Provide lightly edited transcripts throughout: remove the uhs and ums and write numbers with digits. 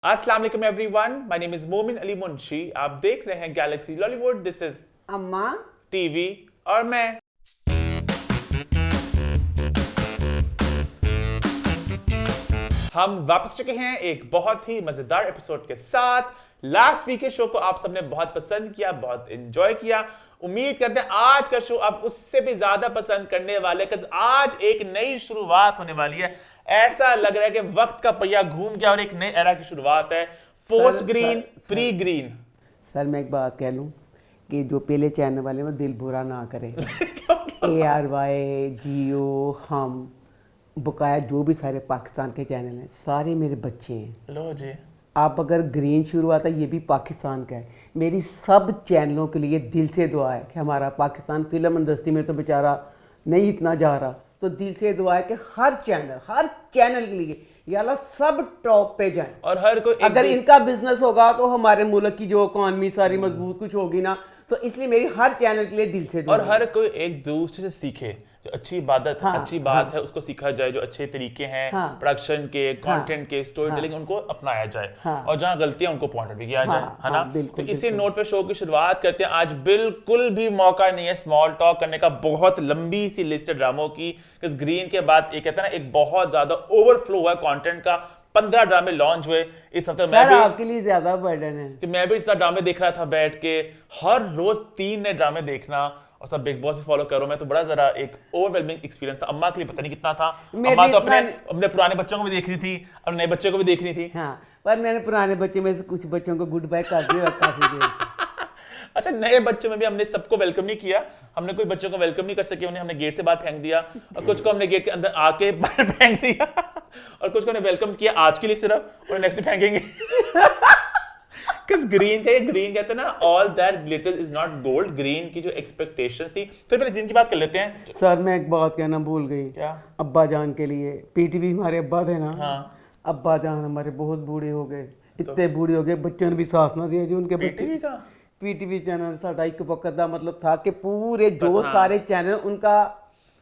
अस्सलाम वालेकुम everyone, my name is मोमिन अली मुंशी। आप देख रहे हैं गैलेक्सी लॉलीवुड। दिस इज अम्मा टीवी और मैं। हम वापस चुके हैं एक बहुत ही मजेदार एपिसोड के साथ। लास्ट वीक के शो को आप सबने बहुत पसंद किया, बहुत एंजॉय किया। उम्मीद करते हैं आज का शो आप उससे भी ज्यादा पसंद करने वाले, बिकॉज़ आज एक नई शुरुआत होने वाली है। ऐसा लग रहा है कि वक्त का पहिया घूम गया और एक नए एरा की शुरुआत है। Post green, pre green. Sir मैं एक बात कह लूं कि जो पहले चैनल वाले वो दिल बुरा ना करें। ARY, जियो, हम बकाया जो भी सारे पाकिस्तान के चैनल हैं सारे मेरे बच्चे हैं। लो जी, आप अगर ग्रीन शुरू आता है ये भी पाकिस्तान का है। मेरी सब चैनलों के लिए दिल से दुआ है कि हमारा पाकिस्तान फिल्म इंडस्ट्री में तो बेचारा नहीं इतना जा रहा, तो दिल से दुआ है कि हर चैनल के लिए या अल्लाह सब टॉप पे जाएं। और हर कोई अगर इनका बिजनेस होगा तो हमारे मुल्क की जो इकॉनमी सारी मजबूत कुछ होगी ना, तो इसलिए मेरी हर चैनल के लिए दिल से दुआ और हर कोई एक दूसरे से सीखे। जो अच्छी इबादत अच्छी बात है उसको सीखा जाए, जो अच्छे तरीके हैं प्रोडक्शन के, कंटेंट के, स्टोरी टेलिंग, उनको अपनाया जाए। और जहां गलतियां उनको पॉइंट आउट भी किया जाए, है ना। तो इसी नोट पे शो की शुरुआत करते हैं। आज बिल्कुल भी मौका नहीं है स्मॉल टॉक करने का। बहुत लंबी सी लिस्ट है ड्रामों की। ग्रीन के बाद एक कहते हैं ना, एक बहुत ज्यादा ओवरफ्लो हुआ कंटेंट का। 15 ड्रामे लॉन्च हुए इस हफ्ते। मैं भी आपके लिए ज्यादा बर्डन है कि मैं भी इस ड्रामे देख रहा था बैठ के। हर रोज 3 नए ड्रामे देखना, और सब बिग बॉस भी फॉलो करो। मैं तो बड़ा जरा एक ओवरवेलमिंग एक्सपीरियंस था। अम्मा के लिए पता नहीं कितना था। अम्मा तो अपने पुराने बच्चों को भी देख रही थी और नए बच्चे को भी देख रही थी। हाँ, पर मैंने पुराने बच्चे में से कुछ बच्चों को गुड बाय कर दिया काफी देर से। अच्छा, नए बच्चों में भी हमने सबको वेलकम नहीं किया। हमने कुछ बच्चों को वेलकम नहीं कर सके, उन्हें हमने गेट से बाहर फेंक दिया, और कुछ को हमने गेट के अंदर आके बाहर फेंक दिया, और कुछ को हमने वेलकम किया आज के लिए सिर्फ, और नेक्स्ट फेंकेंगे। ग्रीन कहते हैं ना, all that glitters is not gold. Green की जो एक्सपेक्टेशंस थी, तो पहले ग्रीन की बात कर लेते हैं। सर मैं एक बात कहना भूल गई। क्या? अब्बा जान के लिए पीटीवी हमारे अब्बा थे ना। हाँ। अब्बा जान हमारे बहुत बूढ़े हो गए, इतने बूढ़े हो गए बच्चों ने भी साथ ना दिया जो उनके पीटीवी का पीटीवी चैनल साडा एक वक्त का मतलब था कि पूरे जो सारे चैनल उनका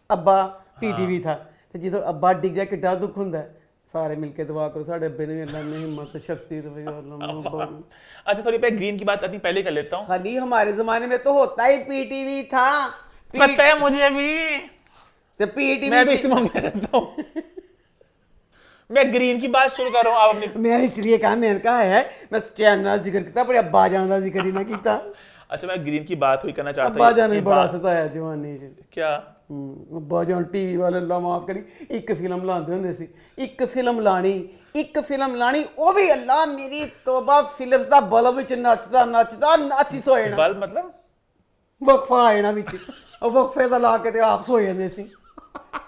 अब्बा पीटीवी था। तो जो अब्बा डिग जाए किड्डा दुख हुंदा है। सारे मिलके दुआ करो साडे अब्बे ने अल्लाह ने हिम्मत शक्ति दे। अच्छा, थोड़ी पे ग्रीन की बात आती पहले कर लेता हूँ। खाली हमारे जमाने में तो होता ही पीटीवी था। पता है मुझे भी, तो पीटीवी मैं भी इस मोमेंट में रहता हूँ। मैं ग्रीन की बात शुरू कर रहा हूँ। आप अपनी मैंने इसलिए कहा, मैंने कहा है मैं चैनल जिक्र किया पर अब्बा जान का जिक्र ही ना किया। अच्छा, मैं ग्रीन की बात हुई करना चाहता हूँ। अब्बा जान बड़ा सताया जवानी च। क्या? अब्बा जान टीवी वाले अल्लाह माफ करी एक फिल्म लाते होंगे सी। एक फिल्म लानी वो भी अल्लाह मेरी तौबा फिल्म दा बल्ब विच नचदा नाची सोए ना। बल्ब मतलब वक्फा आए ना विच, और वक्फे दा ला के ते आप सोए जांदे सी।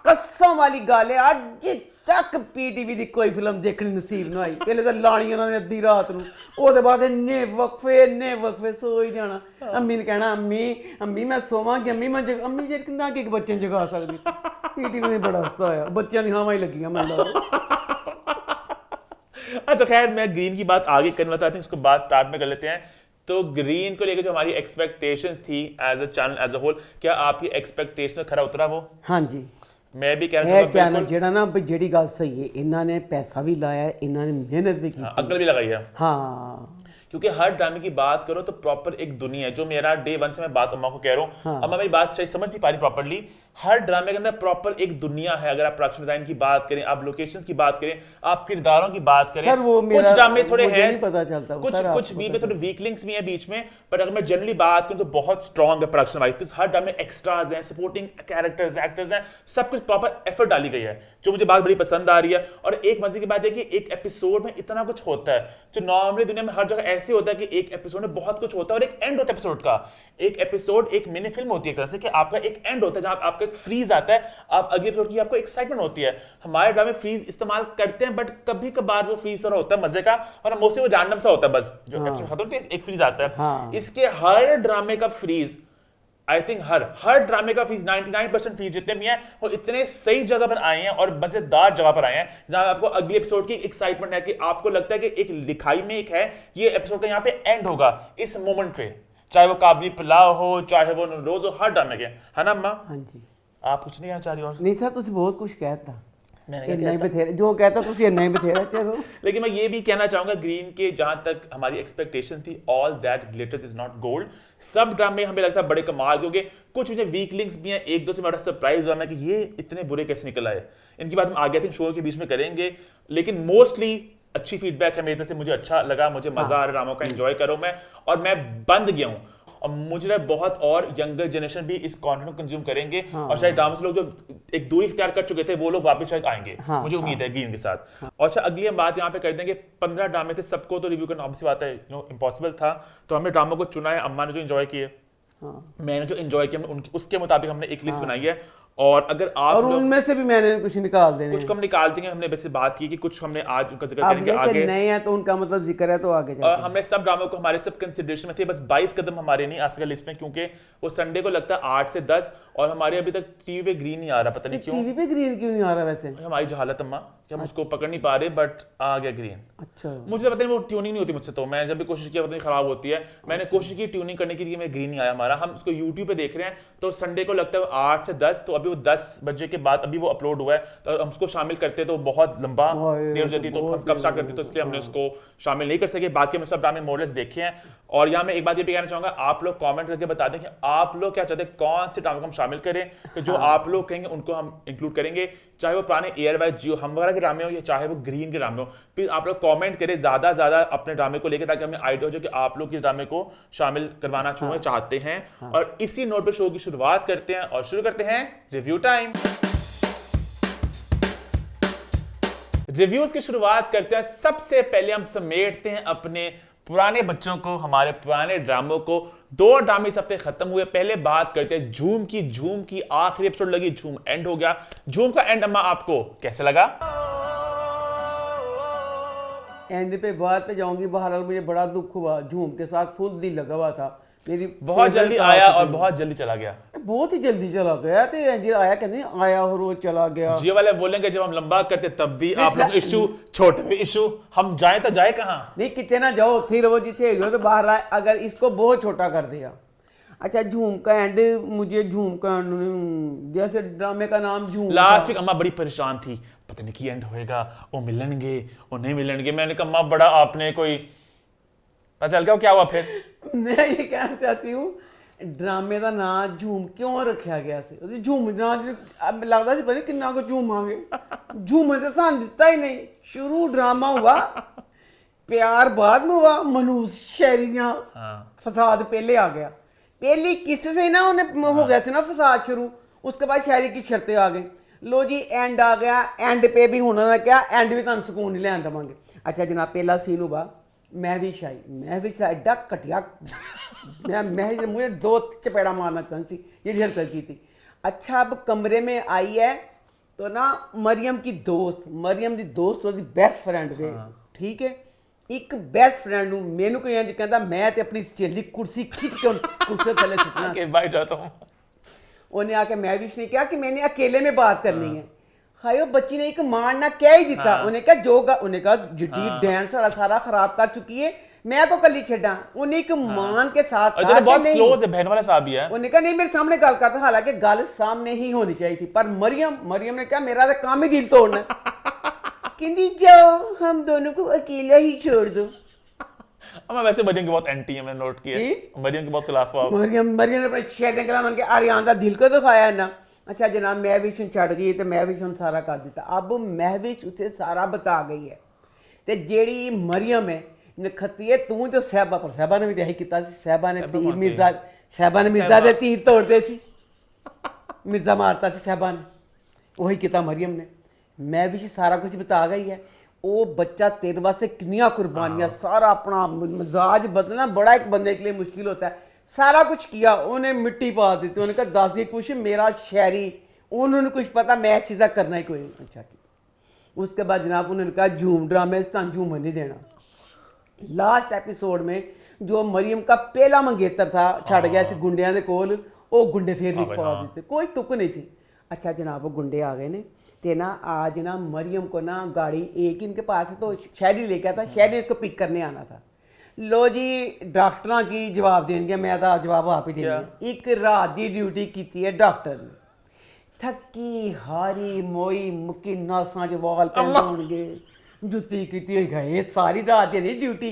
कसम वाली गल है, अज तक पीटीवी दी कोई फिल्म देखनी नसीब ना आई। पहले तो लानी उन्होंने अद्धी रात नूं, ओहदे बाद इन्ने वक्फे सो ही जाना। अम्मी ने कहना अम्मी मैं सोवांगी, अम्मी जे किन्ना के बच्चे जगा सकदी सी। पीटीवी ने बड़ा हस्सा होया, बच्चियां दी हावां ही लगियां मैनूं। अच्छा खैर, मैं ग्रीन की बात आगे करना चाहती हूँ, उसको बात स्टार्ट में कर लेते हैं। तो ग्रीन को लेकर जो हमारी एक्सपेक्टेशन थी as a channel as a whole, क्या आपकी एक्सपेक्टेशन खरा उतरा वो? हाँ जी, मैं भी कह रहा हूँ चैनल जेड़ा ना जेड़ी गल सही है, इन्हों ने पैसा भी लाया, इन्हों ने मेहनत भी की, अकल भी लगाई है। हाँ, क्योंकि हर ड्रामे की बात करो तो प्रॉपर एक दुनिया है। जो मेरा डे 1 से मैं बात अम्मा को कह रहा हूँ, अम्मा मेरी बात शायद समझ नहीं पा रही प्रॉपरली। हर ड्रामे के अंदर प्रॉपर एक दुनिया है। अगर आप प्रोडक्शन डिजाइन की बात करें, आप लोकेशंस की बात करें, आप किरदारों की बात करें, सर वो कुछ ड्रामे थोड़े हैं, पता चलता कुछ भी थोड़े वीक लिंक्स भी हैं बीच में। बट अगर मैं जनरली बात करूं तो बहुत स्ट्रॉन्ग है प्रोडक्शन वाइज। हर ड्रामे एक्स्ट्राज हैं, सपोर्टिंग कैरेक्टर्स, एक्टर्स हैं, सब कुछ प्रॉपर एफर्ट डाली गई है, जो मुझे बात बड़ी पसंद आ रही है। और एक मजे की बात है कि एक एपिसोड में इतना कुछ होता है, जो नॉर्मली दुनिया में हर जगह ऐसे होता है कि एक एपिसोड में बहुत कुछ होता है और एक एंड होता है एपिसोड का। एक एपिसोड एक मिनी फिल्म होती है एक तरह से, कि आपका एक एंड होता है जहां आपका एक फ्रीज आता है, आप अगले एपिसोड की आपको एक्साइटमेंट होती है। हमारे ड्रामे फ्रीज इस्तेमाल करते हैं, बट कभी कभार वो फ्रीज थोड़ा होता है मजे का, और मोस्टली वो रैंडम सा होता है। बस जो एपिसोड खत्म होती है एक फ्रीज आता है। इसके हर ड्रामे का फ्रीज, आई थिंक हर ड्रामे का फ्रीज 99% फ्रीज जितने भी हैं वो इतने सही जगह पर आए हैं और मजेदार जगह पर आए हैं, जहां आपको अगले एपिसोड की एक्साइटमेंट है, कि आपको लगता है कि एक लिखाई में एक है ये एपिसोड का यहाँ पे एंड होगा इस मोमेंट पे। चाहे वो काबली पुलाव हो, चाहे वो रोज हो, हर ड्रामे के, है ना अम्मा? हाँ जी। आप कुछ नहीं चाह रही? और नहीं सर, तुम बहुत कुछ कहता। ਇੰਨਾ ਹੀ ਬਥੇਰਾ ਜੋ कहता ਤੁਸੀਂ ਇੰਨਾ ਹੀ ਬਥੇਰਾ ਚਲੋ। लेकिन मैं ये भी कहना चाहूंगा ग्रीन के जहां तक हमारी एक्सपेक्टेशन थी, all that glitters is not gold. सब ड्रामे हमें लगता है बड़े कमाल के होंगे, कुछ मुझे वीक लिंक्स भी हैं, एक दो से बड़ा सरप्राइज हुआ मैं कि ये इतने बुरे कैसे निकल आए। इनकी बात हम आगे थिंक शो के बीच में करेंगे, लेकिन मोस्टली अच्छी फीडबैक है मेरी तरफ से, मुझे अच्छा लगा, मुझे मजा आ रहा है ड्रामों का, एंजॉय करो मैं, और मैं बंद गया हूँ। और मुझे लगता है बहुत और यंगर जनरेशन भी इस कंटेंट को कंज्यूम करेंगे, और शायद ड्रामा से लोग जो एक दूरी इख्तियार कर चुके थे वो लोग वापस शायद आएंगे, मुझे उम्मीद है ग्रीन के साथ। और अच्छा अगली हम बात यहाँ पे कर देंगे, 15 ड्रामे थे, सबको तो रिव्यू करना ऑब्वियस बात है, इम्पॉसिबल था, तो हमने ड्रामों को चुना है। अम्मा ने जो एंजॉय किए, मैंने जो एंजॉय किया, उसके मुताबिक हमने एक लिस्ट बनाई है। और अगर आप और उनमें से भी मैंने कुछ निकाल देने, कुछ को हम निकाल देंगे, हमने वैसे बात की कि कुछ हमने आज उनका जिक्र अब करेंगे जैसे आगे। नए हैं तो उनका मतलब जिक्र है तो आगे और हमने सब ड्रामों को हमारे सब कंसिडरेशन में थे, बस 22 कदम हमारे नहीं आ सके लिस्ट में, क्योंकि वो संडे को लगता है 8 से 10, और हमारे अभी तक टीवी पे ग्रीन नहीं आ रहा, पता नहीं क्यों। टीवी पे ग्रीन क्यों नहीं आ रहा वैसे? हमारी जहालत अम्मा कि हम उसको पकड़ नहीं पा रहे, बट आ गया ग्रीन। अच्छा, मुझे पता नहीं वो ट्यूनिंग नहीं होती मुझसे, तो मैं जब भी कोशिश किया पता नहीं खराब होती है। मैंने कोशिश की ट्यूनिंग करने की, मैं ग्रीन नहीं आया हमारा। हम उसको यूट्यूब पे देख रहे हैं, तो संडे को लगता है 8 से 10, तो अभी वो 10 बजे के बाद अभी वो अपलोड हुआ है, तो हम उसको शामिल करते तो बहुत लंबा देर हो जाती, तो हम कब स्टार्ट करते, तो इसलिए हमने उसको शामिल नहीं कर सके। बाकी हम सब ड्रामे मोरलेस देखे हैं। और यहाँ मैं एक बात ये भी कहना चाहूंगा, आप लोग कमेंट करके बता दें कि आप लोग क्या चाहते हैं, कौन से ड्रामे को हम शामिल करें, कि जो आप लोग कहेंगे उनको हम इंक्लूड करेंगे, चाहे वो पुराने एयरवाइज जियो हम वगैरह के ड्रामे हो या चाहे वो ग्रीन के ड्रामे हो। प्लीज आप लोग कमेंट करें ज्यादा अपने ड्रामे को लेकर, ताकि हमें आइडिया हो जाए कि आप लोग किस ड्रामे को शामिल करवाना चाहते हैं। और इसी नोट पर शो की शुरुआत करते हैं, और शुरू करते हैं रिव्यू टाइम। रिव्यूज की शुरुआत करते हैं। सबसे पहले हम समेटते हैं अपने पुराने बच्चों को, हमारे पुराने ड्रामों को। 2 ड्रामे इस हफ्ते खत्म हुए। पहले बात करते हैं झूम की। झूम की आखिरी एपिसोड लगी, झूम एंड हो गया। झूम का एंड अम्मा आपको कैसे लगा? एंड पे बात पे जाऊंगी, बहरहाल मुझे बड़ा दुख हुआ, झूम के साथ फुल दिल लगा हुआ था। मेरी बहुत जल्दी आया और बहुत जल्दी चला गया, बहुत ही जल्दी चला गया। तो एंजिल आया कहते आया और वो चला गया। जियो वाले बोलेंगे जब हम लंबा करते तब भी आप लोग इशू, छोटे भी इशू, हम जाए तो जाए कहाँ? नहीं, कितने ना जाओ, थे रहो जिथे गए तो बाहर आए, अगर इसको बहुत छोटा कर दिया। अच्छा, झूम का एंड, मुझे झूम का एंड जैसे ड्रामे का नाम झूम, लास्ट अम्मा बड़ी परेशान थी, पता नहीं की एंड होएगा, वो मिलणगे वो नहीं मिलणगे। मैंने कहा अम्मा बड़ा आपने कोई पता चल गया क्या हुआ फिर? मैं ये कहना चाहती हूँ, ड्रामे का नाम झूम क्यों रखा गया ਸੀ? झूम ना अब लगता सी पता किन्ना को झूमांगे, झूम तो सान दिता ही नहीं। शुरू ड्रामा हुआ, प्यार बाद में हुआ, मनूस शहरियां फसाद पहले आ गया। पहली किस से ना उन्हें हो गया था ना फसाद शुरू, उसके बाद शायरी की शर्तें आ गई। लो जी एंड आ गया, एंड पे भी उन्होंने क्या एंड भी तुम सुकून नहीं लैन देवांगे। अच्छा जनाब, पहला सीन हुआ मैं भी एडा घटिया, मैं मुझे 2 चपेड़ा मारना चाहती ये हरकत की थी। अच्छा, अब कमरे में आई है तो ना मरियम की दोस्त ਉਹਦੀ बेस्ट फ्रेंड वे, ठीक है, एक बेस्ट फ्रेंड हूँ। मैनू कोई इंज कहता मैं तो अपनी सहेली कुर्सी खिंच के कुर्सी थले सुटना के बैठ जाता हूँ। उन्हें आके मैं भी उसने कहा कि मैंने अकेले में बात करनी है। हायो बच्ची ने एक मारना क्या ही दिता। उन्हें कहा जोगा, उन्हें कहा जिड्डी डांस सारा खराब कर चुकी है, मैं तो कली छड़ा। उन्हें एक मान के साथ कहा बहुत क्लोज है, बहन वाला साहब ही है। उन्हें कहा नहीं मेरे सामने गल करता, हालांकि गल सामने ही होनी चाहिए थी। पर मरियम ने कहा मेरा तो काम ही दिल तोड़ना। कहती जाओ हम दोनों को अकेला ही छोड़ दो। मैं वैसे मरियम की बहुत एंटी है, मैंने नोट किया है। मरियम के बहुत खिलाफ हुआ। मरियम ने अपने शैतान कलाम मन के आर्यन का दिल को दिखाया है ना। अच्छा जनाब, महविश छड़ गई तो महविश सारा कर दिता। अब महविश उसे सारा बता गई है। तो जेड़ी मरियम है नखती है, तू तो साहबा, पर साहबा ने भी यही किया। साहबा ने तीर मिर्जा दे तीर तोड़ते सी, मिर्जा मारता सी साहबा ने, वही किया मरियम ने। महविश सारा कुछ बता गई है। वो बच्चा तेरे वास्ते कितनी कुर्बानियां, सारा अपना मिजाज बदलना बड़ा एक बंदे के लिए मुश्किल होता है। सारा कुछ किया, उन्हें मिट्टी पा दी। उन्होंने कहा 10 दी कुछ मेरा शहरी, उन्होंने कुछ पता मैं चीज़ा करना ही कोई नहीं। अच्छा ठीक। उसके बाद जनाब उन्होंने कहा झूम ड्रामे झूम नहीं देना। लास्ट एपिसोड में जो मरियम का पहला मंगेतर था छड़ गया गुंडिया के कोल, वो गुंडे फिर भी पा देते, कोई तुक नहीं सी। अच्छा जनाब वो गुंडे आ गए ने ते ना आज ना मरियम को ना गाड़ी एक इनके पास है, तो शहरी लेके आया था, शहरी इसको पिक करने आना था। लो जी डॉक्टर की जवाब देंगे, मैं तो जवाब आप ही देंगे। एक रात की ड्यूटी की है डॉक्टर ने, ਥੱਕੀ ਹਾਰੀ ਮੋਈ ਮੁੱਕੀ ਨਾਸਾਂ 'ਚ ਵਾਲ ਪੈਂਦੇ ਹੋਣਗੇ ਜੁੱਤੀ ਕੀਤੀ ਹੋਈ ਗਏ ਸਾਰੀ ਰਾਤ ਦੀ नहीं ड्यूटी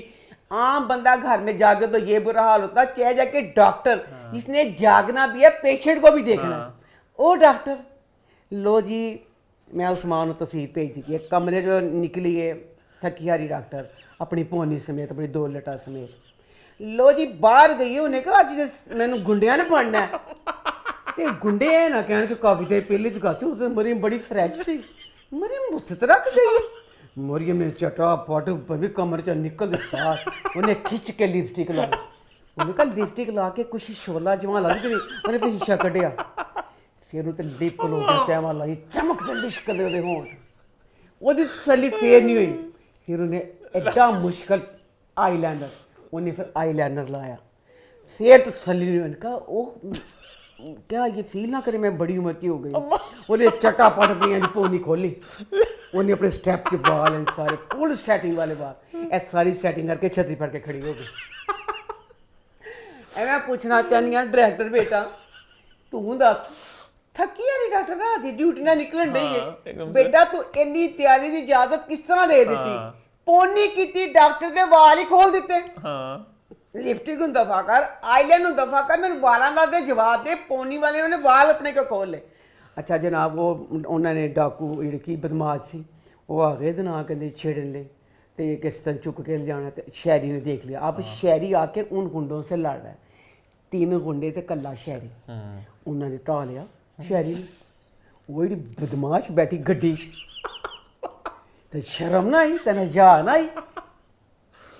आम बंदा घर में जागे तो ये बुरा हाल होता चाहे जाके डॉक्टर इसने जागना भी है पेशेंट को भी देखना ओ डॉक्टर लो जी मैं उस्मान को तस्वीर भेज दी है कमरे जो निकली है थकी हारी डॉक्टर अपनी पोनी समेत अपनी 2 लटा समेत लो जी बाहर गई है उन्हें कहा अज मैनू गुंडिया ने पढ़ना है ते गुंडे ना कहन कि काफी देर पहले चुका सी मरियम बड़ी फ्रैश सी मरियम उस तरह गई है मरियम ने चटापट भी कमर च निकल साथ उन्हें खिंच के लिपस्टिक लाई उन्हें कहा लिपस्टिक ला के कुछ शोला जमा ला दी उन्हें फिर शीशा कटिया फिर उन्हें लिप लो टैमा लाई चमक दे लिश्क दे होंठ ओदी तसल्ली फेर नहीं हुई फिर उन्हें एडा मुश्किल आईलाइनर उन्हें फिर आईलाइनर लाया फिर तसल्ली नहीं हुई कहा ओह क्या ये फील ना करे मैं बड़ी उम्र की हो गई उन्हें चटापट अपनी पोनी खोली उन्हें अपने स्टेप के वाल एंड सारे फुल सेटिंग वाले बाल ऐ सारी सेटिंग करके छतरी फड़ के खड़ी हो गई मैं पूछना चाहनी हाँ डायरेक्टर बेटा तू दस थकी यारी डॉक्टर रात की ड्यूटी ना निकलन रही है बेटा तू इन्नी तैयारी की इजाजत किस तरह दे दी पोनी की डॉक्टर के वाल ही खोल दिते लिपस्टिक ਨੂੰ ਦਫਾ ਕਰ ਆਈਲਾਈਨਰ ਨੂੰ ਦਫਾ ਕਰ ਮੈਨੂੰ ਵਾਲਾਂ ਦਾ ਦੇ ਜਵਾਬ ਦੇ ਪੋਨੀ ਵਾਲੇ ਨੇ ਵਾਲ ਆਪਣੇ ਕੋ ਖੋਲ ਲੈ ਅੱਛਾ ਜਨਾਬ ਉਹ ਉਹਨਾਂ ਨੇ ਡਾਕੂ ਜਿਹੜੇ ਕੀ ਬਦਮਾਸ਼ ਸੀ ਉਹ ਆ ਗਏ ਤੇ ਨਾ ਕਹਿੰਦੇ ਛੇੜਨ ਲਈ ਤੇ किस तरह चुक के जाना तो शहरी ने देख लिया अब शहरी आके उन गुंडों से लड़ रहा है 3 गुंडे ते कल्ला शहरी उन्होंने ढा लिया शहरी ने वो जी बदमाश बैठी गड्डी ते शर्म ना आई तेन जा ना आई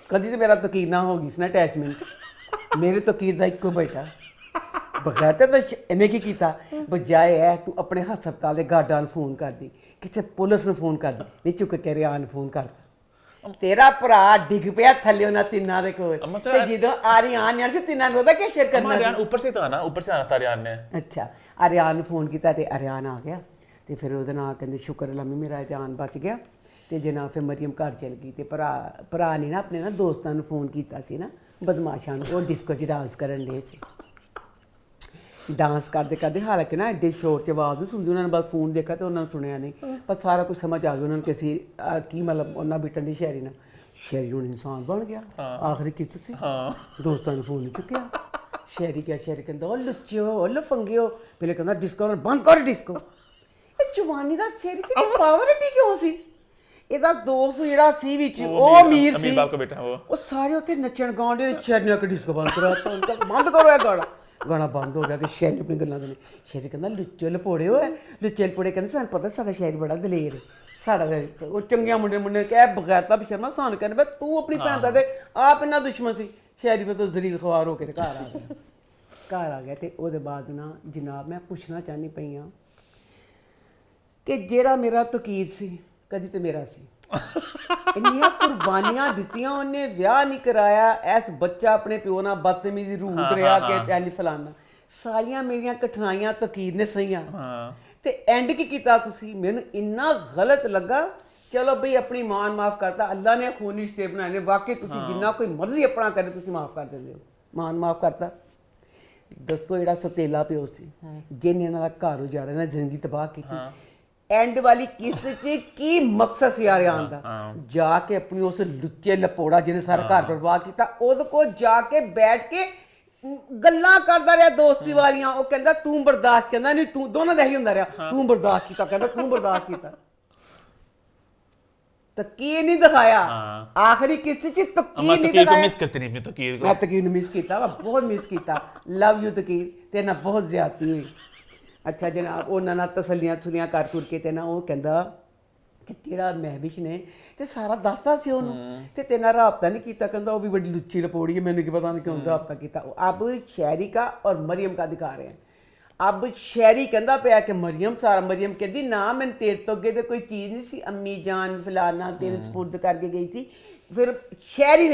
कभी तो मेरा तकीर ना होगी इसने अटैचमेंट मेरे तकीर का इको बेटा बगैर तो इन्हें की किया बजाए है तू अपने हस्पताल के गार्डां फोन कर दी किसी पुलिस ने फोन कर दी नहीं चुक के रियान फोन कर दी तेरा भरा डिग पिया थले उन्हें तिना दे कोल ते जदों आरियान ने तिना ने ओदा क्या शेयर करना आरियान ऊपर से तो आना ऊपर से आना था आरियान ने अच्छा आरियान ने फोन किया ते आरियान आ गया ते फिर ओहदे नाल कहंदे शुक्र अल्लाह मेरा जान बच गया ते जनाब फिर मरियम घर चल गई ते भरा ने ना अपने ना दोस्तां नूं फोन कीता सी ना बदमाशां नूं ओह डिस्को च डांस करन दे सी डांस करते करते हालांकि ना एडे शोर च आवाज़ नहीं सुनती उन्होंने बस फोन देखा तो उन्होंने सुनया नहीं पर सारा कुछ समझ आ गया उन्होंने किसी की मतलब उन्हें बिटन दी शहरी ने शहरी हूँ इंसान बन गया आखिरी किस सी दोस्तों ने फोन नहीं चुकया शहरी क्या शहरी कहता ओ लुच्चो ओ लफंगियो पहले कहना डिस्को बंद कर डिस्को ये जवानी का शहरी की पावर एडी क्यों सी ਇਹਦਾ ਦੋਸਤ ਜਿਹੜਾ ਸੀ ਵਿੱਚ ਉਹ ਅਮੀਰ ਸੀ ਬਾਪ ਦਾ ਬੇਟਾ ਉਹ ਸਾਰੇ ਉੱਥੇ ਨੱਚਣ ਗਾਉਂਦੇ ਸ਼ਹਿਰੀ ਨੇ ਡਿਸਕੋ ਬੰਦ ਕਰਾਤਾ ਉਹਨਾਂ ਬੰਦ ਕਰੋ ਇਹ ਗਾਣਾ ਬੰਦ ਹੋ ਗਿਆ ਕਿ ਸ਼ਹਿਰੀ ਆਪਣੀ ਗੱਲਾਂ ਦੇ ਸ਼ਹਿਰੀ ਕਹਿੰਦਾ ਲੁੱਚੇ ਲਪੋੜੇ ਹੋਏ ਲੁੱਚੇ ਲਪੋੜੇ ਕਹਿੰਦੇ ਸਾਨੂੰ ਪਤਾ ਸਾਡਾ ਸ਼ਹਿਰੀ ਬੜਾ ਦਲੇਰ ਹੈ ਸਾਡਾ ਉਹ ਚੰਗੀਆਂ ਮੁੰਡੇ ਕਹਿ ਬਗੈਰਤਾ ਬਿਸ਼ਰਮਾ ਸਾਨੂੰ ਕਹਿੰਦੇ ਤੂੰ ਆਪਣੀ ਭੈਣ ਦਾ ਤੇ ਆਪ ਇਹਨਾਂ ਦੁਸ਼ਮਣ ਸੀ ਸ਼ਹਿਰੀ ਫਿਰ ਤੋਂ ਜ਼ਲੀਲ ਖਵਾਰ ਹੋ ਕੇ ਤੇ ਘਰ ਆ ਗਿਆ ਤੇ ਉਹਦੇ ਬਾਅਦ ਨਾ ਜਨਾਬ ਮੈਂ ਪੁੱਛਣਾ ਚਾਹਨੀ ਪਈ ਹਾਂ ਕਿ ਜਿਹੜਾ ਮੇਰਾ ਤਕੀਰ ਸੀ कभी तो मेरा सी इन्नियां कुर्बानियां दित्तियां उन्हें विआह नहीं कराया ऐस बच्चा अपने प्यो नाल बदतमीजी रूट रहा के ऐनी फलाना सारियां मेरियां कठिनाइयां तकीर ने सहियां ते एंड की कीता तुसी मैनू इन्ना गलत लगा चलो बई अपनी मान माफ़ करता अल्लाह ने खूनी रिश्ते बनाए ने वाकई तुसी जिन्ना कोई मर्जी अपना करे तुसी माफ़ कर देंदे हो मान माफ़ करता दसो जिहड़ा सतेला प्यो सी जिन्हें इन्हां दा घर उजाड़िया इन्हां जिंदगी तबाह कीती एंड वाली किस्त च की मकसद सी आरियान दा जाके अपनी उस लुच्चे लपोड़ा जिन्हें सारा घर बर्बाद किया ओहदे को जाके बैठ के गल्लां करदा रहा दोस्ती वालियां वो कहंदा तू बर्दाश्त कहंदा नहीं तू दोनों दा ही हुंदा रहा तू बर्दाश्त कीता कहंदा तू बर्दाश्त कीता तकीर नहीं दिखाया आखिरी किस्त च तकीर नहीं दिखाया मिस करती नहीं तकीर को मैं तकीर ने मिस कीता बहुत मिस कीता लव यू तकीर तेरे नाल बहुत ज्यादती हुई अच्छा जनाब उन्होंने तसलियां तुलियां कर कुर के ते ना वो कहंदा कि तेरा महविश ने ते सारा दसदा सी उन्होंने ते तेरे नाल राबता नहीं कीता कहंदा वो भी बड़ी लुच्ची लपोड़ी है मैंने की पता नहीं क्यों राबता कीता अब शहरी का और मरियम का दिखा रहे हैं अब शहरी कहंदा पिया कि मरियम सारा मरियम कहती ना मैंने तेरे तो अगे तो कोई चीज़ नहीं सी अम्मी जान फलाना तेरे सपुर्द करके गई थी फिर शहरी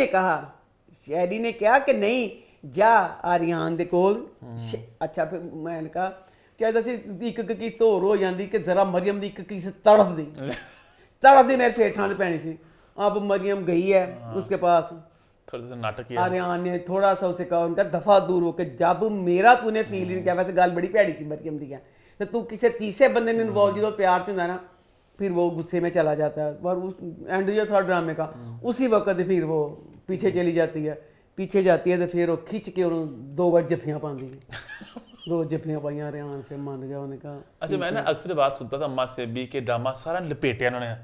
ने कहा कि नहीं जा आरियान दे कोल अच्छा फिर मैंने कहा कहता सी एक किस्त होर हो जाती कि जरा मरियम की एक किस्त तड़फ दी मेरे फिर ठंड पैनी सी अब मरियम गई है उसके पास थोड़ा सा नाटक किया आर्यन ने थोड़ा सा उसे कहा उनका दफा दूर होकर जब मेरा तूने फील नहीं किया वैसे गल बड़ी भैड़ी सी मरियम दी तो तू किसी तीसरे बंदे ने इन्वॉल्व जो प्यार च होंदा ना फिर वो गुस्से में चला जाता है और उस एंड जो था ड्रामे का उसी वक्त फिर वो पीछे चली जाती है तो फिर वो खिंच के उन्होंने 2 बार जफियां पाती है 2 जफियां पाइयां रेहान फिर मान गया उन्होंने कहा। अच्छा मैं ना अक्सर बात सुनता था अम्मा से भी कि ड्रामा सारा लपेटा इन्होंने,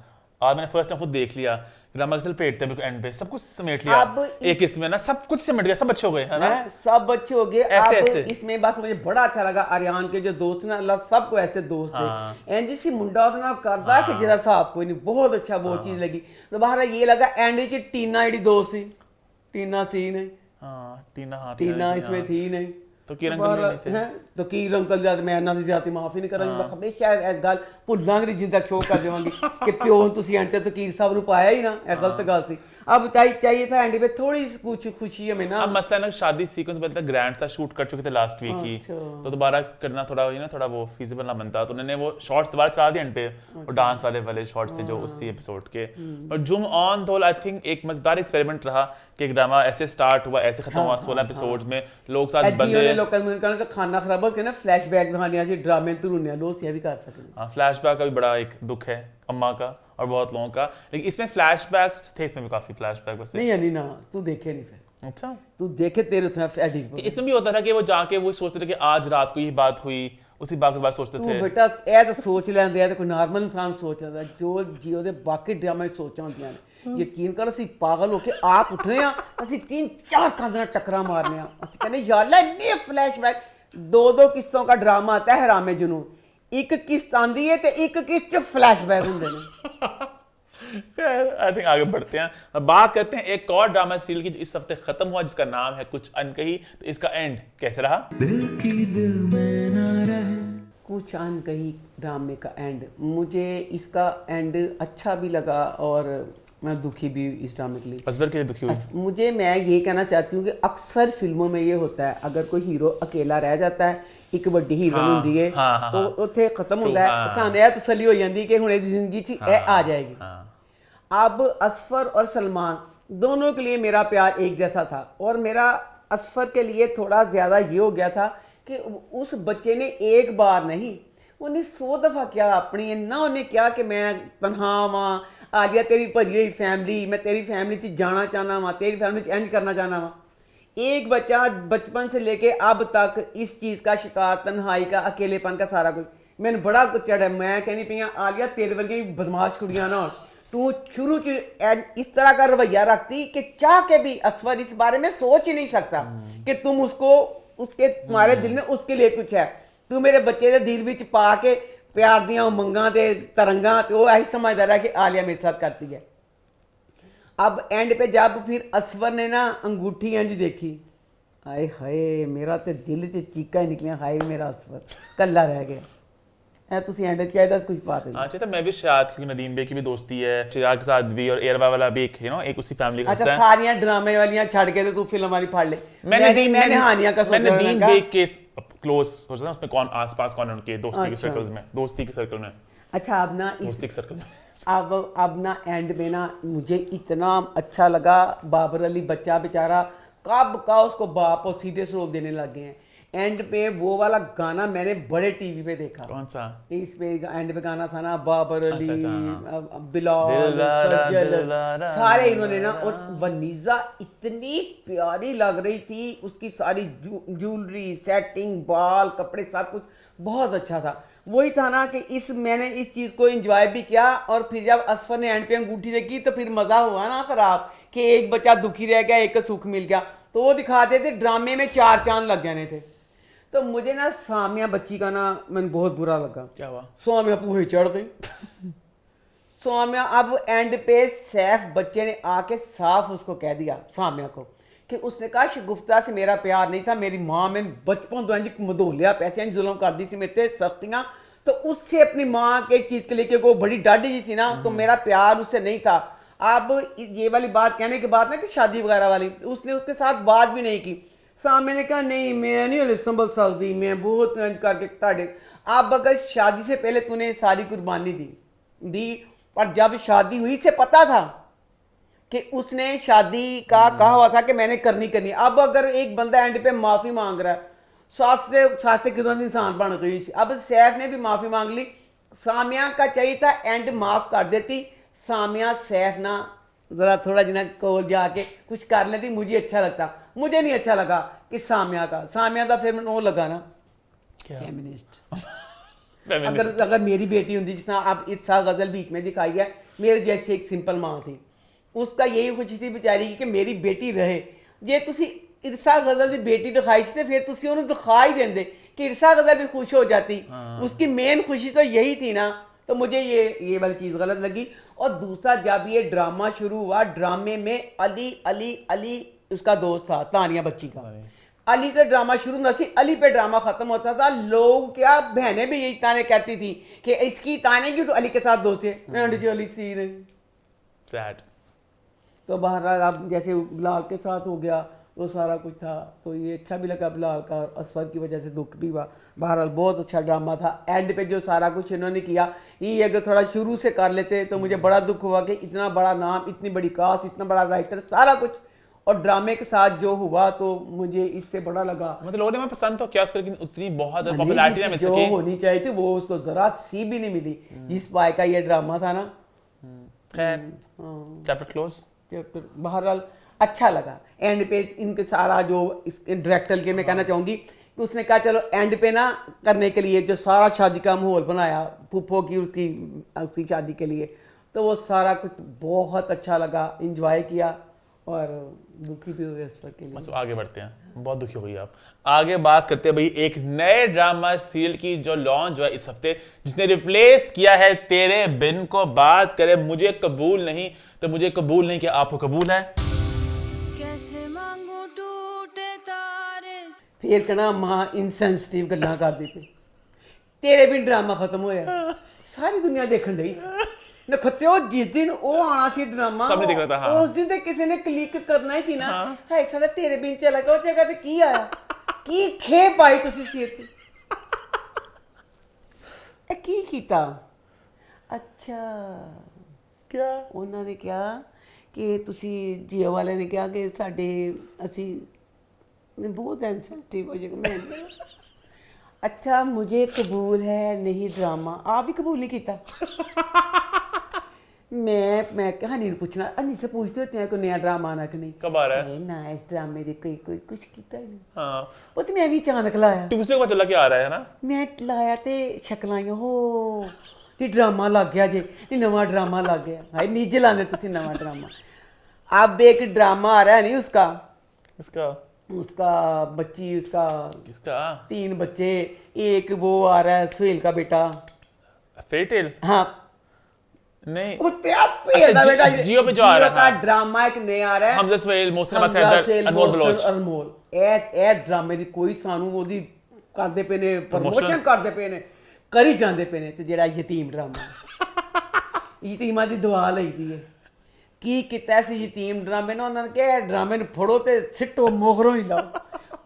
आज मैंने फर्स्ट टाइम खुद देख लिया ड्रामा कैसे लपेटते हैं बिल्कुल एंड पे, सब कुछ समेट लिया एक किस्त में ना, सब कुछ समेट गया, सब अच्छे हो गए है ना, सब अच्छे हो गए। ऐसे अब ऐसे इसमें बस मुझे बड़ा अच्छा लगा आर्यन के जो दोस्त ना अल्लाह सबको ऐसे दोस्त थे एंड जिसी मुंडा ਉਹਦੇ ਨਾਲ ਕਰਦਾ ਕਿ ਜਿਹਦਾ ਹਿਸਾਬ ਕੋਈ ਨਹੀਂ बहुत अच्छा वो चीज लगी। दोबारा ये लगा एंड ਚ टीना ਜਿਹੜੀ दोस्त थी टीना सी नहीं, टीना इसमें थी नहीं तो किरण अंकल नहीं थे, तो किरण अंकल जद मैं ਇਹਨਾਂ ਦੀ ਜ਼ਿਆਦੀ ਮਾਫੀ ਨਹੀਂ ਕਰਾਂਗੀ, ਮੈਂ ਹਮੇਸ਼ਾ ਇਸ ਗੱਲ ਭੁੱਲਾਂਗੀ ਜਿੰਦਾ ਸ਼ੋਅ ਕਰ ਦੇਵਾਂਗੀ ਕਿ ਪਿਓ ਤੁਸੀਂ ਐਂਡ ਤੇ ਤਕੀਰ ਸਾਹਿਬ ਨੂੰ ਪਾਇਆ ਹੀ ਨਾ, ਇਹ ਗਲਤ ਗੱਲ ਸੀ। अब चाहिए था एंड पे थोड़ी कुछ खुशी हमें ना। अब मसला है ना शादी सीक्वेंस बनता ग्रैंड सा शूट कर चुके थे लास्ट वीक ही, तो दोबारा करना थोड़ा ना थोड़ा वो फीजिबल ना बनता, तो उन्होंने वो शॉट्स दोबारा चला दिए एंड पे, और डांस वाले शॉट्स थे जो उसी एपिसोड के। और जूम ऑन तो आई थिंक एक मजेदार एक्सपेरिमेंट रहा कि एक ड्रामा ऐसे स्टार्ट हुआ ऐसे खत्म हुआ 16 एपिसोड्स में, लोग साथ बंदे लोग का खाना खराब हो के ना फ्लैशबैक दिखाने आज ड्रामे तुरने लोग ये भी कर सकते हैं। हां फ्लैशबैक का भी बड़ा एक दुख है अम्मा का और बहुत लोगों का, लेकिन इसमें फ्लैशबैक्स थे, इसमें भी काफी फ्लैशबैक वैसे नहीं ना तू देखे नहीं फिर, अच्छा तू देखे तेरे एडिट इसमें भी होता था कि वो जाके वो सोचते थे कि आज रात को ये बात हुई, उसी बात के बाद सोचते थे बेटा ਇਹ ਤਾਂ ਸੋਚ ਲੈਂਦੇ ਆ ਤੇ ਕੋਈ ਨਾਰਮਲ ਇਨਸਾਨ ਸੋਚ ਲੈਂਦਾ, ਜੋ ਜੀਓ ਦੇ ਬਾਕੀ ਡਰਾਮੇ ਸੋਚਾਂ ਹੁੰਦੀਆਂ ਨੇ ਯਕੀਨ ਕਰ ਅਸੀਂ ਪਾਗਲ ਹੋ ਕੇ ਆਪ ਉੱਠ ਰਹੇ ਆ, ਅਸੀਂ 3-4 ਕੰਧ ਨਾਲ ਟੱਕਰਾਂ ਮਾਰਨੇ ਆ, ਅਸੀਂ ਕਹਿੰਦੇ ਯਾਰ ਲੈ ਇੰਨੇ ਫਲੈਸ਼ਬੈਕ 2 किस्तों का ड्रामा आता है हरामे जुनून, एक किस्त आंदी है ते एक किस्त च फ्लैशबैक होंदे ने। खैर आई थिंक आगे बढ़ते हैं, अब बात करते हैं एक और ड्रामा सीरियल की जो इस हफ्ते खत्म हुआ जिसका नाम है कुछ अनकही, तो इसका एंड कैसे रहा? दिल की दिल में ना रहे कुछ अनकही ड्रामे का एंड, मुझे इसका एंड अच्छा भी लगा और मैं दुखी भी इस ड्रामे के लिए, असबर के लिए दुखी हुई। मुझे मैं ये कहना चाहती हूँ कि अक्सर फिल्मों में ये होता है अगर कोई हीरो अकेला रह जाता है एक बड़ी हीरोइन होंदी है तो उत्थे खत्म होता है, सानू यह तसल्ली हो जाती कि हुणे दी जिंदगी च यह आ जाएगी। अब असफर और सलमान दोनों के लिए मेरा प्यार एक जैसा था, और मेरा असफर के लिए थोड़ा ज़्यादा ये हो गया था कि उस बच्चे ने एक बार नहीं उन्हें 100 दफ़ा क्या अपनी ना उन्हें क्या कि मैं तनहा वां आलिया तेरी भरी हुई फैमिली, मैं तेरी फैमिली च जाना चाहना वा, तेरी फैमिली च इंज करना चाहना वा। एक बच्चा बचपन से लेके अब तक इस चीज़ का शिकार, तन्हाई का, अकेलेपन का, सारा कुछ मैंने बड़ा कुछ चढ़ा। मैं कहनी पई आलिया तेरे वर्गी बदमाश कुड़ियां ना तू शुरू च इस तरह का रवैया रखती कि चाह के भी असफर इस बारे में सोच ही नहीं सकता कि तुम उसको उसके तुम्हारे दिल में उसके लिए कुछ है, तू मेरे बच्चे के दिल विच पा के प्यार दियां उमंगां ते तरंगां ते वो ऐसा समझदा रहा कि आलिया मेरे साथ करती है। अब एंड पे जब फिर असफर ने ना अंगूठी इंज देखी, हाय हाय मेरा तो दिल च चीकां निकलियां, हाय मेरा असफर कल्ला रह गया। तुसी एंड च दस कुछ बात है। अच्छा तो मैं भी शायद क्योंकि नदीम बे की भी दोस्ती है, चिराग के साथ भी, और एयरवा वाला भी एक एक उसी फैमिली का हिस्सा है। अच्छा सारियां ड्रामे वालियां छड़ के तो तू फिल्म वाली फाड़ ले। मैंने हानिया का सोचा, मैंने नदीम बे के क्लोज सोचा ना उसमें कौन आसपास कौन है उनके दोस्ती के सर्कल्स में, दोस्ती के सर्कल में। अच्छा अब ना दोस्ती के सर्कल में अब ना एंड में ना मुझे इतना अच्छा लगा, बाबर अली बच्चा बेचारा कब का उसको बाप और सीरियस रोल देने लग गए हैं। एंड पे वो वाला गाना मैंने बड़े टीवी पे देखा। कौन सा? इस पे एंड पे गाना था ना बाबर अली, बिलाल, सज्जल, सारे इन्होंने ना, और वनीजा इतनी प्यारी लग रही थी, उसकी सारी ज्वेलरी, सेटिंग, बाल, कपड़े, सब कुछ बहुत अच्छा था। वही था ना कि मैंने इस चीज़ को एंजॉय भी किया, और फिर जब असफर ने एंड पे अंगूठी देखी तो फिर मज़ा हुआ ना खराब कि एक बच्चा दुखी रह गया, एक का सुख मिल गया। तो वो दिखाते थे ड्रामे में 4 चांद लग जाने थे। तो मुझे ना सामिया बच्ची का ना मैंने बहुत बुरा लगा। क्या हुआ? सामिया पूरी चढ़ गई। सामिया अब एंड पे सैफ बच्चे ने आके साफ उसको कह दिया सामिया को कि उसने कहा शगुफ्ता से मेरा प्यार नहीं था, मेरी माँ में बचपन तो इंज मधोलिया पैसे इंज जुल्म कर दी सी मेरे से सख्तियाँ, तो उससे अपनी माँ के चीज़ के लेके वो बड़ी डाढ़ी जी सी ना, तो मेरा प्यार उससे नहीं था। अब ये वाली बात कहने के बाद ना कि शादी वगैरह वाली, उसने उसके साथ बात भी नहीं की। सामने ने कहा नहीं मैं नहीं हले संभल सकती, मैं बहुत करके ताड़े। अब अगर शादी से पहले तूने सारी कुर्बानी दी, पर जब शादी हुई से पता था कि उसने शादी का कहा हुआ था कि मैंने करनी। अब अगर एक बंदा एंड पे माफ़ी मांग रहा है सास से कितना इंसान बन गई। अब सैफ ने भी माफी मांग ली। सामिया का चाहिए था एंड माफ कर देती। सामिया सैफ ना जरा थोड़ा जिना कोल जाके कुछ कर लेती, मुझे अच्छा लगता। मुझे नहीं अच्छा लगा कि सामिया का फिर वो लगा ना फेमिनिस्ट। अगर मेरी बेटी होती, जिस तरह आप इर्सा गजल बीच में दिखाई है, मेरे जैसे एक सिंपल माँ थी, उसका यही खुशी थी बेचारी की कि मेरी बेटी रहे। जे तुसी इर्सा गजल की बेटी दिखाई सी, फिर तुसी उन्हें दिखा ही देंदे कि इर्सा गजल भी खुश हो जाती। उसकी मेन खुशी तो यही थी ना। तो मुझे ये वाली चीज़ गलत लगी। और दूसरा, जब ये ड्रामा शुरू हुआ, ड्रामे में अली अली अली उसका दोस्त था, तानिया बच्ची का। अली से ड्रामा शुरू न सी, अली पे ड्रामा खत्म होता था। लोग क्या, बहनें भी यही ताने कहती थी कि इसकी ताने की तो अली के साथ दोस्त है, अली सी रही। सैड। तो बहरहाल अब जैसे बिलाल के साथ हो गया वो सारा कुछ था, तो ये अच्छा भी लगा बिलाल का। असफर की वजह से दुख भी हुआ। बहरहाल बहुत अच्छा ड्रामा था। एंड पे जो सारा कुछ इन्होंने किया, ये अगर थोड़ा शुरू से कर लेते तो मुझे बड़ा दुख हुआ कि इतना बड़ा नाम, इतनी बड़ी कास्ट, इतना बड़ा राइटर, सारा कुछ, और ड्रामे के साथ जो हुआ तो मुझे इससे बड़ा लगा। मतलब लोगों ने मैं पसंद तो किया उसको, लेकिन उतनी बहुत पॉपुलैरिटी ना मिल जो सकी होनी चाहिए थी वो उसको जरा सी भी नहीं मिली। जिस बाय का ये ड्रामा था ना, खैर चैप्टर क्लोज। बहरहाल अच्छा लगा। एंड पे इनके सारा जो इस डायरेक्टर के मैं कहना चाहूँगी कि उसने कहा चलो एंड पे ना करने के लिए जो सारा शादी का माहौल बनाया फूफो की उसकी शादी के लिए, तो वो सारा कुछ बहुत अच्छा लगा, इंजॉय किया और दुखी भी हुए इस पर के लिए। बस आगे बढ़ते हैं, बहुत दुखी हो गई आप। आगे बात करते हैं भाई एक नए ड्रामा सीरियल की जो लॉन्च हुआ इस हफ्ते, जिसने रिप्लेस किया है तेरे बिन को। बात करें मुझे कबूल नहीं, तो मुझे कबूल नहीं, क्या आपको कबूल है? कैसे मांगू टूटे तारे। फिर कहना मां इनसेंसिटिव गल्लां करदी पे, तेरे बिन ड्रामा खत्म होया, सारी दुनिया देखन रही नखत्यो। जिस दिन वो आना सी ड्रामा, सबने देख रहा था, हाँ। उस दिन तो किसी ने क्लिक करना ही थी ना। है सारा तेरे बिन चला गया, उस जगह ते की आया, की खेप आई तुसी सिर च, ए की कीता? अच्छा क्या ਉਹਨਾਂ ਨੇ ਕਿਹਾ ਕਿ ਤੁਸੀਂ ਜੀਓ ਵਾਲਿਆਂ ਨੇ ਕਿਹਾ ਕਿ ਸਾਡੇ ਅਸੀਂ बहुत सेंसिटिव हो जाएगा। मैं अच्छा मुझे कबूल है नहीं ड्रामा, आप भी कबूल नहीं किया। मैं हनी ने पूछना, हनी से पूछते होते हैं कोई नया ड्रामा आना कि नहीं, कब आ रहा है? ना इस ड्रामे दे कोई कुछ किया ही नहीं। हाँ, वो तो मैं भी अचानक लाया, ट्यूसडे को पता चला कि आ रहा है ना। मैं लाया ते शक्लां ही हो नी ड्रामा लग गया जे, नी नवा ड्रामा लग गया। हाय नीचे लाने तुसी नवा ड्रामा। अब एक ड्रामा आ रहा है नहीं उसका, उसका बच्ची, उसका किसका? 3 बच्चे, एक वो आ रहा है सुहेल का बेटा। Fairy tale? हाँ नहीं, बेटा जियो पे जो आ रहा है ड्रामा एक नया आ रहा है, हमजा सुहेल, मोहसिन अब्बास हैदर, अनमोल बलोच। ए ड्रामे ਦੀ ਕੋਈ ਸਾਨੂੰ ਉਹਦੀ ਕਰਦੇ ਪਏ ਨੇ, ਪ੍ਰਮੋਸ਼ਨ ਕਰਦੇ ਪਏ ਨੇ, ਕਰੀ ਜਾਂਦੇ ਪਏ ਨੇ। ਤੇ ਜਿਹੜਾ ਯਤੀਮ ਡਰਾਮਾ, ਯਤੀਮਾਂ ਦੀ ਦੁਆ ਲਈਦੀ ਹੈ। ਕੀ ਕੀਤਾ ਸੀ ਯਤੀਮ ਡਰਾਮੇ ਨੇ? ਉਹਨਾਂ ਨੇ ਕਿਹਾ ਡਰਾਮੇ ਨੂੰ ਫੜੋ ਤੇ ਸਿੱਟੋ ਮੋਹਰੋਂ ਹੀ ਲਾਓ।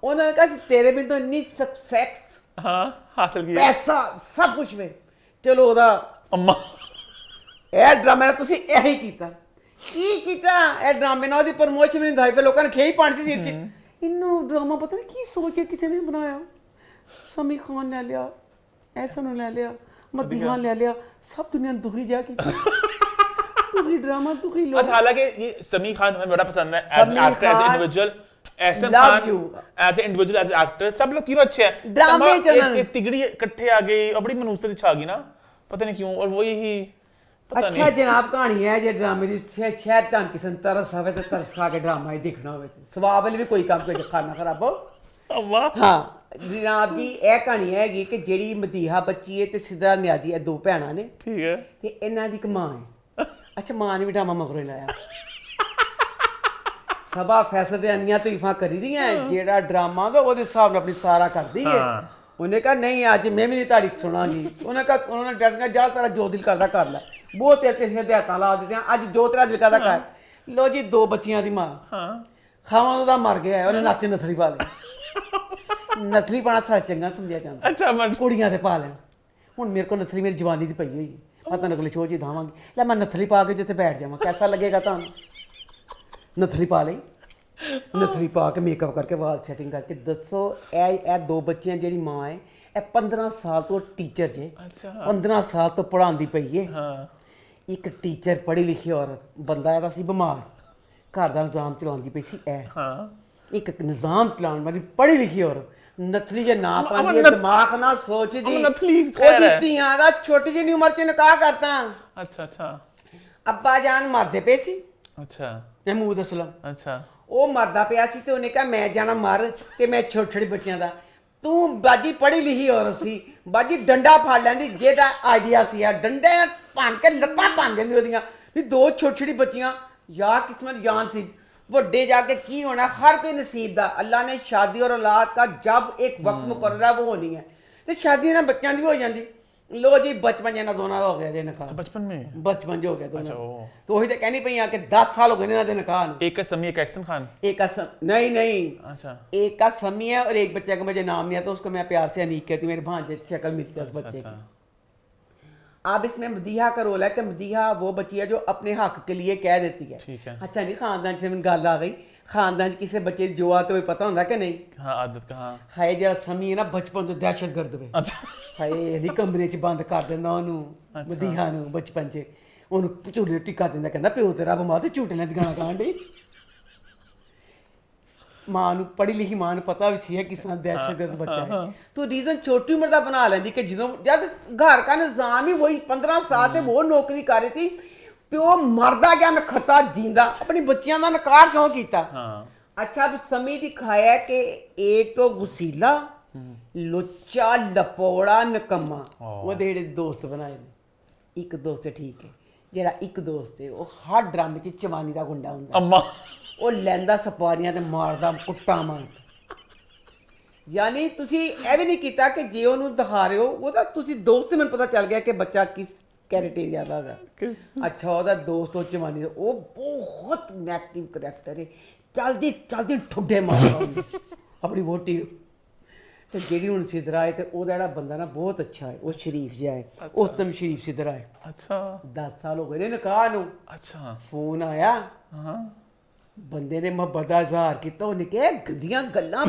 ਉਹਨਾਂ ਨੇ ਕਿਹਾ ਸੀ ਤੇਰੇ ਬਿਨ ਤੋਂ ਇੰਨੀ ਸਕਸੈਸ, ਹਾਂ ਹਾਸਲ ਕੀਤਾ, ਪੈਸਾ ਸਭ ਕੁਝ ਵੇ, ਚਲੋ ਉਹਦਾ ਅੰਮਾ ਇਹ ਡਰਾਮੇ ਨਾਲ ਤੁਸੀਂ ਇਹੀ ਕੀਤਾ। ਕੀ ਕੀਤਾ? ਇਹ ਡਰਾਮੇ ਨਾਲ ਉਹਦੀ ਪ੍ਰਮੋਸ਼ਨ ਨਹੀਂ ਦਿਖਾਈ, ਫਿਰ ਲੋਕਾਂ ਨੇ ਖੇਈ ਪਾਣੀ ਸੀ ਸਿਰ 'ਚ। ਇਹਨੂੰ ਡਰਾਮਾ ਪਤਾ ਨਹੀਂ ਕੀ ਸੋਚ ਕੇ ਕਿਸੇ ਨੇ ਬਣਾਇਆ। ਸਮੀ ਖਾਨ ਲੈ ਲਿਆ, ਐਸਾ ਨੂੰ ਲੈ ਲਿਆ, ਮੱਦੀ ਖਾਨ ਲੈ ਲਿਆ, ਸਭ ਦੁਨੀਆ ਦੁਖੀ ਜਾ ਕੇ दुखी ड्रामा दुखी लोग। अच्छा, हालांकि ये समी खान हमें बड़ा पसंद है as an actor, as individual, Ehsan Khan as an individual, as actor, सब लोग तीनों अच्छे हैं। ड्रामे एक तिगड़ी इकट्ठे आ गई और बड़ी मनूसत छा गई ना, पता नहीं क्यों। और वो यही अच्छा जनाब कहानी है जे ड्रामे दी, शायद तान किसी ने तरस आवे ते तरस खा के ड्रामा ही देखना होवे, सवाब वाली भी कोई काम कोई खाना खराब हो। वाह। हाँ जनाब जी, ਇਹ ਕਹਾਣੀ ਹੈਗੀ ਕਿ ਜਿਹੜੀ ਮਦੀਹਾ ਬੱਚੀ ਹੈ ਤੇ ਸਿਦਰਾ ਨਿਆਜ਼ੀ, ਇਹ 2 ਭੈਣਾਂ ਨੇ, ठीक है। ਤੇ ਇਹਨਾਂ ਦੀ ਇੱਕ ਮਾਂ ਹੈ। अच्छा मां ने भी ड्रामा मगरों ही लाया। सबा फैसल ते अन्नियां तरीफां करी दी हैं, जेड़ा ड्रामा तो ਉਹਦੇ ਹਿਸਾਬ ਨਾਲ ਆਪਣੀ ਸਾਰਾ ਕਰਦੀ ਹੈ। ਉਹਨੇ ਕਹਾ ਨਹੀਂ ਅੱਜ ਮੈਂ ਵੀ ਨਹੀਂ ਤਾਰੀਖ ਸੁਣਾਂਗੀ। ਉਹਨੇ ਕਹਾ, ਉਹਨਾਂ ਨੇ ਡਰਨਾ ਜਾ ਤੇਰਾ ਜੋ ਦਿਲ ਕਰਦਾ ਕਰ ਲੈ, ਬਹੁਤ ਤੇਰੇ ਤੇ ਹਦਾਇਤਾਂ ਲਾ ਦਿੱਤੀਆਂ, ਅੱਜ ਜੋ ਤੇਰਾ ਦਿਲ ਕਰਦਾ ਕਰ। ਲੋ ਜੀ 2 ਬੱਚਿਆਂ ਦੀ ਮਾਂ ਖਾਵਾਂ ਉਹਦਾ ਮਰ ਗਿਆ ਹੈ, ਉਹਨੇ ਨੱਚ ਨਥਲੀ ਪਾ ਲਈ। ਨਥਲੀ ਪਾਣਾ ਸਾਰਾ ਚੰਗਾ ਸਮਝਿਆ ਜਾਂਦਾ, अच्छा मन ਕੁੜੀਆਂ ਤੇ ਪਾ ਲੈਣ। ਹੁਣ ਮੇਰੇ ਕੋਲ ਨਥਲੀ ਮੇਰੀ ਜਵਾਨੀ ਦੀ ਪਈ ਹੋਈ ਹੈ, मैं तुम अगले शो च धावांगी। लै मैं नथली पा के जिते बैठ जावा, कैसा लगेगा तुम? नथली पा ली, ਨਥਰੀ ਪਾ ਕੇ ਮੇਕਅਪ ਕਰਕੇ ਵਾਲ ਸੈਟਿੰਗ ਕਰਕੇ ਦੱਸੋ ਇਹ ਦੋ ਬੱਚਿਆਂ ਜਿਹੜੀ ਮਾਂ ਹੈ ਇਹ 15 ਸਾਲ ਤੋਂ ਟੀਚਰ ਜੇ ਅੱਛਾ 15 ਸਾਲ ਤੋਂ ਪੜ੍ਹਾਉਂਦੀ ਪਈ ਹੈ ਹਾਂ ਇੱਕ ਟੀਚਰ ਪੜ੍ਹੀ ਲਿਖੀ ਔਰਤ ਬੰਦਾ ਇਹਦਾ ਸੀ ਬਿਮਾਰ ਘਰ ਦਾ ਨਿਜ਼ਾਮ ਚਲਾਉਂਦੀ ਪਈ ਸੀ ਇਹ ਹਾਂ ਇੱਕ ਨਿਜ਼ਾਮ ਚਲਾਉਣ ਵਾਲੀ ਪੜ੍ਹੀ ਲਿਖੀ ਔਰਤ ਨਥਲੀ ਜੇ ਨਾ ਪਾਉਂਦੀ ਹੈ, ਦਿਮਾਗ ਨਾ ਸੋਚਦੀ ਨਥਲੀ ਖੈਰ ਉਹਦੀ ਹੈ। ਧੀਆਂ ਦਾ ਛੋਟੀ ਜਿਹੀ ਉਮਰ 'ਚ ਨਿਕਾਹ ਕਰਤਾ ਅੱਛਾ ਅੱਛਾ ਅੱਬਾ ਜਾਨ ਮਰਦੇ ਪਏ ਸੀ ਅੱਛਾ ਮਹਿਮੂਦ ਅਸਲਮ ਅੱਛਾ ਉਹ ਮਰਦਾ ਪਿਆ ਸੀ ਤੇ ਉਹਨੇ ਕਿਹਾ ਮੈਂ ਜਾਣਾ ਮਰ ਤੇ ਮੈਂ ਛੋਟੇ ਛੋਟੇ ਬੱਚਿਆਂ ਦਾ ਤੂੰ ਬਾਜੀ ਪੜ੍ਹੀ ਲਿਖੀ ਔਰਤ ਸੀ ਬਾਜੀ ਡੰਡਾ ਫੜ ਲੈਂਦੀ ਜਿਹੜਾ ਆਈਡੀਆ ਸੀ ਆ ਡੰਡੇ ਭੰਨ ਕੇ ਲੱਤਾਂ ਭੰਨ ਦਿੰਦੀ ਉਹਦੀਆਂ ਵੀ ਦੋ ਛੋਟੀ ਛੋਟੀ ਬੱਚੀਆਂ ਯਾਰ किस्मत जान सी ਵੱਡੇ ਜਾ ਕੇ ਕੀ ਹੋਣਾ ਹਰ ਕੋਈ ਨਸੀਬ ਦਾ ਅੱਲਾ ਨੇ ਸ਼ਾਦੀ ਔਰ ਔਲਾਦ का जब एक वक्त मुकर्रर है वो होनी है ਤੇ ਸ਼ਾਦੀ ਨਾਲ ਬੱਚਿਆਂ ਦੀ ਵੀ ਹੋ ਜਾਂਦੀ ਲੋ ਜੀ ਬਚਪਨ ਇਹਨਾਂ ਦੋਨਾਂ ਦਾ ਹੋ ਗਿਆ ਦੇ ਨਿਕਾਹ बचपन में ਬਚਪਨ ਜੋ ਹੋ ਗਿਆ अच्छा ਦੋਨਾਂ ओ तो ਉਹੀ ਤਾਂ ਕਹਿਣੀ ਪਈ ਆ ਕਿ 10 साल हो गए ਇਹਨਾਂ ਦੇ ਨਿਕਾਹ ਨੂੰ एक का समी एक एक्शन खान एक का नहीं नहीं अच्छा एक का समी है और एक बच्चे का मुझे नाम नहीं आता उसको मैं प्यार से अनीक कहती हूँ मेरे भांजे की शक्ल मिलती है उस बच्चे अच्छा की अब इसमें मदीहा का रोल है कि मदीहा वो बच्ची है जो अपने हक के लिए कह देती है ठीक है अच्छा नहीं खानदान फिर गल आ गई खानदान किसी बच्चे जो आ तो पता होंगे कि नहीं हाँ आदत का हाँ हाय जरा समी है ना बचपन तो दहशत गर्द वे अच्छा ਹਾਏ ਨਹੀਂ ਕਮਰੇ 'ਚ ਬੰਦ ਕਰ ਦਿੰਦਾ ਉਹਨੂੰ ਅੱਛਾ। ਮਦੀਹਾ ਨੂੰ ਬਚਪਨ 'ਚ ਉਹਨੂੰ ਝੂਲੇ ਟਿਕਾ ਦਿੰਦਾ ਕਹਿੰਦਾ ਪਿਓ ਤੇਰਾ ਬਿਮਾਰ ਤੇ ਝੂਟੇ ਨਾਲ ਗਾਣਾ ਗਾਣ ਡਈ ਮਾਂ ਨੂੰ ਪੜ੍ਹੀ ਲਿਖੀ ਮਾਂ ਨੂੰ ਪਤਾ ਵੀ ਸੀ ਹੈ ਕਿਸ ਤਰ੍ਹਾਂ ਦਹਿਸ਼ਤਗਰਦ ਬੱਚਾ ਹੈ ਤੂੰ ਰੀਜ਼ਨ ਛੋਟੀ ਉਮਰ ਦਾ ਬਣਾ ਲੈਂਦੀ ਕਿ ਜਦੋਂ ਜਦ ਘਰ ਦਾ ਨਿਜ਼ਾਮ ਹੀ ਵਹੀ 15 ਸਾਲ ਤੇ ਉਹ ਨੌਕਰੀ ਕਰ ਰਹੀ ਸੀ ਪਿਓ ਮਰਦਾ ਗਿਆ ਨਖਤਾ ਜਿੰਦਾ ਆਪਣੀ ਬੱਚਿਆਂ ਦਾ ਨਕਾਰ ਕਿਉਂ ਕੀਤਾ हाँ अच्छा अब समय दिखाया कि एक तो वसीला लुच्चा लपोड़ा नकम्मा ਉਹਦੇ ਜਿਹੜੇ ਦੋਸਤ ਬਣਾਏ ਨੇ ਇੱਕ ਦੋਸਤ ਠੀਕ ਹੈ ਜਿਹੜਾ ਇੱਕ ਦੋਸਤ ਹੈ ਉਹ ਹਰ ਡਰਾਮੇ 'ਚ ਚਵਾਨੀ ਦਾ ਗੁੰਡਾ ਹੁੰਦਾ अम्मा ਉਹ ਲੈਂਦਾ ਸਪਾਰੀਆਂ ਤੇ ਮਾਰਦਾ ਕੁੱਟਾਂ ਮਾਰ ਯਾਨੀ ਤੁਸੀਂ ਇਹ ਵੀ ਨਹੀਂ ਕੀਤਾ ਕਿ ਜੇ ਉਹਨੂੰ ਦਿਖਾ ਰਹੇ ਹੋ ਉਹਦਾ ਤੁਸੀਂ ਦੋਸਤ ਮੈਨੂੰ ਪਤਾ ਚੱਲ ਗਿਆ ਕਿ ਬੱਚਾ ਕਿਸ ਕੈਰੇਟੇਰੀਆ ਦਾ ਹੈਗਾ किस ਅੱਛਾ ਉਹਦਾ ਦੋਸਤ ਉਹ ਚਵਾਨੀ ਦਾ ਉਹ ਬਹੁਤ ਨੈਗੇਟਿਵ ਕਰੈਕਟਰ ਹੈ ਚਲਦੀ ਚਲਦੀ ਠੁੱਡੇ ਮਾਰਦਾ ਉਹਨੂੰ ਆਪਣੀ ਵੋਟੀ ਨੂੰ ਤੇ ਜਿਹੜੀ ਹੁਣ ਸਿਧਰਾ ਹੈ ਤੇ ਉਹਦਾ ਜਿਹੜਾ ਬੰਦਾ ਨਾ ਬਹੁਤ ਅੱਛਾ ਹੈ ਉਹ ਸ਼ਰੀਫ ਜਿਹਾ ਹੈ ਉਸ ਤੋਂ ਸ਼ਰੀਫ ਸਿਧਰਾ ਹੈ अच्छा 10 ਸਾਲ ਹੋ ਗਏ ਨੇ ਨਿਕਾਹ ਨੂੰ अच्छा ਫੋਨ ਆਇਆ हाँ ਬੰਦੇ ਨੇ ਮੁਹੱਬਤ ਦਾ ਇਜ਼ਹਾਰ ਕੀਤਾ ਉਹਨੇ ਕਿਹਾ ਗੰਦੀਆਂ ਗੱਲਾਂ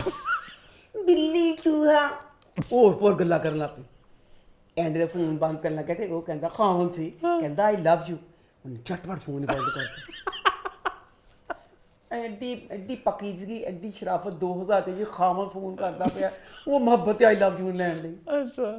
ਬਿੱਲੀ ਚੂਹਾ ਹੋਰ ਗੱਲਾਂ ਕਰਨ ਲੱਗ ਪਈ ਐਂਡ ਦੇ ਫੋਨ ਬੰਦ ਕਰਨ ਲੱਗਾ ਤੇ ਉਹ ਕਹਿੰਦਾ ਖਾਨ ਸੀ ਕਹਿੰਦਾ ਆਈ ਲਵ ਯੂ ਉਹਨੇ ਝਟਪਟ ਫੋਨ ਬੰਦ ਕਰ ਦਿੱਤਾ ਐਡੀ ਪਕੀਜ਼ਗੀ ਐਡੀ ਸ਼ਰਾਫਤ 2000 ਤੇ ਜੀ ਖਾਮਨ ਫੋਨ ਕਰਦਾ ਪਿਆ ਉਹ ਮੁਹੱਬਤ ਆਈ ਲਵ ਯੂ ਲੈਣ ਲਈ अच्छा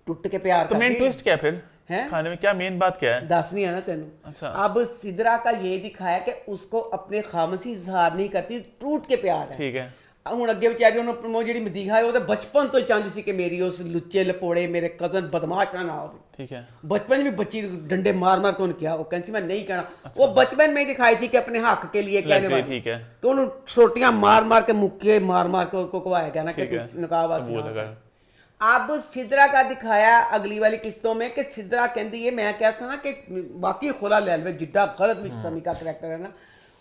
ਟੁੱਟ ਕੇ ਪਿਆਰ तो मेन करती ट्विस्ट क्या है फिर हैं? खाने में क्या मेन बात क्या है दस नहीं आना तेनू अच्छा। अब सिदरा का ये दिखाया कि उसको अपने खामन से इजहार नहीं करती टूट के प्यार है ठीक है ਹੁਣ ਅੱਗੇ ਵਿਚਾਰੀ ਉਹਨੂੰ ਉਹ ਜਿਹੜੀ ਮਦੀਹਾ ਹੈ ਉਹ ਤਾਂ ਬਚਪਨ ਤੋਂ ਹੀ ਚਾਹੁੰਦੀ ਸੀ ਕਿ ਮੇਰੀ ਉਸ ਲੁੱਚੇ ਲਪੋੜੇ ਮੇਰੇ ਕਜ਼ਨ ਬਦਮਾਸ਼ ਨਾ ਹੋਵੇ ठीक है बचपन में बच्ची डंडे मार मार के उन्होंने किया वो कहती मैं नहीं कहना वो बचपन में ही दिखाई थी कि अपने हक के लिए कहने लग गई, वाली ठीक है तो उन्होंने छोटियां मार मार के मुक्के मार मार के उसको कहवाया गया ना कि ठीक है तू निकाह तो वास्ते वो ना लगा कर। अब सिदरा का दिखाया अगली वाली किस्तों में कि सिदरा कहती है मैं क्या था ना कि वाकई खुला ले लो जिड्डा गलत मिक्स समी का करैक्टर है ना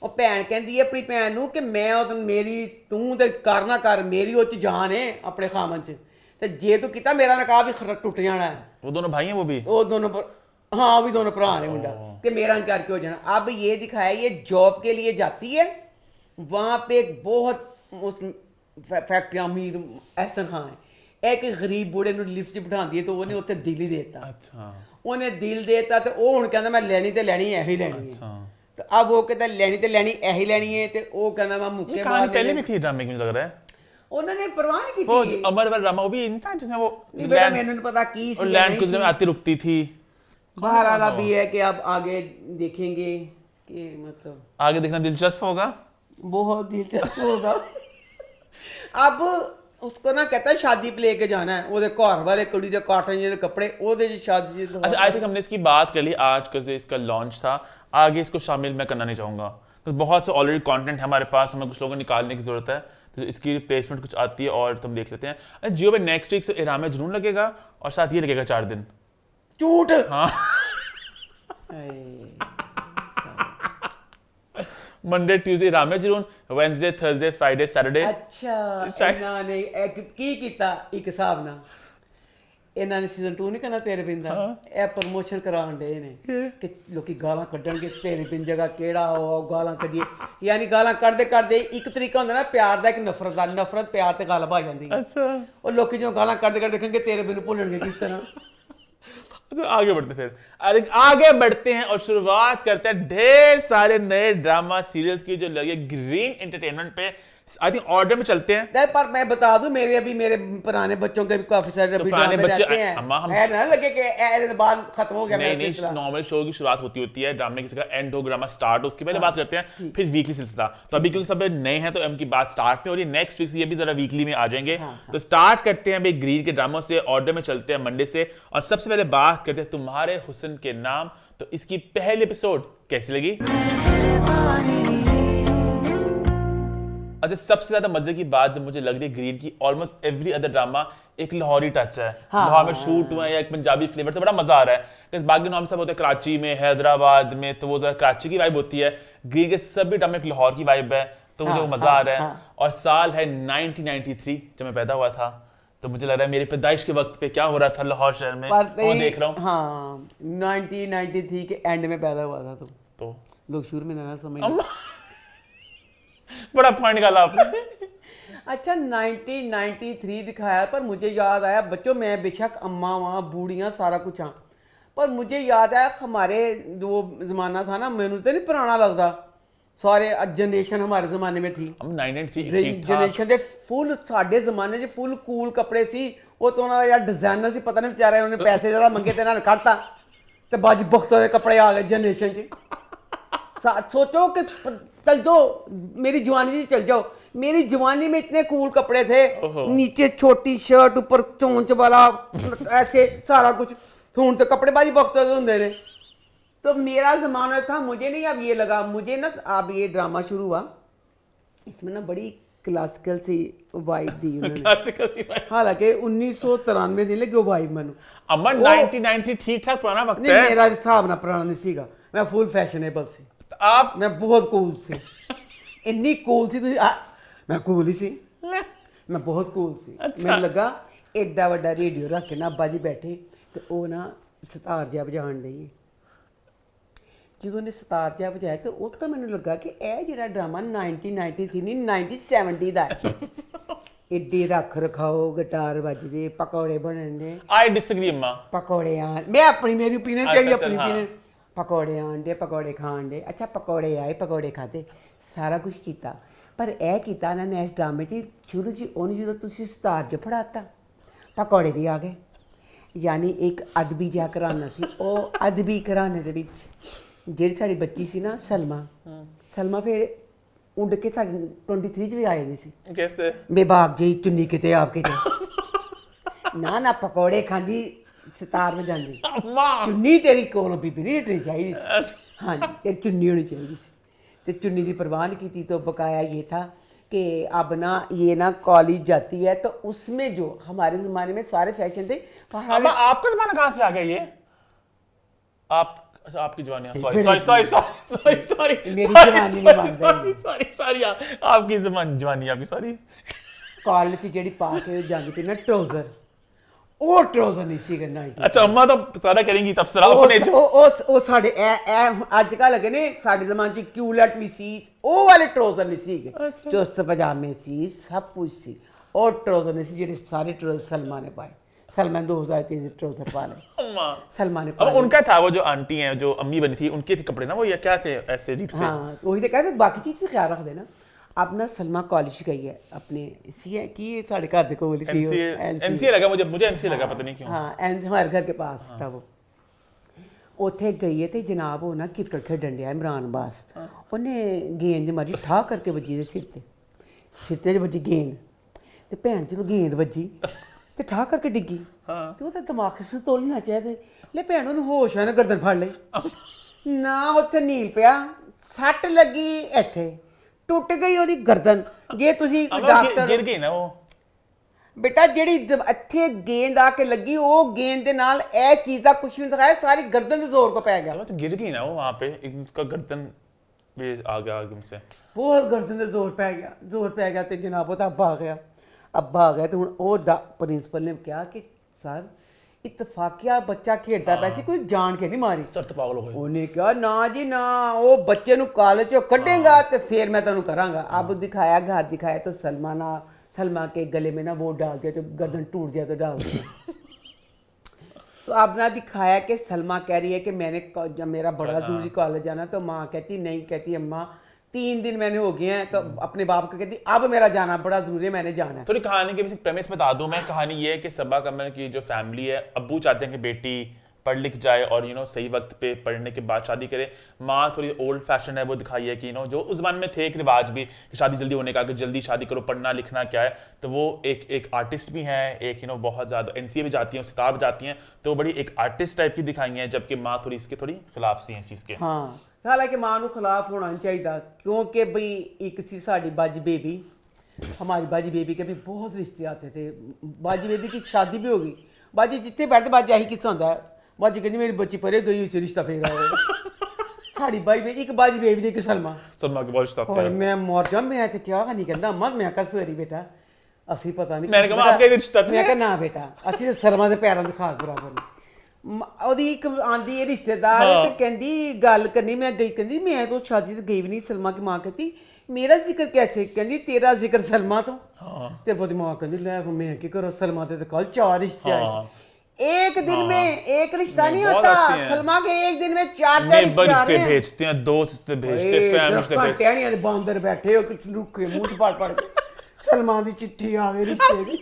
ਉਹ ਭੈਣ ਕਹਿੰਦੀ ਹੈ ਆਪਣੀ ਭੈਣ ਨੂੰ ਕਿ ਮੈਂ ਉਹ ਮੇਰੀ ਤੂੰ ਤੇ ਕਰ ਨਾ ਕਰ ਮੇਰੀ ਉਹ 'ਚ ਜਾਨ ਹੈ ਆਪਣੇ ਖਾਮਨ 'ਚ ਤੇ ਜੇ ਤੂੰ ਕੀਤਾ ਮੇਰਾ ਨਿਕਾਹ ਵੀ ਟੁੱਟ ਜਾਣਾ ਹੈ वो दोनों भाई हैं वो भी वो दोनों हाँ वो भी दोनों भरा ने मुंडा कि मेरा इनकार क्यों हो जाना अब ये दिखाया ये जॉब के लिए जाती है वहाँ पे एक बहुत उस फैक्ट्री अमीर एहसन खान है एक गरीब बूढ़े ਨੂੰ ਲਿਫਟ 'ਚ ਬਿਠਾਉਂਦੀ ਹੈ ਤਾਂ ਉਹਨੇ ਉੱਥੇ ਦਿਲ ਹੀ ਦੇਤਾ अच्छा ਉਹਨੇ ਦਿਲ ਦੇਤਾ ਤੇ ਉਹ ਹੁਣ ਕਹਿੰਦਾ ਮੈਂ ਲੈਣੀ ਤੇ ਲੈਣੀ ਇਹੀ ਲੈਣੀ ਹੈ अच्छा ਤੇ ਅਬ ਉਹ ਕਹਿੰਦਾ ਲੈਣੀ ਤੇ ਲੈਣੀ ਇਹੀ ਲੈਣੀ ਹੈ ਤੇ ਉਹ ਕਹਿੰਦਾ ਮੈਂ ਮੁੱਕੇ ये कहानी पहले ਮਾਰਨੇ भी थी ड्रामे की मुझे लग रहा है ਉਹਨਾਂ ਨੇ ਪਰਵਾਹ ਨਹੀਂ वो ਕੀਤੀ जो अमर वाला ड्रामा वो भी नहीं था जिसमें वो ਨਹੀਂ ਬੇਟਾ लैंड ਮੈਨੂੰ ਨਹੀਂ ਪਤਾ ਕੀ और ਸੀ लैंड ਨਹੀਂ कुछ ਸੀ। में आती रुकती थी बाहर वाला भी है कि अब आगे देखेंगे कि मतलब आगे देखना दिलचस्प होगा बहुत दिलचस्प होगा अब उसको ना कहता है शादी पे लेके जाना है वो घर वाले कुड़ी दे काटन जे कपड़े ओदे च शादी च अच्छा आई थिंक हमने इसकी बात कर ली आज का इसका लॉन्च था आगे इसको शामिल मैं करना नहीं चाहूँगा तो बहुत से ऑलरेडी कंटेंट है हमारे पास हमें कुछ लोगों को निकालने की जरूरत है तो इसकी रिप्लेसमेंट कुछ आती है और तुम देख लेते हैं जियो पे नेक्स्ट वीक से इराम में जुनून लगेगा और साथ ये लगेगा 4 दिन झूठ हाँ मंडे ट्यूसडे इराम में जुनून वेडनेसडे थर्सडे फ्राइडे सैटरडे अच्छा चाहे- ਇਹਨਾਂ ਨੇ ਕੀ ਕੀਤਾ ਇੱਕ ਹਿਸਾਬ ਨਾਲ ਇਹਨਾਂ ਨੇ ਸੀਜ਼ਨ 2 ਨਹੀਂ ਕਰਨਾ ਤੇਰੇ ਬਿੰਦ ਦਾ ਇਹ ਪ੍ਰਮੋਸ਼ਨ ਕਰਾਉਣ ਦੇ ਨੇ ਕਿ ਲੋਕੀ ਗਾਲਾਂ ਕੱਢਣਗੇ ਤੇਰੇ ਬਿੰਦ ਜਗ੍ਹਾ ਕਿਹੜਾ ਉਹ ਗਾਲਾਂ ਕੱਢੀਏ ਯਾਨੀ ਗਾਲਾਂ ਕੱਢਦੇ ਕੱਢਦੇ ਇੱਕ ਤਰੀਕਾ ਹੁੰਦਾ ਨਾ ਪਿਆਰ ਦਾ ਇੱਕ ਨਫ਼ਰਤ ਦਾ ਨਫ਼ਰਤ ਪਿਆਰ ਤੇ ਗੱਲ ਆ ਜਾਂਦੀ ਹੈ अच्छा ਉਹ ਲੋਕੀ ਜੋ ਗਾਲਾਂ ਕੱਢਦੇ ਕੱਢਦੇ ਦੇਖਣਗੇ ਤੇਰੇ ਬਿੰਦ ਭੁੱਲਣਗੇ किस तरह तो आगे बढ़ते फिर अरे आगे बढ़ते हैं और शुरुआत करते हैं ढेर सारे नए ड्रामा सीरियल्स की जो लगे ग्रीन एंटरटेनमेंट पे आई थिंक ऑर्डर में चलते हैं पर मैं बता दूं मेरे पुराने बच्चों के भी काफी सारे अभी पुराने ड्रामे बच्चे- रहते हैं अम्मा, हम- है ना लगे कि ऐसे बाद खत्म हो गया नहीं मेरा सिलसिला। नॉर्मल शो की शुरुआत होती है ड्रामे किसी का एंड हो ड्रामा स्टार्ट हो उसके पहले बात करते हैं फिर वीकली सिलसिला तो अभी क्योंकि सब नए हैं तो इनकी बात स्टार्ट में हो रही है नेक्स्ट वीक से ये भी जरा वीकली में आ जाएंगे तो स्टार्ट करते हैं भाई ग्रीन के ड्रामों से ऑर्डर में चलते हैं मंडे से और सबसे पहले बात करते हैं तुम्हारे हुस्न के नाम तो इसकी पहली एपिसोड कैसी लगी अच्छा सबसे ज्यादा मजे की बात जो मुझे लग रही है ग्रीन की ऑलमोस्ट एवरी अदर ड्रामा एक लाहौरी टच है लाहौर में शूट हुआ है या एक पंजाबी फ्लेवर तो बड़ा मजा आ रहा है लेकिन बाकी नॉर्म सब होता है कराची में हैदराबाद में तो वो जरा कराची की वाइब होती है ग्रीन के सभी ड्रामे एक लाहौर की वाइब है तो मुझे वो मजा आ रहा है और साल है 1993 जब मैं पैदा हुआ था तो मुझे लग रहा है मेरी पैदाइश के वक्त पे क्या हो रहा था लाहौर शहर में वो देख रहा हूँ हाँ 1993 के एंड में पैदा हुआ था तुम तो लोग शुरू में ना समझ बड़ा पॉइंट निकाला आपने अच्छा 1993 दिखाया पर मुझे याद आया बच्चों मैं बेशक अम्मा वहाँ बूढ़ियाँ सारा कुछ हाँ पर मुझे याद आया हमारे जो ज़माना था ना मैंने तो नहीं पुराना लगता सारे जनरेशन हमारे ज़माने में थी हम 93 ठीक था जनरेशन ਦੇ ਫੁੱਲ ਸਾਡੇ ਜ਼ਮਾਨੇ 'ਚ ਫੁੱਲ ਕੂਲ ਕੱਪੜੇ ਸੀ ਉਹ ਤਾਂ ਉਹਨਾਂ ਦਾ ਯਾਰ ਡਿਜ਼ਾਈਨਰ ਸੀ ਪਤਾ ਨਹੀਂ ਵਿਚਾਰੇ ਉਹਨੇ ਪੈਸੇ ਜ਼ਿਆਦਾ ਮੰਗੇ ਤੇ ਨਾਲ ਕੱਢਤਾ ਤੇ ਬਾਜੀ ਬਖਤੋ ਦੇ ਕੱਪੜੇ ਆ ਗਏ ਜਨਰੇਸ਼ਨ 'ਚ सोचो कि चल जाओ मेरी जवानी जी चल जाओ मेरी जवानी में इतने कूल कपड़े थे नीचे छोटी शर्ट ऊपर चोंच वाला ऐसे सारा कुछ हूं तो कपड़ेबाजी बख्त होंगे ने तो मेरा जमाना था मुझे नहीं अब ये लगा मुझे ना अब ये ड्रामा शुरू हुआ इसमें ना बड़ी क्लासिकल सी वाइब दी उन्होंने क्लासिकल सी वाइब हालांकि 1993 ਦੀ ਲੱਗੀ ਉਹ ਵਾਈਬ ਮੈਨੂੰ अम्मा 1993 ठीक ठाक पुराना वक्त नहीं है मेरा हिसाब ना पुराना नहीं सीगा मैं फुल फैशनेबल सी आप मैं बहुत कूल सी इन्नी कूल सी मैं कूल ही सी मैं बहुत कूल सी ਮੈਨੂੰ ਲੱਗਾ ਐਡਾ ਵੱਡਾ ਰੇਡੀਓ ਰੱਖ ਕੇ ਨਾ ਅੱਬਾ ਜੀ ਬੈਠੇ ਤੇ ਉਹ ਨਾ ਸਿਤਾਰ ਜਿਹਾ ਵਜਾਉਣ ਡਈ ਜਦੋਂ ਨੇ ਸਿਤਾਰ ਜਿਹਾ ਵਜਾਇਆ ਤੇ ਉਹ ਤਾਂ ਮੈਨੂੰ ਲੱਗਾ ਕਿ ਇਹ ਜਿਹੜਾ ਡਰਾਮਾ 1993 ਨਹੀਂ 1970 ਦਾ ਹੈ ਏਡੇ ਰੱਖ ਰਖਾਓ ਗਿਟਾਰ ਵੱਜਦੇ ਪਕੌੜੇ ਬਣਨਦੇ आई डिसएग्री अम्मा ਪਕੌੜੇ ਆ ਮੈਂ ਆਪਣੀ ਮੇਰੀ ਓਪੀਨੀਅਨ ਤੇਰੀ ਅੱਛਾ, ਆਪਣੀ ਹਾਂ। ਓਪੀਨੀਅਨ ਪਕੌੜੇ ਆਂਡੇ ਪਕੌੜੇ ਖਾਣ ਦੇ ਅੱਛਾ ਪਕੌੜੇ ਆਏ ਪਕੌੜੇ ਖਾਦੇ ਸਾਰਾ ਕੁਝ ਕੀਤਾ ਪਰ ਇਹ ਕੀਤਾ ਨਾ ਨੇ ਇਸ ਡਰਾਮੇ 'ਚ ਸ਼ੁਰੂ 'ਚ ਉਹਨੂੰ ਜਦੋਂ ਤੁਸੀਂ ਸਤਾਰ 'ਚ ਫੜਾਤਾ ਪਕੌੜੇ ਵੀ ਆ ਗਏ ਯਾਨੀ ਇੱਕ ਅਦਬੀ ਜਿਹਾ ਘਰਾਨਾ ਸੀ ਉਹ ਅਦਬੀ ਘਰਾਨੇ ਦੇ ਵਿੱਚ ਜਿਹੜੀ ਸਾਡੀ ਬੱਚੀ ਸੀ ਨਾ ਸਲਮਾ ਫਿਰ ਉੱਡ ਕੇ ਸਾਡੇ 23 'ਚ ਵੀ ਆ ਜਾਂਦੀ ਸੀ कैसे ਬੇਬਾਕ ਜਿਹੀ ਚੁੰਨੀ ਕਿਤੇ ਆਪ ਕਿਤੇ ਨਾ ਪਕੌੜੇ ਖਾਂਦੀ ਸਿਤਾਰ ਵਜਾਉਂਦੀ अम्मा ਚੁੰਨੀ ਤੇਰੀ ਕੋਲ ਬੀਬੀ ਨਹੀਂ ਹਟਣੀ ਚਾਹੀਦੀ ਸੀ अच्छा, ਹਾਂਜੀ ਤੇਰੀ ਚੁੰਨੀ ਹੋਣੀ ਚਾਹੀਦੀ ਸੀ ਤੇ ਚੁੰਨੀ ਦੀ परवाह नहीं की थी तो बकाया ये था कि अब ना ये ना कॉलेज जाती है तो उसमें जो हमारे ज़माने में सारे फैशन थे अम्मा आपका जमाना कहाँ से आ गया ये आप अच्छा आपकी जवानी sorry sorry sorry sorry sorry मेरी जवानी में मान सॉरी सॉरी सॉरी आपकी जवानी आपकी सॉरी कॉलेज च जेह्ड़ी पा के जांदी थी ना ट्राउजर ਉਹ ਟਰਾਊਜ਼ਰ ਨਹੀਂ ਸੀ ਕਰਨਾ अच्छा अम्मा तो सारा करेंगी तब सरा होने ਉਹ ਸਾਡੇ ਅੱਜ ਕੱਲ੍ਹ ਲੱਗੇ ਨੇ ਸਾਡੇ ਜ਼ਮਾਨੇ 'ਚ ਕਿਊਲਟ ਵੀ ਸੀ ਉਹ ਵਾਲੇ ਟਰਾਊਜ਼ਰ ਨਹੀਂ ਸੀਗੇ ਚੁਸਤ ਪਜਾਮੇ ਸੀ ਸਭ ਕੁਝ ਸੀ ਉਹ ਟਰਾਊਜ਼ਰ ਨਹੀਂ ਸੀ ਜਿਹੜੇ ਸਾਰੇ ਟਰਾਊਜ਼ਰ ਸਲਮਾਨ ਨੇ ਪਾਏ सलमान 2003 से ट्राउजर पा ले अम्मा सलमान ने अब उनका था वो जो आंटी हैं जो अम्मी बनी थी उनके थे कपड़े ना वो या क्या थे ऐसे अजीब से हाँ वही तो कहते बाकी चीज़ भी ख्याल रख देना अब ना सलमा कॉलेज गई है अपने सी की साढ़े घर देखो बोली एमसीए लगा मुझे एमसीए लगा पता नहीं क्यों हाँ एंड हमारे घर के पास था वो ਉੱਥੇ ਗਈ ਹੈ ਤੇ ਜਨਾਬ ਉਹ ਨਾ ਕ੍ਰਿਕਟ ਖੇਡਣ ਡਿਆ ਇਮਰਾਨ ਬਾਸ ਉਹਨੇ ਗੇਂਦ ਮਾਰੀ ਠਾ ਕਰਕੇ ਵੱਜੀ ਦੇ ਸਿਰ ਤੇ ਵੱਜੀ ਗੇਂਦ ਤੇ ਭੈਣ ਜਦੋਂ ਗੇਂਦ ਵੱਜੀ ਤੇ ਠਾ ਕਰਕੇ ਡਿੱਗੀ ਤੇ ਉਹਦਾ ਦਿਮਾਗ ਸੇ ਤੋਲਣਾ ਚਾਹੀਦਾ ਲੈ ਭੈਣ ਉਹਨੂੰ ਹੋਸ਼ ਆ ਨਾ ਗਰਦਨ ਫੜ ਲਈ ਨਾ ਉੱਥੇ ਨੀਲ ਪਿਆ ਸੱਟ ਲੱਗੀ ਇੱਥੇ ਟੁੱਟ ਗਈ ਉਹਦੀ ਗਰਦਨ ਜੇ ਤੁਸੀਂ ਡਾਕਟਰ गिर गई ना वो बेटा ਜਿਹੜੀ ਇੱਥੇ ਗੇਂਦ ਆ ਕੇ ਲੱਗੀ ਉਹ ਗੇਂਦ ਦੇ ਨਾਲ ਇਹ ਚੀਜ਼ ਦਾ ਕੁਝ ਨਹੀਂ ਦਿਖਾਇਆ ਸਾਰੀ ਗਰਦਨ ਦੇ ਜ਼ੋਰ ਕੋ ਪੈ ਗਿਆ तो गिर गई ना वो वहाँ पे एक उसका गर्दन भी आ गया एकदम से ਬਹੁਤ ਗਰਦਨ ਦੇ ਜ਼ੋਰ ਪੈ ਗਿਆ ਤੇ ਜਨਾਬ ਉਹਦਾ ਅੱਬਾ ਆ ਗਿਆ ਤੇ ਹੁਣ ਉਹ ਪ੍ਰਿੰਸੀਪਲ ਨੇ ਕਿਹਾ ਕਿ ਸਰ ਇਤਫਾਕਿਆ ਬੱਚਾ ਖੇਡਦਾ ਪਿਆ ਸੀ, ਕੋਈ ਜਾਣ ਕੇ ਨਹੀਂ ਮਾਰੀ। सर तो पागल हो गए। ਉਹਨੇ ਕਿਹਾ ਨਾ ਜੀ ਨਾ, ਉਹ ਬੱਚੇ ਨੂੰ ਕਾਲਜ ਚੋਂ ਕੱਢੇਗਾ ਤੇ फिर मैं तैਨੂੰ करांगा। अब दिखाया, घर दिखाया तो सलमा के गले में ना वो डाल दिया, जो गर्दन टूट जाए तो डाल दिया। तो अब ना दिखाया कि सलमा कह रही है कि जब मेरा बड़ा जरूरी कॉलेज जाना, तो माँ कहती नहीं, कहती अम्मा 3 दिन मैंने हो गए हैं, तो अपने बाप को कहती अब मेरा जाना बड़ा जरूरी है, मैंने जाना है। थोड़ी कहानी के बेसिक प्रेमिस बता दूं मैं। कहानी ये है कि सबा कमर की जो फैमिली है, अब्बू चाहते हैं कि बेटी पढ़ लिख जाए और सही वक्त पे पढ़ने के बाद शादी करे। माँ थोड़ी ओल्ड फैशन है, वो दिखाई है कि जो उस जमाने में थे एक रिवाज भी कि शादी जल्दी होने का, कि जल्दी शादी करो, पढ़ना लिखना क्या है। तो वो एक आर्टिस्ट भी हैं, एक बहुत ज़्यादा एनसीए भी जाती हैं, सिताब जाती हैं, तो वो बड़ी एक आर्टिस्ट टाइप की दिखाई हैं, जबकि माँ थोड़ी इसके थोड़ी खिलाफ सी हैं इस चीज़ के। हाँ, हालांकि मां ਨੂੰ खिलाफ होना नहीं चाहिए, क्योंकि भाई एक सी साड़ी बाजी बेबी, हमारी बाजी बेबी के भी बहुत रिश्ते आते थे। बाजी बेबी की शादी भी होगी, बाजी जितने बैठते बाजी यही किस्सा होता है, बाजी कहती मेरी बच्ची परे गई हुई रिश्ता फेर आया। साड़ी बाजी बेबी, एक बाजी बेबी दी, एक सलमा के बहुत रिश्ता होए, मैं मर जा, मैं ते क्या नहीं कहंदा अम्मा, मैं कहा सॉरी बेटा, ਅਸੀਂ ਪਤਾ ਨਹੀਂ, मैंने कहा आपके रिश्ता मैं कहा ना बेटा, ਅਸੀਂ ਤਾਂ ਸਰਮਾਂ ਦੇ ਪੈਰਾਂ ਦੇ ਖਾਕ ਬਰਾਬਰ ਨੇ। ਉਹਦੀ ਇੱਕ ਆਂਦੀ ਹੈ ਰਿਸ਼ਤੇਦਾਰ ਤੇ ਕਹਿੰਦੀ ਗੱਲ ਕਰਨੀ, ਮੈਂ ਗਈ, ਕਹਿੰਦੀ ਮੈਂ ਤਾਂ ਸ਼ਾਦੀ ਤੇ ਗਈ ਵੀ ਨਹੀਂ। ਸਲਮਾ की मां कहती मेरा जिक्र कैसे, कहती तेरा जिक्र सलमा तो। ਤੇ ਉਹਦੀ ਮਾਂ ਕਹਿੰਦੀ ਲੈ मैं ਕੀ करो, सलमा ते कल 4 रिश्ते आए। एक दिन में एक रिश्ता नहीं होता, सलमा के एक दिन में 4 रिश्ते आ रहे हैं। भेजते हैं, 2 रिश्ते भेजते हैं, फैमिली रिश्ते भेजते हैं। टहनियां दे बांदर बैठे हो, कुछ रुके मुंह च पड़ के सलमा दी चिट्ठी आ गई रिश्ते दी।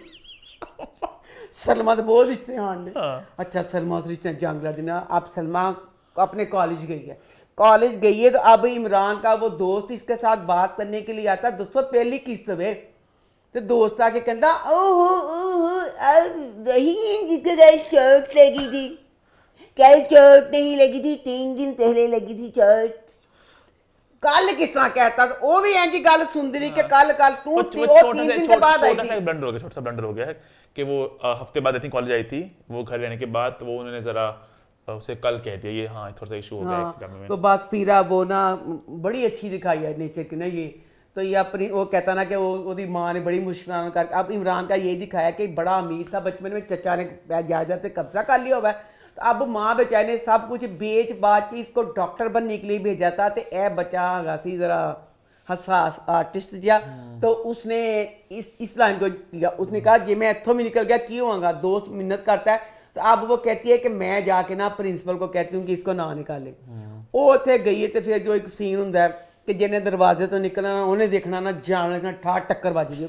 सलमा तो बहुत रिश्ते आने। अच्छा, सलमा उस रिश्ते जंग लड़ देना। अब सलमा अपने कॉलेज गई है, कॉलेज गई है, तो अब इमरान का वो दोस्त इसके साथ बात करने के लिए आता। दोस्तों पहली किस्त वे तो दोस्त आके कहता ओहो वही जिसके कल चोट लगी थी, कल चोट नहीं लगी थी, 3 दिन पहले लगी थी चोट। कल किस तरह कहता, तो वो भी इंज गल सुनदी रही कि कल तू 3 दिन के बाद आई थी। छोटा सा ब्लंडर हो गया है कि वो हफ्ते बाद आई थी, कॉलेज आई थी, वो घर रहने के बाद वो उन्होंने जरा उसे कल कह दिया, ये हाँ थोड़ा सा इशू हो गया में। तो बात पीरा वो ना बड़ी अच्छी दिखाई है नेचर की ना ये। तो ये अपनी वो कहता ना कि वो माँ ने बड़ी मुश्किल कर। अब इमरान का ये दिखाया कि बड़ा अमीर था, बचपन में चचा ने जायदाद पे कब्जा कर लिया हुआ है। तो अब माँ बेचारे ने सब कुछ बेच बाच के इसको डॉक्टर बनने के लिए भेजा था। तो यह बच्चा हैगा सी जरा हसास आर्टिस्ट जिहा, तो उसने इस लाइन को किया। उसने कहा जे मैं इत्थों भी निकल गया की होगा, दोस्त मिन्नत करता है। तो अब वो कहती है कि मैं जाके ना प्रिंसिपल को कहती हूँ कि इसको ना निकाले। वो उत्थे गई है, तो फिर जो एक सीन होंदा है कि जिन्हें दरवाजे तो निकलना उन्हें देखना ना जान लगना ठाठ टक्कर बाजी दी।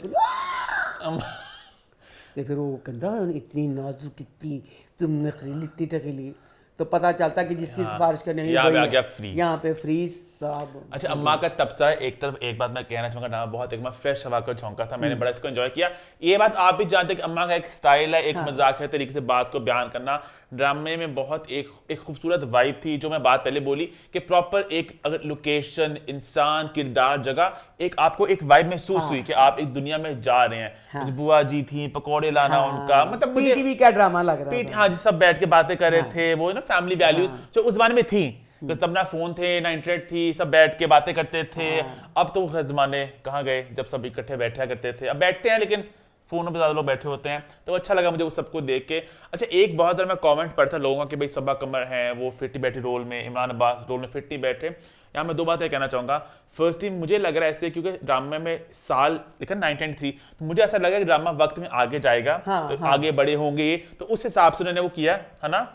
तो फिर वो कहता इतनी नाजुक इतनी तुमने लिट्टी टकीली, तो पता चलता कि जिसकी सिफारिश करने यहाँ पे फ्रीज। अच्छा, अम्मा का तबसरा एक तरफ। एक बात मैं कहना चाहूंगा, ड्रामा बहुत एक फ्रेश हवा का झोंका था, मैंने बड़ा इसको एंजॉय किया। ये बात आप भी जानते हैं कि अम्मा का एक स्टाइल है, एक मजाक है, तरीके से बात को बयान करना। ड्रामे में बहुत एक खूबसूरत वाइब थी, जो मैं बात पहले बोली कि प्रॉपर एक अगर लोकेशन, इंसान, किरदार, जगह, एक आपको एक वाइब महसूस हुई कि आप एक दुनिया में जा रहे हैं। बुआ जी थी, पकौड़े लाना उनका, मतलब टीवी का ड्रामा लग रहा था। हाँ जी, सब बैठ के बातें कर रहे थे, वो ना फैमिली वैल्यूज जो उस जमाने में थी। तो तब ना फोन थे ना इंटरनेट थी, सब बैठ के बातें करते थे। अब तो वो जमाने कहाँ गए जब सब इकट्ठे बैठा करते थे। अब बैठते हैं लेकिन फोनों पे ज्यादा लोग बैठे होते हैं, तो अच्छा लगा मुझे वो सबको देख के। अच्छा, एक बहुत ज़्यादा मैं कमेंट पढ़ा था लोगों का कि भाई सबा कमर हैं वो फिट्टी बैठी रोल में, इमरान अब्बास रोल में फिट्टी बैठे। यहाँ मैं 2 बातें कहना चाहूँगा। फर्स्टली मुझे लग रहा है ऐसे क्योंकि ड्रामा में साल लिखा 1993, तो मुझे ऐसा लगा कि ड्रामा वक्त में आगे जाएगा, तो आगे बड़े होंगे, तो उस हिसाब से उन्होंने वो किया है ना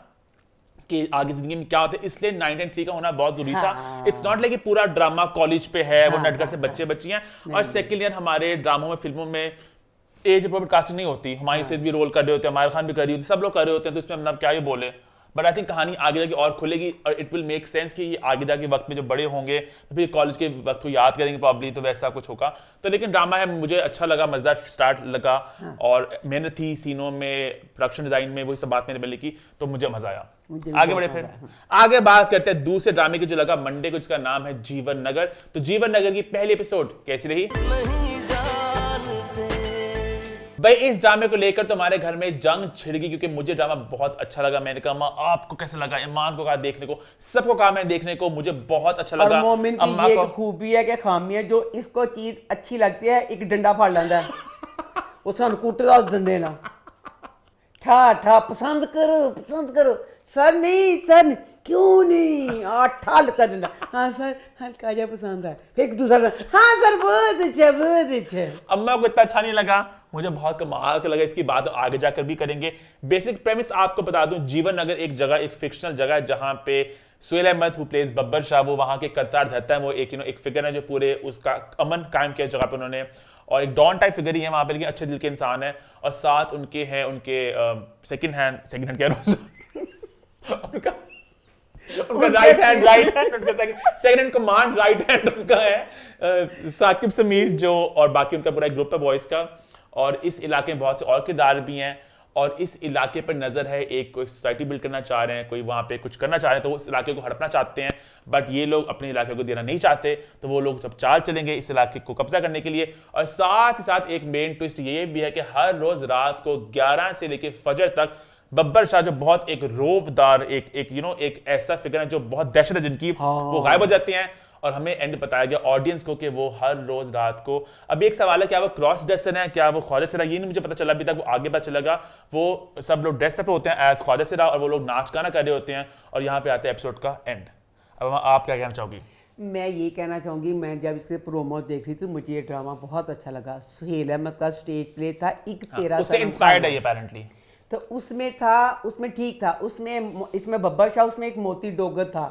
कि आगे जिंदगी में क्या होता है, इसलिए 1993 का होना बहुत जरूरी था। इट्स नॉट लाइक पूरा ड्रामा कॉलेज पे है, वो नटखट से बच्चे बच्चियां। और सेकंड ईयर हमारे ड्रामों में, फिल्मों में एज अप्रोप्रिएट कास्टिंग नहीं होती। हमारी सिद्ध भी रोल कर रहे होते हैं, अमायर खान भी कर रही होती, सब लोग कर रहे होते हैं, तो इसमें हम क्या ही बोले। बट आई थिंक कहानी आगे जाके और खुलेगी और इट विल मेक सेंस कि ये आगे जाके वक्त में जो बड़े होंगे तो फिर कॉलेज के वक्त को याद करेंगे प्रॉब्ली, तो वैसा कुछ होगा। तो लेकिन ड्रामा है, मुझे अच्छा लगा, मजेदार स्टार्ट लगा। और मेहनत थी सीनों में, प्रोडक्शन डिजाइन में, वही सब बात मैंने पहले की, तो मुझे मजा आया। आगे बढ़े, फिर आगे बात करते हैं दूसरे ड्रामे की जो लगा मंडे को, जिसका नाम है जीवन नगर। तो जीवन नगर की पहली एपिसोड कैसी रही भाई? इस ड्रामे को लेकर तो हमारे घर में जंग छिड़ गई, क्योंकि मुझे ड्रामा बहुत अच्छा लगा। मैंने कहा आपको कैसा लगा, ईमान को कहा देखने को, सबको कहा मैं देखने को, मुझे बहुत अच्छा लगा। और मोमिन की ये खूबी है कि खामी है, जो इसको चीज अच्छी लगती है एक डंडा फाड़ लेता है, वो सन कुटदा उस डंडे ना, ठा ठा पसंद करो सर नहीं क्यों नहीं ठा कर देना हाँ सर हल्का जा पसंद है फिर एक दूसरा हाँ सर बहुत अच्छा अम्मा को इतना अच्छा नहीं लगा, मुझे बहुत कमाल का लगा। इसकी बात आगे जाकर भी करेंगे। बेसिक प्रेमिस आपको बता दूं, जीवन नगर एक जगह, एक फिक्शनल जगह है जहां पे सुहेल अहमद हु प्लेज बब्बर शाह, वो वहां के करतार धरता है। वो एक एक फिगर है जो पूरे उसका अमन कायम किया जगह पे उन्होंने, और एक डॉन टाइप फिगर ही है वहां पे, लेकिन अच्छे दिल के इंसान है। और साथ उनके हैं उनके सेकंड हैंड कह रहा हूं उनका राइट हैंड उनका second in command right hand उनका है साकिब समीर जो, और बाकी उनका पूरा एक ग्रुप है बॉयज का। और इस इलाके में बहुत से और किरदार भी हैं, और इस इलाके पर नजर है एक, कोई सोसाइटी बिल्ड करना चाह रहे हैं, कोई वहां पे कुछ करना चाह रहे हैं, तो वो इस इलाके को हड़पना चाहते हैं। बट ये लोग अपने इलाके को देना नहीं चाहते, तो वो लोग जब चाल चलेंगे इस इलाके को कब्जा करने के लिए। और साथ ही साथ एक मेन ट्विस्ट ये भी है कि हर रोज रात को 11 से लेकर फजर तक बब्बर शाह जो बहुत एक रोबदार एक ऐसा फिगर है जो बहुत दहशत है जिनकी, वो गायब हो जाते हैं। और हमें एंड बताया गया ऑडियंस को कि वो हर रोज रात को, अब एक सवाल है क्या वो क्रॉस ड्रेसर है, क्या वो ख्वाजा सिरा, ये नहीं मुझे पता चला अभी तक, वो आगे पता चलेगा। वो सब लोग ड्रेसअप होते हैं एज ख्वाजा सिरा और वो लोग नाच गाना कर रहे होते हैं, और यहाँ पे आते हैं एपिसोड का एंड। अब आप क्या कहना चाहोगी? मैं ये कहना चाहूँगी, मैं जब इसके प्रोमो देख रही थी मुझे ये ड्रामा बहुत अच्छा लगा। सुहेल अहमद का स्टेज प्ले था, एक तेरा उससे इंस्पायर्ड है ये अपेरेंटली, तो उसमें था, उसमें ठीक था, उसमें इसमें बब्बर शाह, उसमें एक मोती डोगर था।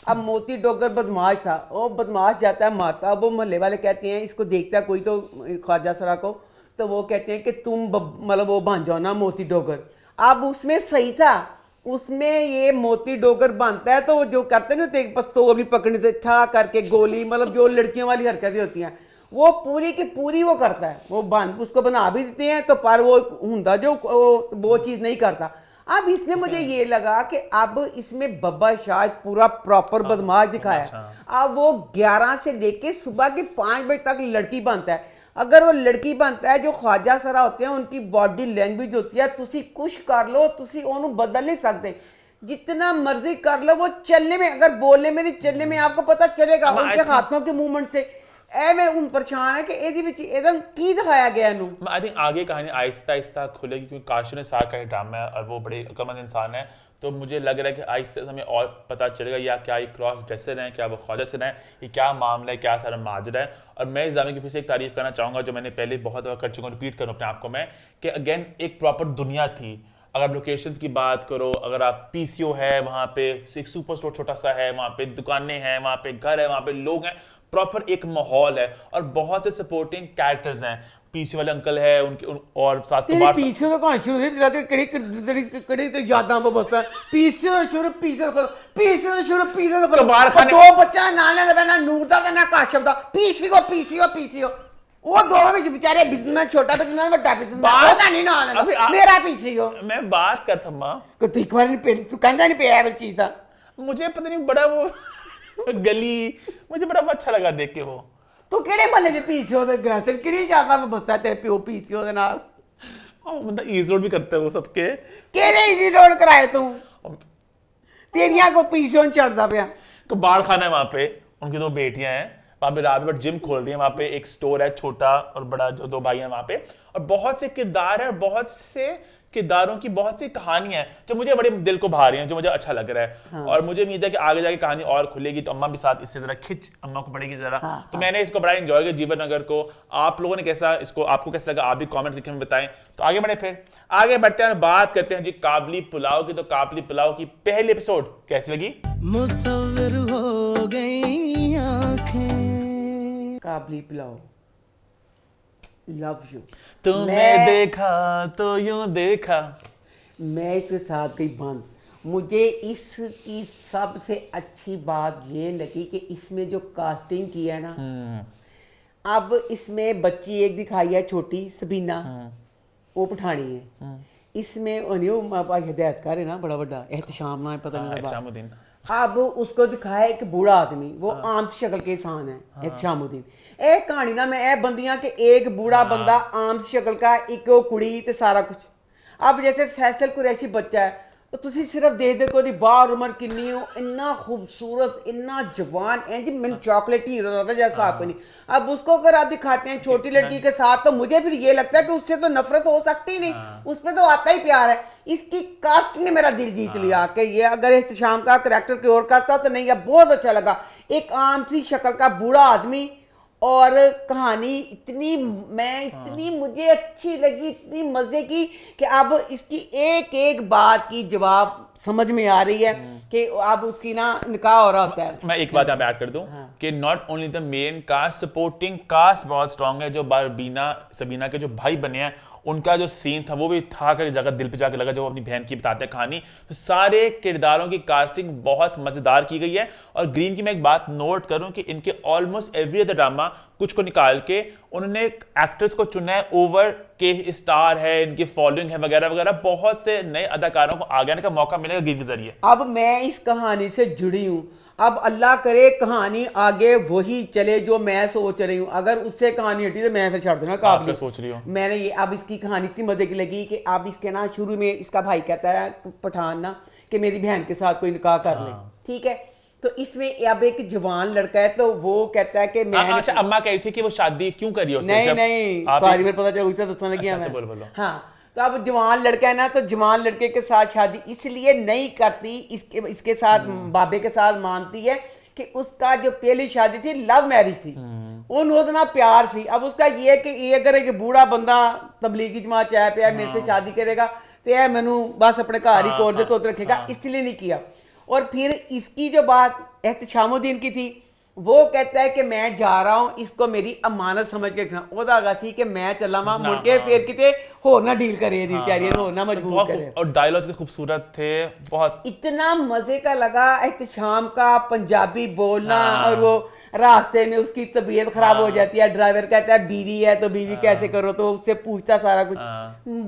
अब मोती डोगर बदमाश था, वो बदमाश जाता है मारता, अब वो मोहल्ले वाले कहते हैं, इसको देखता है कोई तो ख्वाजा सरा को, तो वो कहते हैं कि तुम मतलब वो बन जाओ ना मोती डोगर। अब उसमें सही था, उसमें ये मोती डोगर बनता है तो वो जो करते हैं ना, तो एक पिस्तौल भी पकड़ने से ठा करके गोली, मतलब जो लड़कियों वाली हरकतें होती हैं वो पूरी की पूरी वो करता है, वो उसको बना भी देते हैं तो, पर वो हुंदा जो वो चीज़ नहीं करता। अब इसमें मुझे ये लगा कि अब इसमें बब्बर शाह पूरा प्रॉपर बदमाश दिखाया। अब वो 11 से लेके सुबह के 5 बजे तक लड़की बनता है। अगर वो लड़की बनता है, जो ख्वाजा सरा होते हैं उनकी बॉडी लैंग्वेज होती है, तुसी कुछ कर लो, तुसी ओनू बदल नहीं सकते, जितना मर्जी कर लो, वो चलने में, अगर बोलने में नहीं चलने में आपको पता चलेगा उनके हाथों के मूवमेंट से। मैं उन परेशान है कि ਇਹਦੇ ਵਿੱਚ एकदम की दिखाया गया ਇਹਨੂੰ। आई थिंक आगे कहानी आहिस्ता आहिस्ता खुलेगी, क्योंकि काशिफ साहब का ही ड्रामा है और वो बड़े अक्लमंद इंसान है, तो मुझे लग रहा है कि आहिस्ता हमें और पता चलेगा या क्या ये क्रॉस ड्रेसर हैं, क्या वो ख्वाजा सिरा हैं, ये क्या मामला है, क्या सारा माजरा है। और मैं इस ड्रामे की फिर से एक तारीफ करना चाहूँगा जो मैंने पहले बहुत दफ़ा कर चुका हूँ, रिपीट करूँ अपने आप को मैं, कि अगेन एक प्रॉपर दुनिया थी। अगर लोकेशंस की बात करो, अगर आप पीसीओ है वहाँ पे, एक सुपर स्टोर छोटा सा है, वहाँ पे दुकानें हैं, वहाँ पे घर है, वहाँ पे लोग हैं, प्रॉपर एक माहौल है, और बहुत से सपोर्टिंग कैरेक्टर्स हैं। पीछे वाले अंकल है उनके और साथ तेरे पीछे तो कहां शुरू हुई, तेरे कड़ी तो यादां पे बसता पीछे तो शुरू कबाड़ खाने दो बच्चा ना लेंदा बैना नूर दा ते ना काशिफ दा, पीछे को वो दोनों में बेचारे बिजनेसमैन, छोटा बिजनेसमैन, बड़ा बिजनेसमैन, वो नहीं ना लेंदा मेरा पीछे को। मैं बात कर थम्मा को तू एक बार नहीं तू कहंदा नहीं पे है चीज दा, मुझे पता नहीं बड़ा वो गली मुझे बड़ा अच्छा लगा देख के। वो तू केड़े मने दे पीछे दे गया, तेरे केड़ी ज्यादा बसता तेरे प्यो पीछे दे नाल, मतलब ईज रोड भी करते हैं वो सबके, केड़े इजी रोड कराए तू, तेरियां को पीछे चढ़दा पिया। कबाड़ खाना है वहां पे, उनकी 2 बेटियां हैं वहां पे, रात भर जिम खोल रही है वहां पे, एक स्टोर है छोटा और बड़ा, जो 2 भाई हैं वहां पे, और बहुत से किरदार है, बहुत से किरदारों की बहुत सी कहानियां हैं जो मुझे बड़े दिल को भा रही हैं, जो मुझे अच्छा लग रहा है। हाँ। और मुझे उम्मीद है कि आगे जाके कहानी और खुलेगी तो अम्मा भी साथ इससे जरा खिंच अम्मा को पड़ेगी जरा। हाँ, तो मैंने इसको बड़ा एंजॉय किया जीवन नगर को। आप लोगों ने कैसा इसको, आपको कैसा लगा, आप भी कमेंट करके हमें बताएं। तो आगे बढ़ते हैं, बात करते हैं जी काबली पुलाव की। तो काबली पुलाव की पहली एपिसोड कैसी लगी? मुसव्विर हो गई आंखें, काबली पुलाव, लव यू। तुमने देखा तो यूं देखा, मैं इसके साथ गई बंद। मुझे इसकी सबसे अच्छी बात ये लगी कि इसमें जो कास्टिंग की है ना, अब इसमें बच्ची एक दिखाई है छोटी सबीना, वो पठानी है। इसमें हिदायतकार है ना बड़ा बड़ा, एहतशाम ना पता नहीं एहतशामुद्दीन। अब उसको दिखाया एक बूढ़ा आदमी, वो आम शक्ल के इंसान है, एहतशामुद्दीन। एक कहानी ना मैं बंदियां के एक बूढ़ा बंदा आम शक्ल का, एक कुड़ी ते सारा कुछ। अब जैसे फैसल कुरैशी बच्चा है, तो ਤੁਸੀਂ ਸਿਰਫ ਦੇਖਦੇ ਕਿ ਉਹਦੀ ਬਾਹਰ ਉਮਰ ਕਿੰਨੀ ਹੋ ਇੰਨਾ खूबसूरत इतना जवान है जी मैंने चॉकलेट ही रहता जैसा आपको नहीं अब उसको अगर आप दिखाते हैं छोटी लड़की के साथ तो मुझे फिर ये लगता है कि उससे तो नफरत हो सकती ही नहीं उसमें तो आता ही प्यार है इसकी कास्ट ने मेरा दिल जीत लिया कि ये अगर एहतशाम का करैक्टर की ओर करता तो नहीं ये बहुत अच्छा लगा एक आम सी शक्ल का बूढ़ा आदमी और कहानी इतनी मुझे अच्छी लगी इतनी मज़े की कि अब इसकी एक एक बात की जवाब समझ में आ रही है कि अब उसकी ना निकाह हो रहा होता है। मैं एक बात यहाँ पे ऐड कर दूं कि not only the main cast supporting cast बहुत स्ट्रांग है जो बारबीना सबीना के जो भाई बने हैं उनका जो सीन था वो भी था कि जगह दिल पे जाके लगा जब वो अपनी बहन की बताते हैं कहानी तो सारे किरदारों की कास्टिंग बहुत मजेदार की गई है और ग्रीन की मैं एक बात नोट करूं कि इनके ऑलमोस्ट एवरी अदर ड्रामा कुछ को निकाल के उन्होंने एक्टर्स को चुना है ओवर के स्टार है इनकी फॉलोइंग है वगैरह वगैरह बहुत से नए अदाकारों को आगे आने का मौका मिलेगा ग्रीन के जरिए। अब मैं इस कहानी से जुड़ी हूँ अब अल्लाह करे कहानी आगे वही चले जो मैं सोच रही हूँ अगर उससे कहानी हटी तो मैं फिर छोड़ दूंगा आप क्या सोच रही हो? मैंने ये अब इसकी कहानी इतनी मजे की लगी कि अब इसके ना शुरू में इसका भाई कहता है पठान ना कि मेरी बहन के साथ कोई निकाह कर ले ठीक है तो इसमें अब एक जवान लड़का है तो वो कहता है कि मैं अच्छा अम्मा कह रही थी कि वो शादी क्यों करी उसने नहीं सॉरी मेरे पता चला दसने लगी बोलो हाँ तो अब जवान लड़का है ना तो जवान लड़के के साथ शादी इसलिए नहीं करती इसके साथ बाबे के साथ मानती है कि उसका जो पहली शादी थी लव मैरिज थी उन्होंने ना प्यार सी अब उसका ये कि ये अगर एक बूढ़ा बंदा तबलीगी जमात चाहे पे मेरे से शादी करेगा तो यह मैनू बस अपने घर ही कोर दे तो रखेगा इसलिए नहीं किया और फिर इसकी जो बात एहतशामुद्दीन की थी वो कहता है कि मैं जा रहा हूं इसको मेरी अमानत समझ के रखना ओदा गा सी कि मैं चला वहां मुड़ के फिर किते होर ना डील करे दी बेचारी होर ना मजबूर करे और डायलॉग्स इतने खूबसूरत थे बहुत इतना मजे का लगा एहतशाम का पंजाबी बोलना और वो रास्ते में उसकी तबीयत खराब हो जाती है ड्राइवर कहता है बीवी है तो बीवी कैसे करो तो उससे पूछता सारा कुछ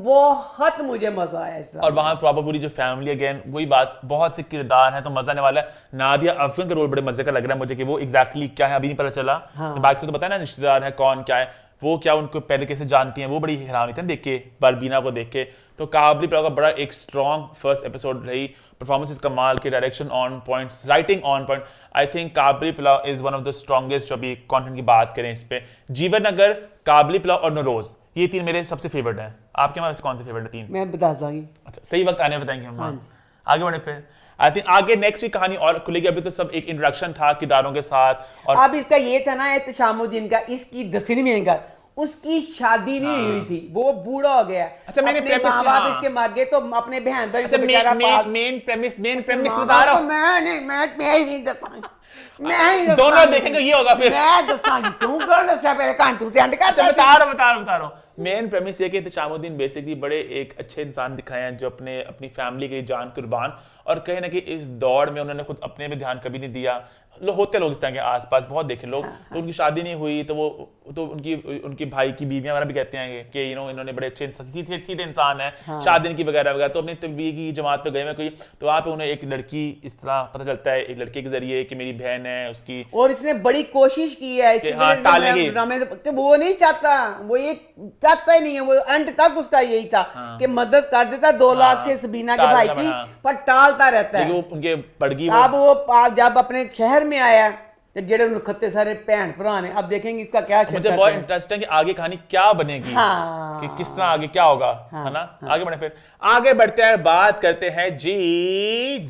बहुत मुझे मजा आया इस और वहां प्रॉपर पूरी जो फैमिली अगेन वही बात बहुत से किरदार है तो मजा आने वाला है नादिया अफरीन का रोल बड़े मजे का लग रहा है मुझे कि वो एग्जैक्टली क्या है अभी नहीं पता चला बाकी से तो पता है ना रिश्तेदार है कौन क्या है वो क्या उनको पहले कैसे जानती हैं वो बड़ी हैरान हुई थी देख के बारबीना को देख के तो काबली प्लाव का बड़ा एक स्ट्रॉन्ग फर्स्ट एपिसोड रही परफॉर्मेंसेस कमाल के direction on points writing on point I think काबली प्लाव is one of the strongest जो अभी कंटेंट की बात करें इस पे जीवन नगर काबली प्लाव और नरोज ये तीन मेरे सबसे फेवरेट हैं आपके पास कौन से फेवरेट है तीन मैं बता दूंगी अच्छा सही वक्त आने बताएंगे हम आगे बढ़े फिर आई थिंक आगे नेक्स्ट वीक कहानी और खुलेगी अभी तो सब एक इंट्रोडक्शन था किरदारों के साथ और अब इसका ये था ना एहतशामुद्दीन का इसकी 10वीं में का उसकी शादी नहीं हुई थी वो बूढ़ा हो गया अच्छा मैंने अपने माँ बाप इसके मर गए तो अपने बहन भाई अच्छा मेन प्रेमिस बता रहा हूं मैं ही दसांगी दोनों देखेंगे ये होगा फिर मैं दसांगी तू कर दसा पहले कान तू से अंड का बता रहा हूं मेन प्रेमिस ये कि एहतशामुद्दीन बेसिकली बड़े एक अच्छे इंसान दिखाए हैं जो अपनी फैमिली के लिए जान कुर्बान और कहीं ना कहीं इस दौड़ में उन्होंने खुद अपने पे ध्यान कभी नहीं दिया होते लोग इस तरह के आसपास बहुत देखे लोग तो उनकी शादी नहीं हुई तो वो तो उनकी भाई की बीवियां वगैरह भी कहते हैं कि इन्होंने बड़े अच्छे सीधे इंसान है शादी नहीं की वगैरह वगैरह तो अपनी तबलीगी की जमात पे गए हैं कोई तो वहाँ पे उन्हें एक लड़की इस तरह पता चलता है एक लड़के के जरिए कि मेरी बहन है उसकी और इसने बड़ी कोशिश की है कि वो नहीं चाहता वो ये चाहता ही नहीं है वो एंड तक उसका यही था कि मदद कर देता 2 लाख से सबीना के भाई की पर टालता रहता है उनके पड़गी अब वो जब अपने शहर में आया जेड़े खत्ते सारे भैन भरा ने अब देखेंगे इसका क्या मुझे बहुत इंटरेस्टिंग है कि आगे कहानी क्या बनेगी कि किस तरह आगे क्या होगा है ना आगे बढ़े फिर आगे बढ़ते हैं बात करते हैं जी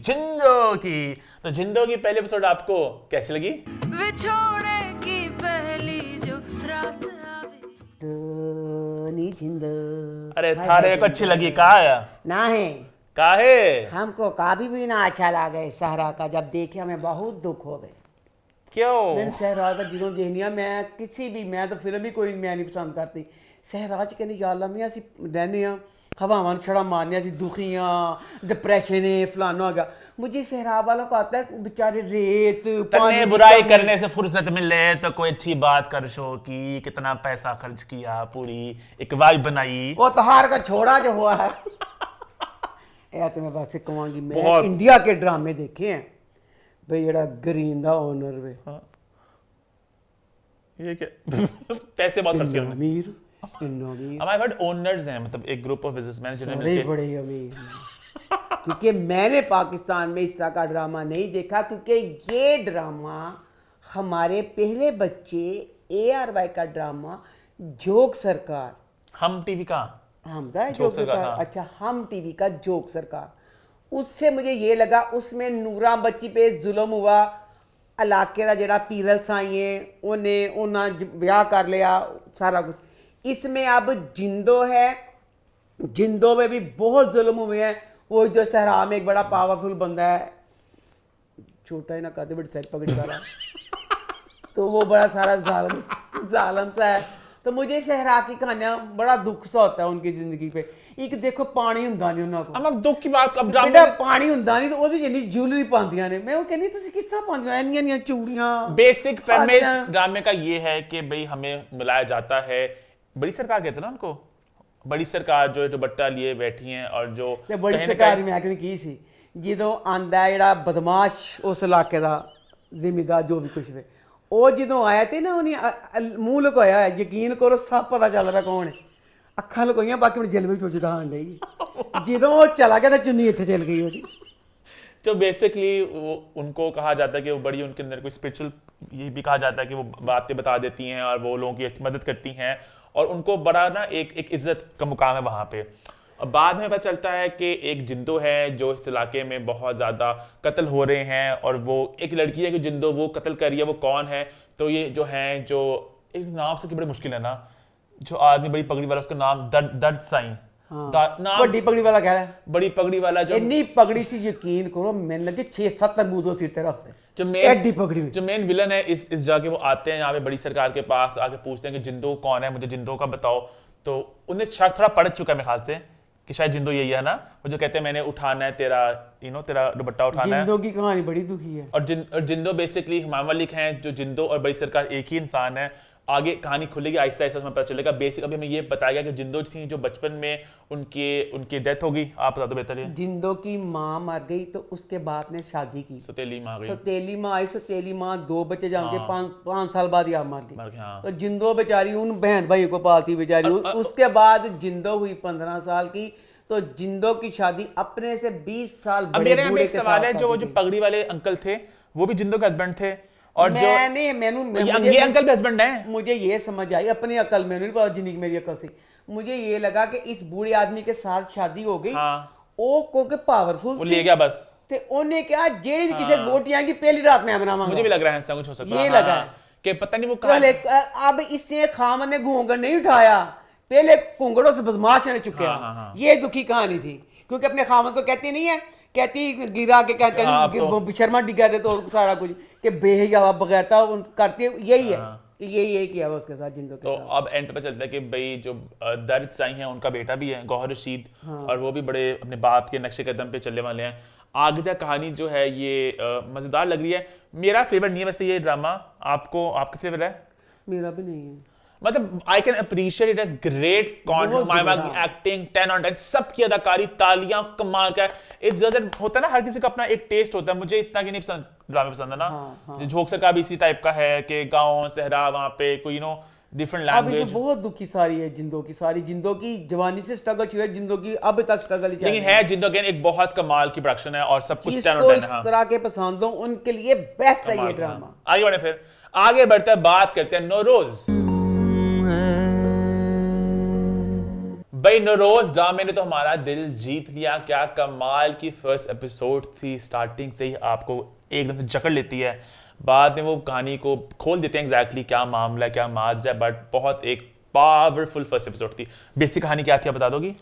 जिंदो की तो जिंदो की पहले एपिसोड आपको कैसी लगी विछोड़े की पहली जो रात अरे थारे को अच्छी लगी कहा ना है काहे हमको कभी भी ना अच्छा लगा सहरा का जब देखे हमें बहुत दुख हो गए क्यों मैंने सहराज का जिन्होंने देखनिया मैं किसी भी मैं तो फिल्म भी कोई मैं नहीं पसंद करती सहराज कहनी या अल्लाह मैं ਅਸੀਂ रहने हवावान छड़ा मारने ਅਸੀਂ दुखियाँ डिप्रेशन है फलाना हो गया मुझे सहराब वालों को आता है बेचारे रेत तन्ने बुराई करने से फुर्सत मिले तो कोई अच्छी बात कर शो की कितना पैसा खर्च किया पूरी एक वाइब बनाई वो तहार का छोड़ा जो हुआ है ਇਹ ਤੇ ਮੈਂ ਬਸ ਕਹਾਂਗੀ ਮੈਂ ਇੰਡੀਆ के ड्रामे देखे हैं भाई ਜਿਹੜਾ ग्रीन ਦਾ ओनर वे ये क्या पैसे बहुत खर्च करने अमीर हमारे वर्ड ओनर्स हैं मतलब एक ग्रुप ऑफ बिजनेसमैन जिन्होंने बड़े अमीर क्योंकि मैंने पाकिस्तान में इस तरह का ड्रामा नहीं देखा, क्योंकि ये ड्रामा हमारे पहले बच्चे ARY का ड्रामा जोक सरकार, हम टीवी का हमदा है जोक जोक सरकार, सरकार, हाँ। अच्छा हम टीवी का जोक सरकार, उससे मुझे ये लगा उसमें नूरा बच्ची पे जुल्म हुआ, इलाके का जड़ा पीरल साई है उन्हें ब्याह कर लिया सारा कुछ। इसमें अब जिंदो है, जिंदो में भी बहुत जुल्म हुए हैं। वो जो सहरा में एक बड़ा पावरफुल बंदा है, छोटा ही ना कहते बड़ी साइड पकड़ी वाला तो वो बड़ा सारा जालम सा है। तो मुझे सहरा की कहानियां बड़ा दुख सा होता है उनकी जिंदगी पे। एक देखो पानी हुंदा नहीं उन्हां को, अब दुख की बात, अब बेटा ड्रामा पानी हुंदा नहीं तो ਉਹਦੀ ਜਿੰਨੀ ज्वेलरी ਪਾਉਂਦੀਆਂ ਨੇ, मैं वो कहनी ਤੁਸੀਂ किस तरह ਪਾਉਂਦੀਆਂ ਇੰਨੀਆਂ ਇੰਨੀਆਂ ਚੂੜੀਆਂ। बेसिक प्रेमिस अच्छा। ड्रामे का ये है कि भाई हमें मिलाया जाता है, बड़ी सरकार कहते हैं ना उनको, बड़ी सरकार जो है दुपट्टा लिए बैठी हैं और जो ਤੇ ਬੜੀ कहीं ना ਸਰਕਾਰੀ ਮੈਂ ਕਹਿੰਦੀ ਕੀ ਸੀ ਜਦੋਂ ਆਂਦਾ ਜਿਹੜਾ ਬਦਮਾਸ਼ ਉਸ ਇਲਾਕੇ ਦਾ ਜ਼ਿਮੀਦਾਰ ਜੋ ਵੀ ਕੁਛ ਵੇ, ਉਹ ਜਦੋਂ ਆਇਆ ਤੇ ਨਾ ਉਹਨੇ ਮੂੰਹ ਲੁਕਾਇਆ ਹੋਇਆ, ਯਕੀਨ ਕਰੋ ਸਭ ਪਤਾ ਚੱਲ ਰਿਹਾ ਕੌਣ ਹੈ, ਅੱਖਾਂ ਲੁਕਾਈਆਂ ਬਾਕੀ ਹੁਣ ਜਲਵੇ ਚੋਂ ਜਦਾਂ ਆਣ ਡਈ। ਜਦੋਂ ਉਹ ਚਲਾ ਗਿਆ ਤਾਂ ਚੁੰਨੀ ਇੱਥੇ ਚਲ ਗਈ ਉਹਦੀ। तो बेसिकली उनको कहा जाता है कि वो बड़ी, उनके अंदर कोई स्पिरिचुअल, ये भी कहा जाता है कि वो बातें बता देती हैं और वो लोगों की मदद करती हैं और उनको बड़ा ना एक इज्जत का मुकाम है वहाँ पे। अब बाद में पता चलता है कि एक जिंदो है जो इस इलाके में बहुत ज़्यादा कत्ल हो रहे हैं और वो एक लड़की है कि जिंदो वो कत्ल कर रही है, वो कौन है? तो ये जो है, जो एक नाम से बड़ी मुश्किल है ना, जो आदमी बड़ी पगड़ी वाला, उसका नाम दर्द साईं, नाम ਵੱਡੀ ਪਗੜੀ ਵਾਲਾ ਕਹਿ ਰਿਹਾ, बड़ी पगड़ी वाला जो ਇੰਨੀ ਪਗੜੀ ਸੀ ਯਕੀਨ ਕਰੋ ਮੈਨੂੰ ਲੱਗੇ 6-7 ਤਰਬੂਜ਼ੋਂ ਸਿਰ ਤੇ ਰੱਖਦੇ। जो ਐਡੀ ਪਗੜੀ मेन जो मेन विलन है इस जगह, वो आते हैं यहाँ पे बड़ी सरकार के पास, आके पूछते हैं कि जिंदो कौन है, मुझे जिंदो का बताओ। तो उन्हें शायद थोड़ा पड़ चुका है मेरे ख्याल से कि शायद जिंदो यही है ना, वो जो कहते हैं मैंने उठाना है तेरा, तेरा दुपट्टा उठाना है। जिंदो की कहानी बड़ी दुखी है। और जिंदो बेसिकली हुमायूं मलिक हैं, जो जिंदो और बड़ी सरकार एक ही इंसान है। आगे कहानी खुलेगी आहिस्ता आहिस्ता, उसमें पता चलेगा। बेसिक अभी हमें ये बताया गया कि जिंदो थी जो बचपन में उनकी डेथ हो गई। आप बता दो बेहतर है। जिंदो की माँ मर गई तो उसके बाप ने शादी की, सौतेली माँ गई, सौतेली माँ आई, सौतेली माँ 2 बच्चे जान के 5 साल बाद ही आप मर गई। मर गई, हाँ। तो जिंदो बेचारी उन बहन भाई को पालती बेचारी। उसके बाद जिंदो हुई 15 साल की, तो जिंदो की शादी अपने से 20 साल अब बड़े मेरे यहाँ बूढ़े एक के सवाल साथ है, जो करती थी। पगड़ी वाले अंकल थे वो भी जिंदो के हस्बैंड थे, और जो ये ये अंकल भी हस्बैंड हैं। मुझे ये समझ आई, अपनी अकल में नहीं पता जिंदगी मेरी अकल से, मुझे ये लगा कि इस बूढ़े आदमी के साथ शादी हो गई, हाँ। वो क्योंकि पावरफुल वो ले गया बस। ते उन्हें क्या जेड़ी भी किसी वोट आएंगी पहली रात में बनावांगा। मुझे भी लग रहा है ऐसा कुछ हो सकता है। ये हाँ, लगा हाँ, है। कि पता नहीं वो पहले अब इससे खामन ने घूंघट नहीं उठाया, पहले घूंघटों से बदमाश ने चुके। हाँ। ये दुखी कहानी थी, क्योंकि अपने खामन को कहती नहीं है, कहती गिरा के कहते शर्मा डिगा दे तो सारा कुछ कि बेहया बगैरता करती है। यही है, यही किया हुआ उसके साथ जिंदो के तो साथ। अब एंड पे चलता है कि भाई जो दर्द साईं है उनका बेटा भी है गौहर रशीद, और वो भी बड़े अपने बाप के नक्शे कदम पे चलने वाले हैं। आगे जा कहानी जो है ये मजेदार लग रही है। मेरा फेवरेट नहीं है वैसे ये ड्रामा, आपका फेवरेट है? मेरा भी नहीं है, मतलब I can appreciate it as great acting 10 on 10, सबकी अदाकारी, तालियां कमाल का है। इट्स जस्ट होता है ना, हर किसी का अपना एक टेस्ट होता है। मुझे इतना की नहीं पसंद ड्रामे पसंद है ना। जो झोंकसर का भी इसी टाइप का है कि गांव सहरा वहां पे कोई डिफरेंट अब इसमें लैंग्वेज। बहुत दुखी सारी है जिंदो की, सारी जिंदो की जवानी से स्ट्रगल हुई है, जिंदो की अब तक स्ट्रगल ही चल लेकिन रही है जिंदो अगेन एक बहुत कमाल की प्रोडक्शन है और सब कुछ 10 on जिसको 10 इस है। हाँ, तरह के पसंद हो उनके लिए बेस्ट है ये कमाल, ड्रामा। हाँ। आगे बढ़े, फिर आगे बढ़ते हैं, बात करते हैं नौरोज। भाई नौरोज ड्रामे ने तो हमारा दिल जीत लिया। क्या कमाल की फर्स्ट एपिसोड थी, स्टार्टिंग से ही आपको एकदम से जकड़ लेती है। बाद में वो कहानी को खोल देते हैं एग्जैक्टली क्या मामला है, क्या माजरा है, बट बहुत एक पावरफुल फर्स्ट एपिसोड थी। बेसिक कहानी क्या थी आप बता दोगी?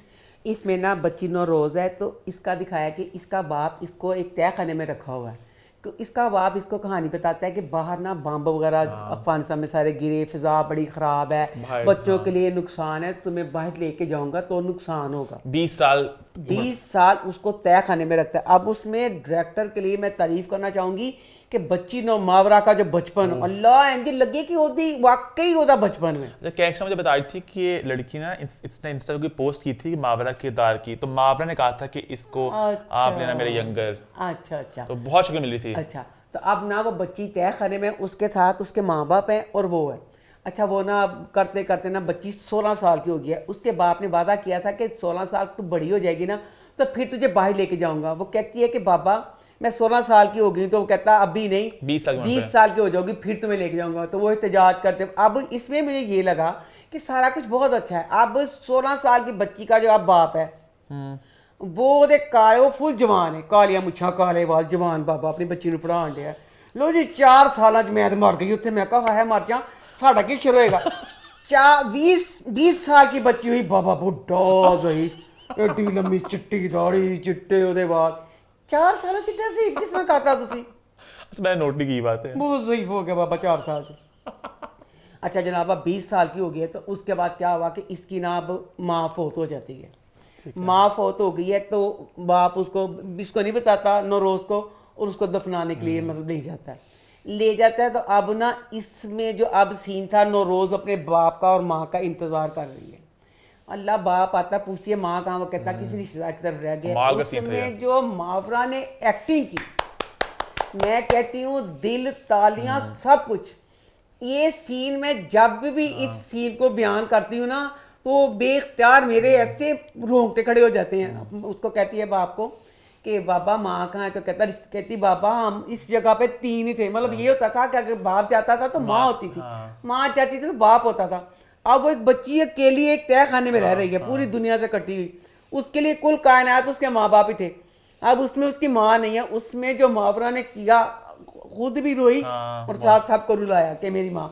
इसमें ना बच्ची नौरोज है, तो इसका दिखाया कि इसका बाप इसको एक तय खाने में रखा हुआ है। तो इसका बाप इसको कहानी बताता है कि बाहर ना बम वगैरह अफगानिस्तान में सारे गिरे, फिजा बड़ी खराब है, बच्चों के लिए नुकसान है, तुम्हें बाहर लेके जाऊंगा तो नुकसान होगा। 20 साल उसको तय खाने में रखता है। अब उसमें डायरेक्टर के लिए मैं तारीफ करना चाहूंगी कि बच्ची नो मावरा का जो बचपन, अल्लाह इंजी लगे कि ओदी वाकई ओदा बचपन में। जब कैक्शा मुझे बता रही थी कि ये लड़की ना इसने इंस्टा पे पोस्ट की थी मावरा किरदार की, तो मावरा ने कहा था कि इसको आप लेना मेरे यंगर। अच्छा तो बहुत शक्ल मिली थी। अच्छा, तो अब ना वो बच्ची तय खाने में, उसके साथ उसके माँ बाप हैं और वो है। अच्छा, वो ना करते करते ना बच्ची 16 साल की हो गई है। उसके बाप ने वादा किया था कि 16 साल तू बड़ी हो जाएगी ना तो फिर तुझे बाहर लेके जाऊंगा। वो कहती है कि बाबा मैं 16 साल की हो गई, तो वो कहता अभी नहीं 20 साल की उम्र पे। 20 साल की हो जाओगी फिर तुम्हें लेके जाऊंगा। तो वो एहतजाज करते। अब इसमें मुझे ये लगा कि सारा कुछ बहुत अच्छा है। अब 16 साल की बच्ची का जो अब बाप है वो काले, वो फुल जवान है, कालियां मुछां काले वाल जवान बाबा अपनी बच्ची ਨੂੰ ਪੜਾਉਣ ਡਿਆ। लो जी 4 ਸਾਲਾਂ 'ਚ ਮੈਂ ਤੇ मर गई उत्थे। मैं कहा है मर जा, साडा की शुरू होएगा। 20 साल की बच्ची हुई बाबा बुढ़ा सही, एडी लंबी चिट्टी दाढ़ी चिट्टे ਉਹਦੇ वाल। 4 साल चिट्टा सी किस में कहता तुसी? अच्छा मैंने नोट नहीं की बात है। बहुत सही हो गया बाबा 4 साल से। अच्छा जनाब अब 20 साल की हो गई है, तो उसके बाद क्या हुआ कि इसकी ना अब माँ फौत हो जाती है। माँ फौत हो गई है तो बाप उसको नहीं बताता नौरोज को, और उसको दफनाने के लिए मतलब ले जाता है। तो अब ना इसमें जो अब सीन था, नौरोज अपने बाप का और माँ का इंतजार कर रही है। अल्लाह बाप आता पूछती है माँ कहाँ, वो कहता किसी रिश्तेदार की तरफ रह गया। उसमें जो मावरा ने एक्टिंग की, मैं कहती हूँ दिल तालियां सब कुछ। ये सीन में जब भी इस सीन को बयान करती हूँ ना तो बेख्तियार मेरे ऐसे रोंगटे खड़े हो जाते हैं। उसको कहती है बाप को कि बाबा माँ कहाँ है, तो कहती बाबा हम इस जगह पे 3 ही थे। मतलब ये होता था कि अगर बाप जाता था तो माँ होती थी, माँ जाती थी तो बाप होता था। अब वो एक बच्ची अकेली एक तय खाने में रह रही है, पूरी दुनिया से कटी हुई। उसके लिए कुल कायनात उसके माँ बाप ही थे। अब उसमें उसकी माँ नहीं है। उसमें जो मावरा ने किया, खुद भी रोई और साथ साथ को रुलाया कि मेरी माँ,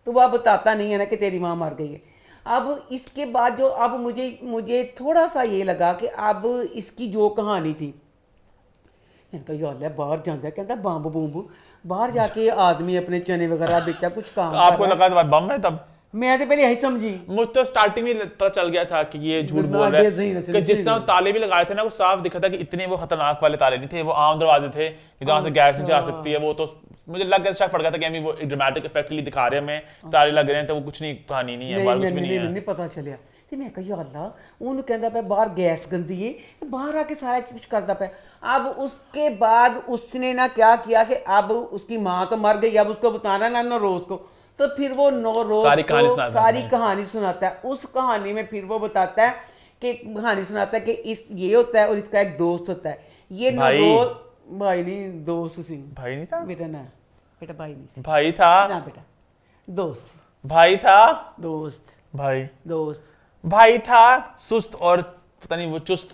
तो वह बताता नहीं है ना कि तेरी माँ मर गई है। अब इसके बाद जो अब मुझे थोड़ा सा ये लगा कि अब इसकी जो कहानी थी, मैंने कहा यार बाहर जाता है, कहता बम्ब बूम्ब बाहर जाके आदमी अपने चने वगैरह बेचा कुछ काम। आपको लगा था बम है तब? मैं तो पहले यही समझी। मुझे तो स्टार्टिंग में पता चल गया था कि ये झूठ बोल रहा है, कि जिस तरह ताले भी लगाए थे ना वो साफ दिखा था कि इतने वो खतरनाक वाले ताले नहीं थे, वो आम दरवाजे थे जहाँ से गैस नीचे आ सकती है। वो तो मुझे लग गया, शक पड़ गया था कि वो ड्रामेटिक इफेक्ट के लिए दिखा रहे हैं, हमें ताले लग रहे हैं, तो वो कुछ नहीं, कहानी नहीं है, कुछ भी नहीं है। नहीं पता चलिया ਤੇ मैं कहा अल्लाह उन्होंने कहता पे बाहर गैस गंदी है, बाहर आके सारा कुछ करता पे। अब उसके बाद उसने ना क्या किया कि अब उसकी माँ तो मर गई, अब उसको बताना ना नौरोज को, तो फिर वो नौरोज सारी कहानी सुनाता है। उस कहानी में फिर वो बताता है कि कहानी सुनाता है कि इस ये होता है और इसका एक दोस्त होता है। ये नौरोज भाई नहीं, दोस्त सी। भाई नहीं था बेटा, ना बेटा भाई नहीं, भाई था ना बेटा, दोस्त, भाई था, दोस्त, भाई दोस्त, भाई था, सुस्त और पता नहीं वो चुस्त।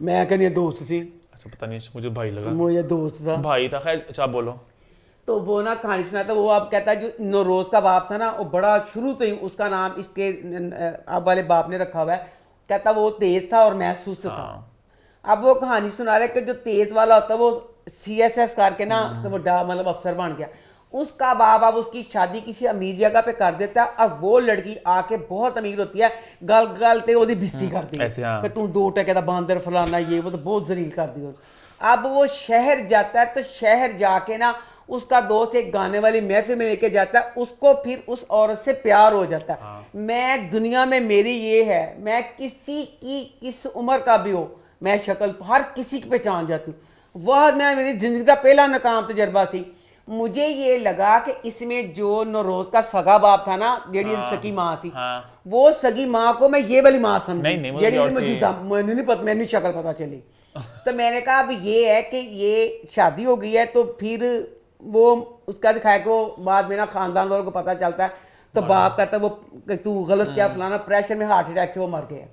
मैं कहनी दोस्त सी। अच्छा पता नहीं, मुझे भाई लगा, मुझे दोस्त था, भाई था। खैर अच्छा बोलो। तो वो ना कहानी सुनाता, वो अब कहता है जो नौरोज का बाप था ना, वो बड़ा शुरू से ही उसका नाम इसके अब वाले बाप ने रखा हुआ है। कहता वो तेज था और मैं सुस्त था। अब वो कहानी सुना रहे कि जो तेज वाला होता है वो CSS करके ना तो वो मतलब अफसर बन गया। उसका बाप अब उसकी शादी किसी अमीर जगह पे कर देता है। अब वो लड़की आके बहुत अमीर होती है, गल गल ते ओदी बिस्ती करती है कि तू 2 टके दा बांदर फलाना ये वो, तो बहुत जलील कर दी। अब वो शहर जाता है, तो शहर जाके ना उसका दोस्त एक गाने वाली महफिल में लेके जाता है उसको, फिर उस औरत से प्यार हो जाता है। मैं दुनिया में मेरी ये है, मैं किसी की किस उम्र का भी हो, मैं शक्ल हर किसी की पहचान जाती हूँ। वह मैं मेरी जिंदगी का पहला नाकाम तजर्बा थी। मुझे ये लगा कि इसमें जो नौरोज का सगा बाप था ना, जेडी सगी माँ थी, वो सगी माँ को मैं ये वाली माँ समझी, मैंने नहीं पता, मैंने शक्ल पता चली। तो मैंने कहा अब ये है कि ये शादी हो गई है, तो फिर वो उसका दिखाया कि वो बाद में ना खानदान वालों को पता चलता है, तो बाप कहता है वो तू गलत क्या फलाना, प्रेशर में हार्ट अटैक से वो मर गया।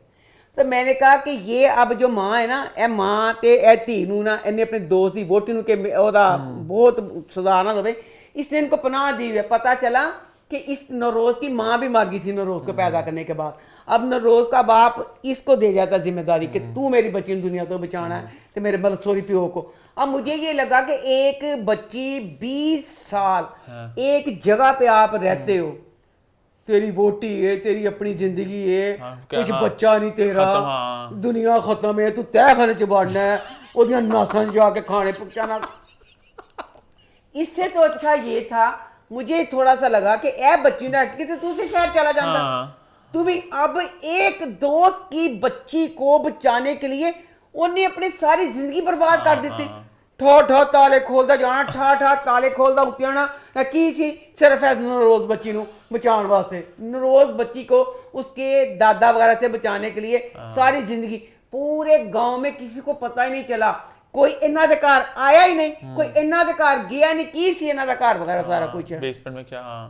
तो मैंने कहा कि ये अब जो माँ है ना, ए माँ ते ए धी नू ना इन्हें अपने दोस्त की वोटी के बहुत सजा ना दे, इसने इनको पनाह दी है। पता चला कि इस नौरोज की माँ भी मर गई थी नौरोज को पैदा करने के बाद। अब नौरोज का बाप इसको दे जाता जिम्मेदारी कि तू मेरी बच्ची दुनिया तो बचाना है, तो मेरे मतलब सॉरी प्यो को। अब मुझे ये लगा कि एक बच्ची 20 साल एक जगह पे आप रहते हो, तेरी वोटी है, तेरी अपनी जिंदगी है, कुछ बच्चा नहीं तेरा, दुनिया खत्म है, तू तय खाने च बढ़ना है, ओदियां नासां जाके खाने पहुंचाना। इससे तो अच्छा ये था, मुझे थोड़ा सा लगा कि ए बच्ची ने कि तू से शहर चला जाता। तू भी अब एक दोस्त की बच्ची को बचाने के लिए उन्हें अपनी सारी जिंदगी बर्बाद कर दी थी। ठो ठो ताले खोलता जाना, ठा ठा ताले खोलता उठी आना ना की सी, सिर्फ नौरोज बच्ची को बचाने वास्ते। नौरोज बच्ची को उसके दादा वगैरह से बचाने के लिए सारी जिंदगी पूरे गांव में किसी को पता ही नहीं चला, कोई इन्ना दे घर आया ही नहीं, कोई इन्ना दे घर गया नहीं, की सी इन्ना दा घर वगैरह सारा कुछ। बेसमेंट में क्या, हाँ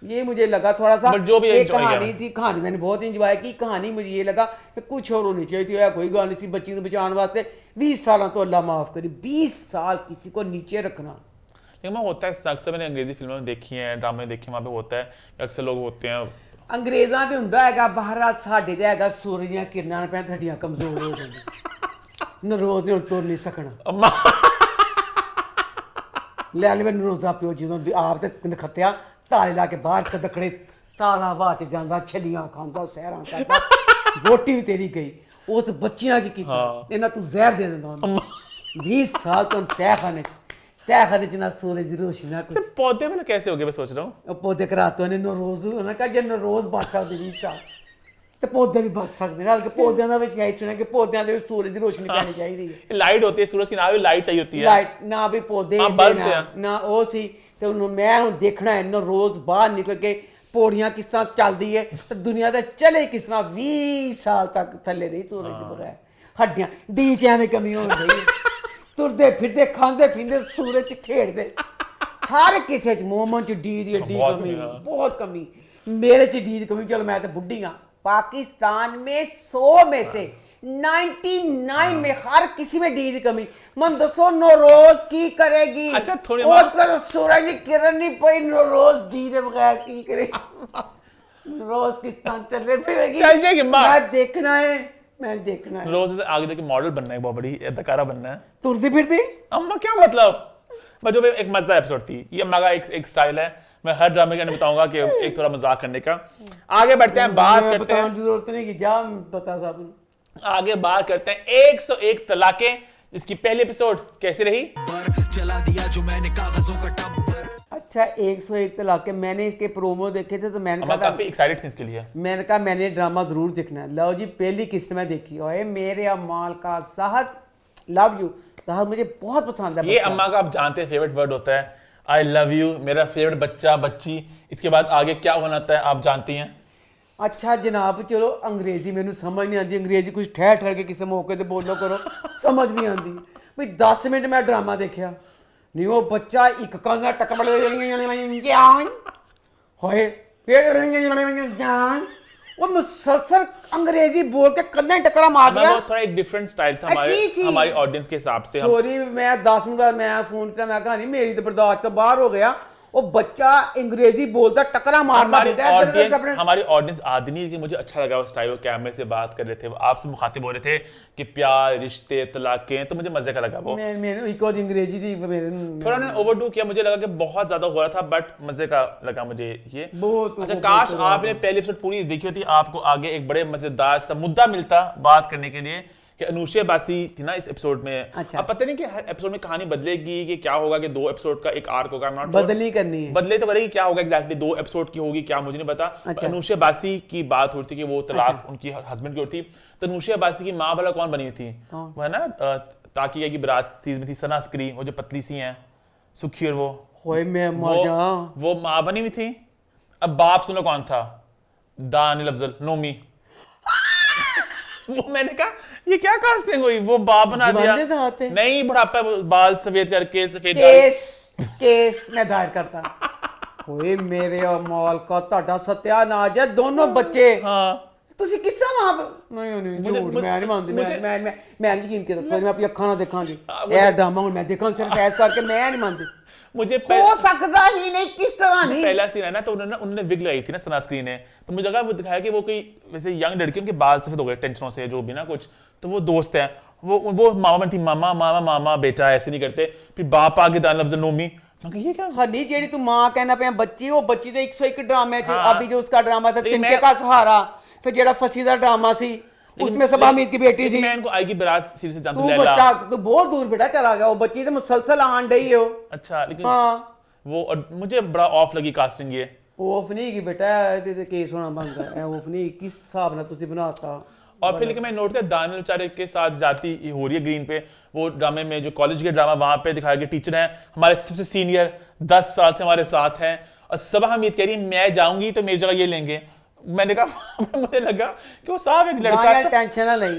ये मुझे लगा थोड़ा सा, But जो भी एक enjoy किया कहानी थी, कहानी मैंने बहुत इंजॉय की। कहानी मुझे ये लगा कि कुछ और होनी चाहिए थी, कोई गल नहीं थी बच्ची को बचाने वास्ते। 20 साल तो अल्लाह माफ करी, 20 साल किसी को नीचे रखना। लेकिन वहाँ होता है, अक्सर मैंने अंग्रेजी फिल्मों में देखी है, ड्रामे देखे, वहाँ पे होता है कि अक्सर लोग होते हैं अंग्रेਜ਼ਾਂ ਤੇ ਹੁੰਦਾ ਹੈਗਾ ਬਾਹਰ, ਸਾਡੇ ਤੇ ਹੈਗਾ ਸੂਰਜ ਦੀਆਂ ਕਿਰਨਾਂ ਨਾਲ ਪੈਣ ਹੱਡੀਆਂ ਕਮਜ਼ੋਰ ਹੋ ਜਾਂਦੀਆਂ, ਨਰੋਜ਼ ਨੇ ਹੁਣ ਤੁਰ ਨਹੀਂ ਸਕਣਾ। अम्मा ਲੈ ਲੈ ਨਰੋਜ਼ਾ ਪਿਓ ਜਦੋਂ ਵੀ ਆਪ ਤੇ ਨਖੱਤਿਆ ਤਾਲੇ ਲਾ ਕੇ ਬਾਹਰ ਕਦਕੜੇ ਤਾਲਾ ਹਵਾ ਚ ਜਾਂਦਾ, ਛਲੀਆਂ ਖਾਂਦਾ, ਸਹਿਰਾਂ ਕਰਦਾ, ਰੋਟੀ ਵੀ ਤੇਰੀ ਗਈ। ਉਸ ਬੱਚਿਆਂ ਕੀ ਕੀਤਾ ਇਹਨਾਂ, ਤੂੰ ਜ਼ਹਿਰ ਦੇ ਦਿੰਦਾ ਉਹਨੂੰ। 20 ਸਾਲ ਤੋਂ ਤਹਿਖਾਨੇ ਚ ਨਾ सूरज की रोशनी ना कुछ। पौधे में कैसे हो गए, मैं सोच रहा हूँ। पौधे कराते ने नरोज, उन्होंने कहा जे नरोज बच सकते 20 साल ਤੇ ਪੌਦੇ ਵੀ ਬਚ ਸਕਦੇ ਨੇ, ਕਿ ਪੌਦਿਆਂ ਦਾ ਵਿੱਚ ਇਹ ਸੁਣਿਆ ਕਿ ਪੌਦਿਆਂ ਦੇ ਵਿੱਚ ਸੂਰਜ ਦੀ ਰੋਸ਼ਨੀ ਪੈਣੀ ਚਾਹੀਦੀ ਹੈ। लाइट होती है सूरज की, ना भी लाइट चाहिए होती है, ਲਾਈਟ ਨਾ ਵੀ ਪੌਦੇ ਹਾਂ, ਦੇ ਬਲਬ ਨਾ- ਤੇ ਆ। ਨਾ ਉਹ ਸੀ। ਤੇ ਉਹਨੂੰ ਮੈਂ ਹੁਣ ਦੇਖਣਾ ਹੈ ਨਰੋਜ਼ ਬਾਹਰ ਨਿਕਲ ਕੇ ਪੌੜੀਆਂ ਕਿਸ ਤਰ੍ਹਾਂ ਚੱਲਦੀ ਹੈ ਤੇ ਦੁਨੀਆ ਦਾ ਚਲੇ ਕਿਸ ਤਰ੍ਹਾਂ 20 ਸਾਲ ਤੱਕ ਥੱਲੇ ਨਹੀਂ ਸੂਰਜ ਦੇ ਬਗੈਰ। ਹੱਡੀਆਂ ਡੀ ਚ ਐਵੇਂ ਕਮੀ ਹੋਣ ਰਹੀ ਹੈ, ਤੁਰਦੇ ਫਿਰਦੇ ਖਾਂਦੇ ਪੀਂਦੇ ਸੂਰਜ ਚ ਖੇਡਦੇ, ਹਰ ਕਿਸੇ ਚ ਮੋਮਨ ਚ ਡੀ ਦੀ ਡੀ ਬਹੁਤ ਕਮੀ, ਕਮੀ ਆ। बहुत कमी। मेरे च डी की कमी, चलो मैं तो बुढ़ी हाँ। पाकिस्तान में 100 में से 99 में हर किसी में डी की कमी। मन दसो नौरोज की करेगी? अच्छा, थोड़ी और तो सूरज की किरण नहीं पई, नौरोज डी के बगैर की करेगी? नौरोज किस तरह चल फिरेगी? चल जाएगी माँ। मैं देखना है, मैं देखना है। रोज आगे देख मॉडल बनना है, बहुत बड़ी अदाकारा बनना है। तुरती फिरती अम्मा क्या मतलब, मैं जो भी एक मजेदार एपिसोड थी, ये अम्मा का एक स्टाइल है, मैं हर ड्रामे के अंदर बताऊंगा कि एक थोड़ा मजाक करने का। आगे बढ़ते हैं, बात करते बताने हैं, की जरूरत नहीं कि जा बता साहब। आगे बात करते हैं 101 तलाकें, इसकी पहली एपिसोड कैसी रही। चला दिया जो मैंने कागजों का टब्बर। अच्छा 101 तलाक के मैंने इसके प्रोमो देखे थे तो मैंने अम्मा कहा काफी एक्साइटेड थी इसके लिए। मैंने कहा मैंने ड्रामा जरूर देखना है। लो जी पहली किस्त में देखी, ओए मेरे अमाल का साहब, लव यू साहब, मुझे बहुत पसंद है। ये अम्मा का आप जानते हैं फेवरेट वर्ड होता है, आई लव यू, मेरा फेवरेट बच्चा बच्ची। इसके बाद आगे क्या होना था आप जानती हैं। अच्छा जनाब चलो अंग्रेजी मैंने समझ नहीं आती, अंग्रेजी कुछ ठहर ठहर के किसी मौके ते बोलो करो, समझ नहीं आती भाई। 10 मिनट मैं ड्रामा देखा नहीं, वो बच्चा एक कंधा टकबड़ होए फिर वो मुसलसल अंग्रेजी बोल के कंधे टकरा मार मैं रहा। वो थोड़ा एक डिफरेंट स्टाइल था अजीब हमारी ऑडियंस के हिसाब से। सॉरी मैं 10 मिनट बाद मैं फोन किया, मैं कहा नहीं मेरी तो बर्दाश्त तो बाहर हो गया। वो बच्चा अंग्रेजी बोलता टकरा मारना हमारी ऑडियंस आदि नहीं, मुझे अच्छा लगा वो स्टाइल, वो कैमरे से बात कर रहे थे, आपसे मुखातिब हो रहे थे कि प्यार रिश्ते तलाकें, तो मुझे मजे का लगा वो। मैंने एक और अंग्रेजी थी मेरे थोड़ा ना ओवरडू किया, मुझे लगा कि बहुत ज्यादा हो रहा था, बट मजे का लगा मुझे ये। बहुत अच्छा काश आपने पहली एपिसोड पूरी देखी होती, आपको आगे एक बड़े मजेदार सा मुद्दा मिलता बात करने के लिए कि अनुषा बासी थी ना इस एपिसोड में। अच्छा। अब पता नहीं कि हर एपिसोड में कहानी बदलेगी कि क्या होगा, कि 2 एपिसोड का एक आर्क होगा, नॉट बदली करनी है, बदले तो करेगी, क्या होगा एग्जैक्टली 2 एपिसोड की होगी क्या मुझे नहीं पता। अच्छा। अनुषा बासी की बात हो रही थी कि वो तलाक उनकी हस्बैंड की होती थी, तो अनुषा बासी की माँ भला कौन बनी हुई थी, वो है ना ताकिया की बारात सीरीज में थी, सना स्क्री, वो जो पतली सी हैं सुखी, और होए मैं मर जाऊं। वो माँ बनी हुई थी। अब बाप सुनो कौन था, दानिल अफजल नोमी। वो मैंने कहा ये क्या कास्टिंग हुई, वो बाप बना दिया। नहीं बुढ़ापा, बाल सफेद करके सफेद केस मैं दायर करता। होए मेरे अमाल का ਤੁਹਾਡਾ सत्यानाश है, दोनों बच्चे। हाँ ਤੁਸੀਂ ਕਿਸ ਤਰ੍ਹਾਂ ਨਹੀਂ ਝੂਠ ਮੈਂ ਨਹੀਂ ਮੰਨਦੀ, ਮੈਂ ਨਹੀਂ ਯਕੀਨ ਕਰਦਾ, ਮੈਂ ਆਪਣੀ ਅੱਖਾਂ ਨਾਲ ਦੇਖਾਂਗੀ ਇਹ ਡਰਾਮਾ, ਹੁਣ मैं देखां सिर्फ ऐस करके मैं नहीं मानती। मुझे हो सकता ही नहीं, किस तरह नहीं। पहला सीन है ना, तो उन्होंने विग लगाई थी ना सना स्क्रीन ने, तो मुझे लगा वो दिखाया कि वो कोई वैसे यंग लड़की, उनके बाल सफेद हो गए टेंशनों से जो भी ना कुछ, तो वो दोस्त है, वो मामा बनती, मामा मामा मामा बेटा ऐसे नहीं करते, फिर बाप आगे दानिल अफजल नोमी। ये क्या हनी जेडी तू मां कहना पे बच्ची, वो बच्ची तो 101 ड्रामे च हाँ। अभी जो उसका ड्रामा था लेकिन तिनके का सहारा, फिर जेड़ा फसी दा ड्रामा सी उसमें सबा हमीद की बेटी थी। मैं इनको आई की बारात सीरीज से जानता तू हूं, बच्चा तू बहुत दूर बेटा चला गया, वो बच्ची तो मुसलसल आन रही है। अच्छा लेकिन हाँ। वो और मुझे बड़ा ऑफ लगी कास्टिंग ये। ऑफ नहीं की बेटा, ਇਹਦੇ ਤੇ केस होना बनता है, ऑफ नहीं किस हिसाब ਨਾਲ ਤੁਸੀਂ बनाता। और फिर लेकिन मैं नोट किया दानिल बेचारे के साथ जाती हो रही है ग्रीन पे, वो ड्रामे में जो कॉलेज के ड्रामा वहां पे दिखाया गया, टीचर हैं हमारे सबसे सीनियर 10 साल से हमारे साथ हैं, और सबा हमीद कह रही है मैं जाऊंगी तो मेरी जगह ये लेंगे। मैंने कहा मुझे लगा कि वो साहब एक लड़का टेंशन ना नहीं,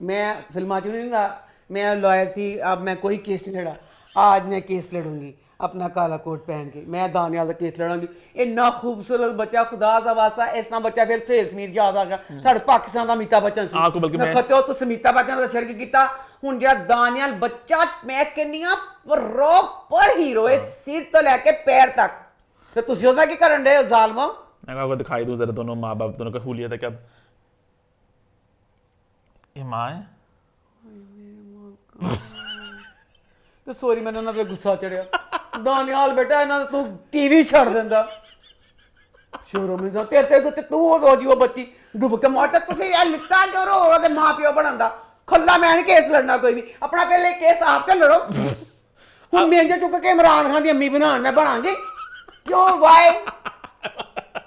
मैं फिल्मा चुनी ना, मैं लॉयर थी, अब मैं कोई केस नहीं लड़ा। आज मैं केस लड़ूंगी अपना काला कोट पहन के, मैं दानियाल का केस लड़ांगी। इन्ना खूबसूरत बच्चा, खुदा दा वास्ता इतना बच्चा फिर सेल समीत याद आ गया साढ़े पाकिस्तान का अमिताभ बच्चन सी। हाँ, को बल्कि मैं खते हो तो अमिताभ बच्चन का शर्क किया हुन जेड़ा दानियाल बच्चा, मैं कहनी आ प्रॉपर हीरो है सिर तो लेके पैर तक। तो तुसी ओदा की करन दे जालमा? मैं आपको दिखाई दूं जरा दोनों माँ बाप दोनों का हुलिया था क्या। ये माँ है ਤੇ ਸੋਰੀ ਮੈਨੂੰ ਉਹਨਾਂ ਤੇ ਗੁੱਸਾ ਚੜਿਆ। ਦਾਨਿਆਲ ਬੇਟਾ ਇਹਨਾਂ ਤੂੰ ਟੀਵੀ ਛੱਡ ਦਿੰਦਾ ਸ਼ੋਰੂਮ ਵਿੱਚ ਤੇਰੇ ਤੇ ਤੂੰ ਉਹ ਰੋਜੀ ਉਹ ਬੱਚੀ ਡੁੱਬ ਕੇ ਮਰ ਤੇ ਤੁਸੀਂ ਇਹ ਲਿੱਤਾ ਕਿਉਂ ਰੋ ਉਹਦੇ ਮਾਂ ਪਿਓ ਬਣਾਉਂਦਾ ਖੱਲਾ ਮੈਂ ਨਹੀਂ ਕੇਸ ਲੜਨਾ ਕੋਈ ਵੀ ਆਪਣਾ ਪਹਿਲੇ ਕੇਸ ਆਪ ਤੇ ਲੜੋ। ਹੁਣ ਮੇਂਜੇ ਚੁੱਕ ਕੇ ਇਮਰਾਨ ਖਾਨ ਦੀ ਅੰਮੀ ਬਣਾਉਣ ਮੈਂ ਬਣਾਂਗੀ ਕਿਉਂ ਵਾਏ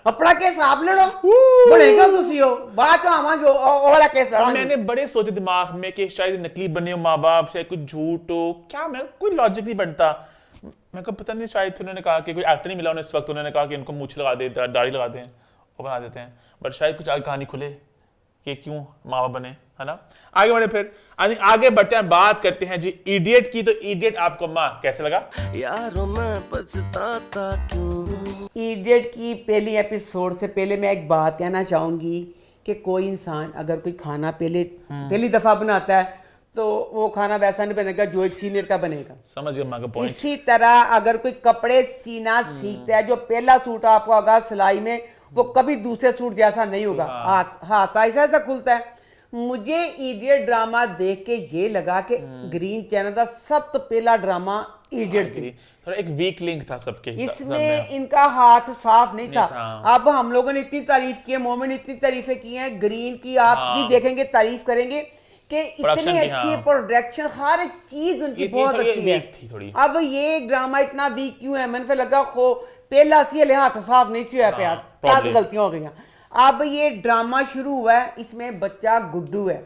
अपना केस आप लड़ो बनेगा तुसी हो बाद में आवा जो वाला केस लड़ा। मैंने बड़े सोचे दिमाग में कि शायद नकली बने हो माँ बाप, शायद कुछ झूठ हो, क्या मैं कोई लॉजिक नहीं बनता। मैं को पता नहीं, शायद फिर उन्होंने कहा कि कोई एक्टर नहीं मिला उन्हें इस वक्त, उन्होंने कहा कि इनको मूंछ लगा दे, दाढ़ी लगा दें और बना देते हैं, बट शायद कुछ आगे कहानी खुले कि क्यों माँ बाप बने, है ना। आगे बढ़े फिर आगे बढ़ते हैं, बात करते हैं जी इडियट की। तो इडियट आपको माँ कैसे लगा? यारों मैं पछताता क्यों। इडियट की पहली एपिसोड से पहले मैं एक बात कहना चाहूंगी कि कोई इंसान अगर कोई खाना पहली दफा बनाता है तो वो खाना वैसा नहीं बनेगा जो एक सीनियर का बनेगा। समझ गया माँ का पॉइंट। इसी तरह अगर कोई कपड़े सीना सीखता है, जो पहला सूट आपको आगा सिलाई में, वो कभी दूसरे सूट जैसा नहीं होगा। हाथ ऐसा ऐसा खुलता है। मुझे इडियट ड्रामा देख के ये लगा कि ग्रीन चैनल का सब पहला ड्रामा इडियट थी। थोड़ा एक वीक लिंक था सबके इसमें इनका हाथ साफ नहीं था। अब हम लोगों ने इतनी तारीफ की है, मोमिन ने इतनी तारीफें की हैं, ग्रीन की आप भी देखेंगे तारीफ करेंगे कि इतनी अच्छी प्रोडक्शन, हर चीज उनकी बहुत अच्छी है। अब ये ड्रामा इतना वीक क्यों है? मैंने फिर लगा खो पहला सी हाथ साफ नहीं हुआ प्यार, तब गलतियां हो गई। अब ये ड्रामा शुरू हुआ है, इसमें बच्चा गुड्डू है।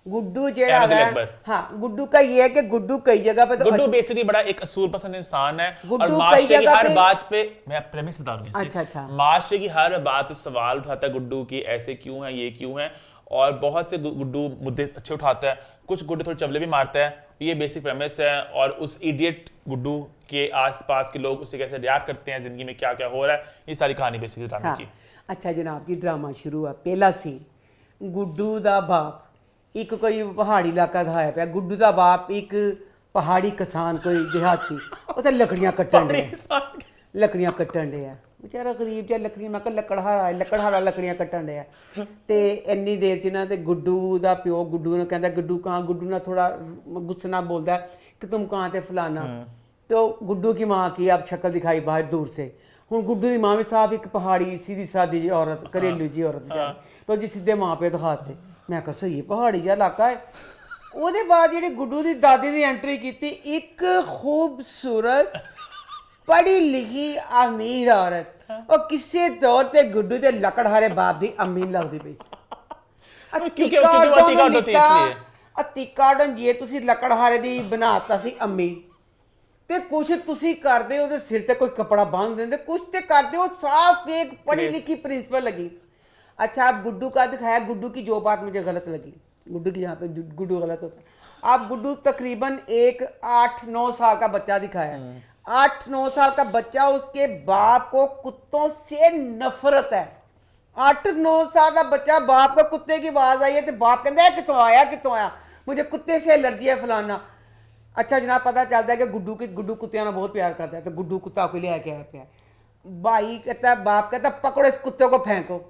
गुड्डू जेड़ा है, हाँ गुड्डू का ये है कि गुड्डू कई जगह पे, तो गुड्डू बेसिकली बड़ा एक असूल पसंद इंसान है और गुड्डू माशरे कई की जगह हर पे- बात पे, मैं प्रेमिस बता दूं इसे। अच्छा। माशरे की हर बात पे सवाल उठाता है गुड्डू की, ऐसे क्यों है, ये क्यों है, और बहुत से गुड्डू मुद्दे अच्छे उठाता है, कुछ गुड्डू थोड़े चवले भी मारता है। ये बेसिक प्रेमिस है और उस इडियट गुड्डू के आसपास के लोग उसे कैसे रिएक्ट करते हैं, जिंदगी में क्या क्या हो रहा है, ये सारी कहानी बेसिकली ड्रामे हाँ। की। अच्छा जनाब जी, ड्रामा शुरू हुआ, पहला सीन गुड्डू दा बाप एक कोई पहाड़ी इलाका दिखाया पे, गुड्डू दा बाप एक पहाड़ी किसान कोई देहाती उसे लकड़ियां कट्टन डे, लकड़ियां कट्टन डे है बेचारा गरीब जिहा, लकड़ियां मैं कहा लकड़हारा लकड़ियां कट्टन डे है। ते इन्नी देर च ना ते गुड्डू दा प्यो गुड्डू ने कहता गुड्डू कहाँ, गुड्डू ना थोड़ा गुस्से नाल बोलता है कि तुम कहाँ थे फलाना। तो गुड्डू की माँ की अब शक्ल दिखाई बाहर दूर से। हुण गुड्डू की माँ भी साहब एक पहाड़ी सीधी सादी जी औरत, घरेलू जी औरत, तो जी सीधे माँ पे दिखाते। मैं कहा सही पहाड़ी जिहा इलाका है। ਉਹਦੇ ਬਾਅਦ ਜਿਹੜੀ ਗੁੱਡੂ ਦੀ ਦਾਦੀ ਦੀ ਐਂਟਰੀ ਕੀਤੀ, ਇੱਕ ਖੂਬਸੂਰਤ ਪੜ੍ਹੀ ਲਿਖੀ ਅਮੀਰ ਔਰਤ, ਉਹ ਕਿਸੇ ਤੌਰ ਤੇ ਗੁੱਡੂ ਦੇ ਲਕੜਹਾਰੇ ਬਾਪ ਦੀ ਅੰਮੀ ਲੱਗਦੀ ਪਈ ਸੀ। ਅਤੀਕਾਡਨ ਜੇ ਤੁਸੀਂ ਲਕੜਹਾਰੇ ਦੀ ਬਣਾਤਾ ਸੀ ਅੰਮੀ, ਤੇ ਕੁਛ ਤੁਸੀਂ ਕਰਦੇ ਉਹਦੇ ਸਿਰ ਤੇ ਕੋਈ ਕਪੜਾ ਬੰਨ ਦਿੰਦੇ, ਕੁਛ ਤੇ ਕਰਦੇ हो साफ एक पढ़ी लिखी प्रिंसिपल लगी। अच्छा अब गुड्डू का दिखाया, गुड्डू की जो बात मुझे गलत लगी, गुड्डू की यहाँ पे गुड्डू गलत होता है। अब गुड्डू तकरीबन एक 8-9 साल का बच्चा दिखाया, 8-9 साल का बच्चा, उसके बाप को कुत्तों से नफरत है। 8-9 साल का बच्चा, बाप को कुत्ते की आवाज आई है तो बाप कहता है कितों आया, मुझे कुत्ते से एलर्जी है फलाना। अच्छा जनाब पता चलता है कि गुड्डू कुत्तियां बहुत प्यार करता है, तो गुड्डू कुत्ता को ले आके आया पे, भाई कहता है, बाप कहता पकड़ो इस कुत्ते को फेंको।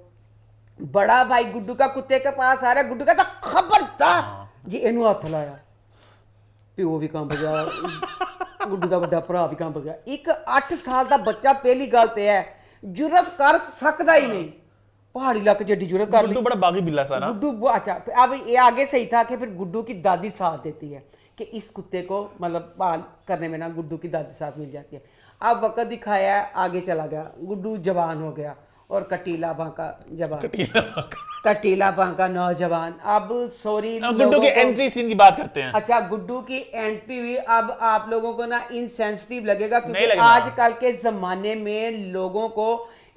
बड़ा भाई गुड्डू का कुत्ते के पास आ रहा है, गुड्डू कहता खबरदार जी इनू हथ लाया, प्यो भी कंब गया, गुड्डू का बड़ा भरा भी कंब गया। एक 8 साल का बच्चा पहली गल तो है जुरत कर सकता ही नहीं, पहाड़ी इलाके जड्डी जुरत कर ली। बड़ा बागी बिल्ला सा ना गुड्डू। अच्छा अब ये आगे सही था कि फिर गुड्डू की दादी साथ देती है कि इस कुत्ते को मतलब पाल करने में ना गुड्डू की दादी साथ मिल जाती है। अब वक्त दिखाया है, आगे चला गया, गुड्डू जवान हो गया और कटीला बांका जवान, कटीला बांका नौजवान। अब सॉरी गुड्डू के एंट्री सीन की बात करते हैं। अच्छा गुड्डू की एंट्री हुई। अब आप लोगों को ना इनसेंसिटिव लगेगा नहीं क्योंकि लगेगा। आजकल के जमाने में लोगों को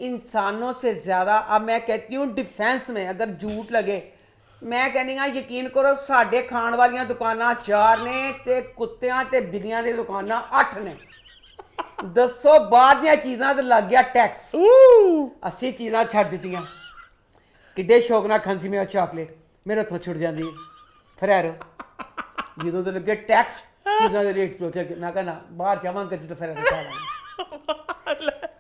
इंसानों से ज्यादा, अब मैं कहती हूँ डिफेंस में अगर झूठ लगे ਮੈਂ ਕਹਿੰਦੀ ਆ ਯਕੀਨ ਕਰੋ ਸਾਡੇ ਖਾਣ ਵਾਲੀਆਂ ਦੁਕਾਨਾਂ 4 ਨੇ ਤੇ ਕੁੱਤਿਆਂ ਤੇ ਬਿੱਲੀਆਂ ਦੀਆਂ ਦੁਕਾਨਾਂ 8 ਨੇ। ਦੱਸੋ ਬਾਹਰ ਦੀਆਂ ਚੀਜ਼ਾਂ ਤੇ ਲੱਗ ਗਿਆ ਟੈਕਸ। ਅਸੀਂ ਚੀਜ਼ਾਂ ਛੱਡ ਦਿੱਤੀਆਂ। ਕਿੱਡੇ ਸ਼ੌਕ ਨਾਲ ਖਾਂਸੀ ਮੇਰਾ ਚਾਕਲੇਟ ਮੇਰੇ ਹੱਥੋਂ ਛੁੱਟ ਜਾਂਦੀ ਹੈ। ਫਰੈਰੋ ਜਦੋਂ ਤੋਂ ਲੱਗੇ ਟੈਕਸ ਚੀਜ਼ਾਂ ਦੇ ਰੇਟ ਪਹੁੰਚ ਗਏ। ਮੈਂ ਕਹਿੰਦਾ ਬਾਹਰ ਜਾਵਾਂਗੇ ਤੇ ਫਰੈਰੋ ਖਾ ਲਾਂਗੇ।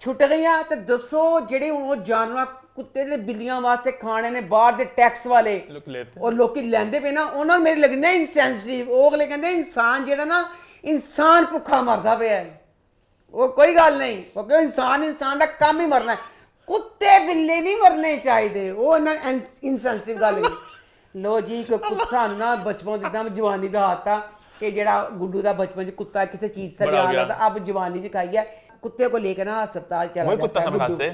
ਛੁੱਟ ਗਈਆਂ ਤੇ ਦੱਸੋ ਜਿਹੜੇ ਹੁਣ ਉਹ ਜਾਨਵਰਾਂ ਕੁੱਤੇ ਤੇ ਬਿੱਲੀਆਂ ਵਾਸਤੇ ਖਾਣੇ ਨੇ ਬਾਹਰ ਦੇ ਟੈਕਸ ਵਾਲੇ ਔਰ ਲੋਕੀ ਲੈਂਦੇ ਪਏ ਨਾ ਉਹਨਾਂ ਨੂੰ ਮੇਰੇ ਲੱਗਣਾ ਇਨਸੈਂਸਿਟਿਵ। ਉਹ ਅਗਲੇ ਕਹਿੰਦੇ ਇਨਸਾਨ ਜਿਹੜਾ ਨਾ ਇਨਸਾਨ ਭੁੱਖਾ ਮਰਦਾ ਪਿਆ ਹੈ। ਉਹ ਕੋਈ ਗੱਲ ਨਹੀਂ ਕਿਉਂਕਿ ਇਨਸਾਨ ਦਾ ਕੰਮ ਹੀ ਮਰਨਾ ਹੈ। ਕੁੱਤੇ ਬਿੱਲੇ ਨਹੀਂ ਮਰਨੇ ਚਾਹੀਦੇ। ਉਹ ਇਹਨਾਂ ਇਨਸੈਂਸਿਟਿਵ ਗੱਲ ਨਹੀਂ। ਲੋ ਜੀ ਕੁੱਤਾ ਨਾ ਬਚਪਨ ਦਿੱਤਾ ਜਵਾਨੀ ਦਾ ਹਾਤਾ ਕਿ ਜਿਹੜਾ ਗੁੱਡੂ ਦਾ बचपन ਚ ਕੁੱਤਾ ਕਿਸੇ चीज से ध्यान आता अब जवानी दिखाई है। कुत्ते को लेकर ना अस्पताल चला वही कुत्ता था मेरे ख्याल से।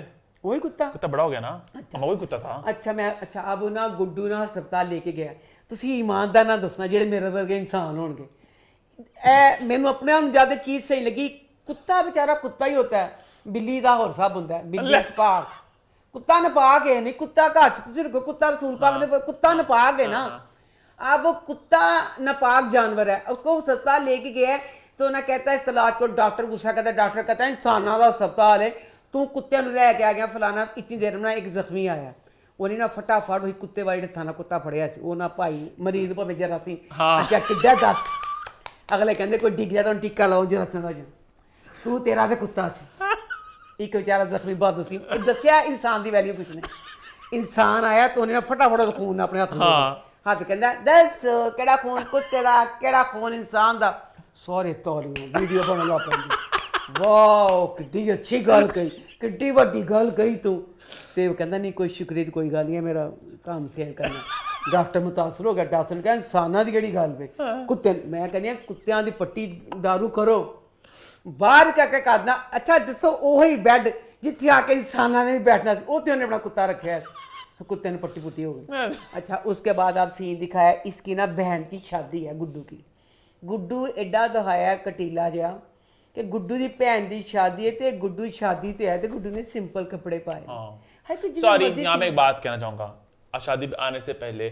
वही कुत्ता बड़ा हो गया ना। वही कुत्ता था। अच्छा अब ना गुड्डू ना अस्पताल लेके गया। ਤੁਸੀਂ ईमानदार ना दसना ਜਿਹੜੇ ਮੇਰੇ ਵਰਗੇ ਇਨਸਾਨ ਹੋਣਗੇ। ਇਹ ਮੈਨੂੰ ਆਪਣੇ ਆਪ ਨੂੰ ਜ਼ਿਆਦਾ ਚੀਜ਼ ਸਹੀ ਲੱਗੀ। ਕੁੱਤਾ बेचारा ਕੁੱਤਾ ਹੀ ਹੁੰਦਾ ਹੈ। ਬਿੱਲੀ ਦਾ ਹੋਰ ਸਭ ਹੁੰਦਾ ਹੈ। ਬਿੱਲੀ ਪਾਕ ਕੁੱਤਾ ਨਪਾਕ ਹੈ ਨਹੀਂ। ਕੁੱਤਾ ਘਰ ਚ ਤੁਸੀਂ ਰੱਖੋ ਕੁੱਤਾ रसूल पाक ने कुत्ता नपाक है ना। अब कुत्ता नापाक जानवर है उसको अस्पताल लेके गया तो ना कहता है इस तलाश को डॉक्टर गुस्सा कहता है। डॉक्टर कहता है इंसानों का अस्पताल है तू कुत्ते लैके आ गया फलाना। इतनी देर में एक जख्मी आया उन्हें ना फटाफट वही कुत्ते वाले थाना कुत्ता फड़िया वो ना भाई मरीज भावे जरा सी अच्छा किड्डा दस अगले कहते कोई डिग जाए तो टीका लाओ जरा तू तेरा तो कुत्ता सी। एक बेचारा जख्मी बद सी दसिया इंसान की वैल्यू कुछ नहीं। इंसान आया तो उन्हें फटाफट खून अपने हथ हथ कहता दस केड़ा खून कुत्ते का केड़ा खून इंसान का। सारे तौलियों वीडियो बन लग पैंदी। वाह किड्डी अच्छी गल कही किड्डी वड्डी गल कही तू। तो कहता नहीं कोई शुक्रिया कोई गल नहीं है मेरा काम शेयर करना। डॉक्टर मुतासर हो गया। डॉक्टर ने कहा इंसाना की केड़ी गल पे कुत्ते मैं कहनी कुत्तियां दी पट्टी दारू करो बाहर क्या करना। अच्छा दसो वही बैड जिथे आके इंसाना ने भी बैठना वो तो उन्हें अपना कुत्ता रखा है। कुत्ते ने पट्टी पुट्टी हो गई। अच्छा उसके बाद आप सीन दिखाया इसकी ना बहन की शादी है गुड्डू की। गुड्डू एडा दिखाया कटीला जहा कि गुड्डू की भैन की शादी है तो गुड्डू शादी ते है तो गुड्डू ने सिंपल कपड़े पाए। सॉरी यहाँ मैं एक बात कहना चाहूंगा। शादी पे आने से पहले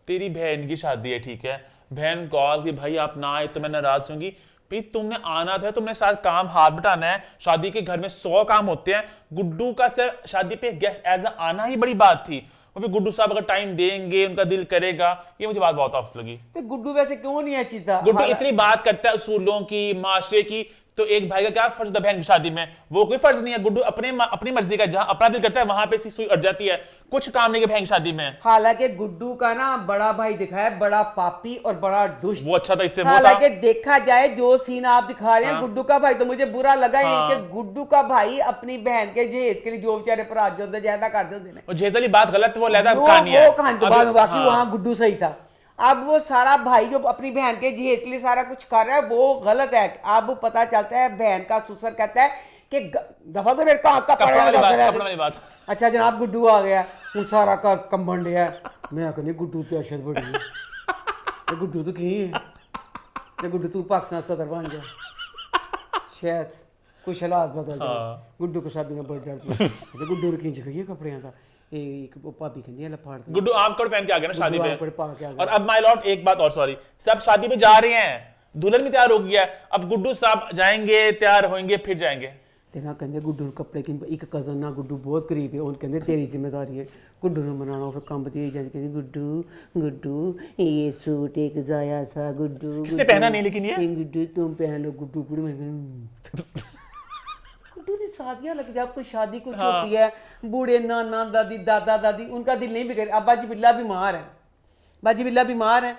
तेरी बहन की शादी है ठीक है। बहन कॉल कि भाई आप ना आए तो मैं नाराज होंगी। भाई तुमने आना था तुमने साथ काम हाथ बटाना है। शादी के घर में 100 काम होते हैं। गुड्डू का सिर्फ शादी पे गेस्ट एज आना ही बड़ी बात थी। और गुड्डू साहब अगर टाइम देंगे उनका दिल करेगा ये मुझे बात बहुत ऑफ लगी। तो गुड्डू वैसे क्यों नहीं है चीज़ गुड्डू इतनी बात करता है उसूलों की माशरे की तो एक भाई का क्या फर्ज था बहन की शादी में। वो कोई फर्ज नहीं है। गुड्डू अपनी मर्जी का जहां अपना दिल करता है वहां पे सुई अट जाती है। कुछ काम नहीं है बहन की शादी में। हालांकि गुड्डू का ना बड़ा भाई दिखाया बड़ा पापी और बड़ा दुष्ट। वो अच्छा था इससे हालांकि देखा जाए जो सीन आप दिखा रहे हैं गुड्डू का भाई तो मुझे बुरा लगा ही नहीं कि गुड्डू का भाई अपनी बहन के जहेज के लिए जो बेचारे भरा जो ज्यादा कर देते जहेज वाली बात गलत वो लहदा कहानी है। बाकी वहां गुड्डू सही था। अब वो सारा भाई जो अपनी बहन के जहेज के लिए सारा कुछ कर रहा है वो गलत है। अब पता चलता है बहन का ससुर कहता है कि दफा तो मेरे का बात। अच्छा जनाब गुड्डू आ गया हूँ सारा घर कंबन दिया। मैं कहनी गुड्डू तो अशद बड़ी गुड्डू तो की है गुड्डू तू पाकिस्तान सदर बन गया शायद कुछ हालात बदल जाए। गुड्डू को शादी में बड़ डर गुड्डू ने खींच गई कपड़े का भाभी कहती है फाड़ गुड्डू आमकोट पहन के आ गया ना शादी पे। और अब माय लॉर्ड एक बात और सॉरी सब शादी पे जा रहे हैं दुल्हन भी तैयार हो गया है। अब गुड्डू साहब जाएंगे तैयार होंगे फिर जाएंगे ते ना कहते गुड्डू कपड़े की एक कजन ना गुड्डू बहुत करीब है उन कहते तेरी जिम्मेदारी है गुड्डू ने मनाना फिर काम बती जाती कहती गुड्डू गुड्डू ये सूट एक जाया सा गुड्डू किसने पहना नहीं लेकिन ये गुड्डू तुम पहन लो गुड्डू गुड्डू की शादियां लग जब कोई शादी कुछ होती है बूढ़े नाना दादी दादा दादी उनका दिल नहीं बिगड़। अब बाजी बिल्ला बीमार है बाजी बिल्ला बीमार है।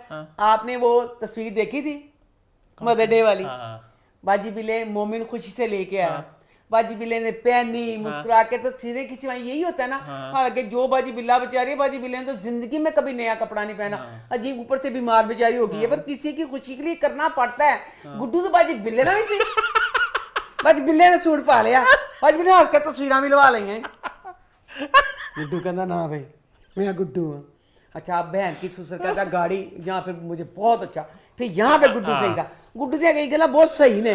आपने वो तस्वीर देखी थी मदर डे वाली। बाजी बिल्ले मोमिन खुशी से लेके आया बाजी बिल्ले ने पहनी मुस्कुरा के तो सीधे खिंचवाई यही होता है ना। हालांकि जो बाजी बिल्ला बेचारी है बाजी बिल्ले ने तो जिंदगी में कभी नया कपड़ा नहीं पहना अजीब ऊपर से बीमार बेचारी हो गई है पर किसी की खुशी के लिए करना पड़ता है। गुड्डू तो बाजी बिल्ले ना भी सी बाजी बिल्ले ने सूट पा लिया बाजी बिल्ले हंस के तस्वीरें भी लवा ली हैं। गुड्डू कहता ना भाई मैं गुड्डू हूँ। अच्छा आप बहन की ससुर कहता गाड़ी यहाँ पे मुझे बहुत अच्छा फिर यहाँ पे गुड्डू सही था गुड्डू दिया गई गला बहुत सही ने।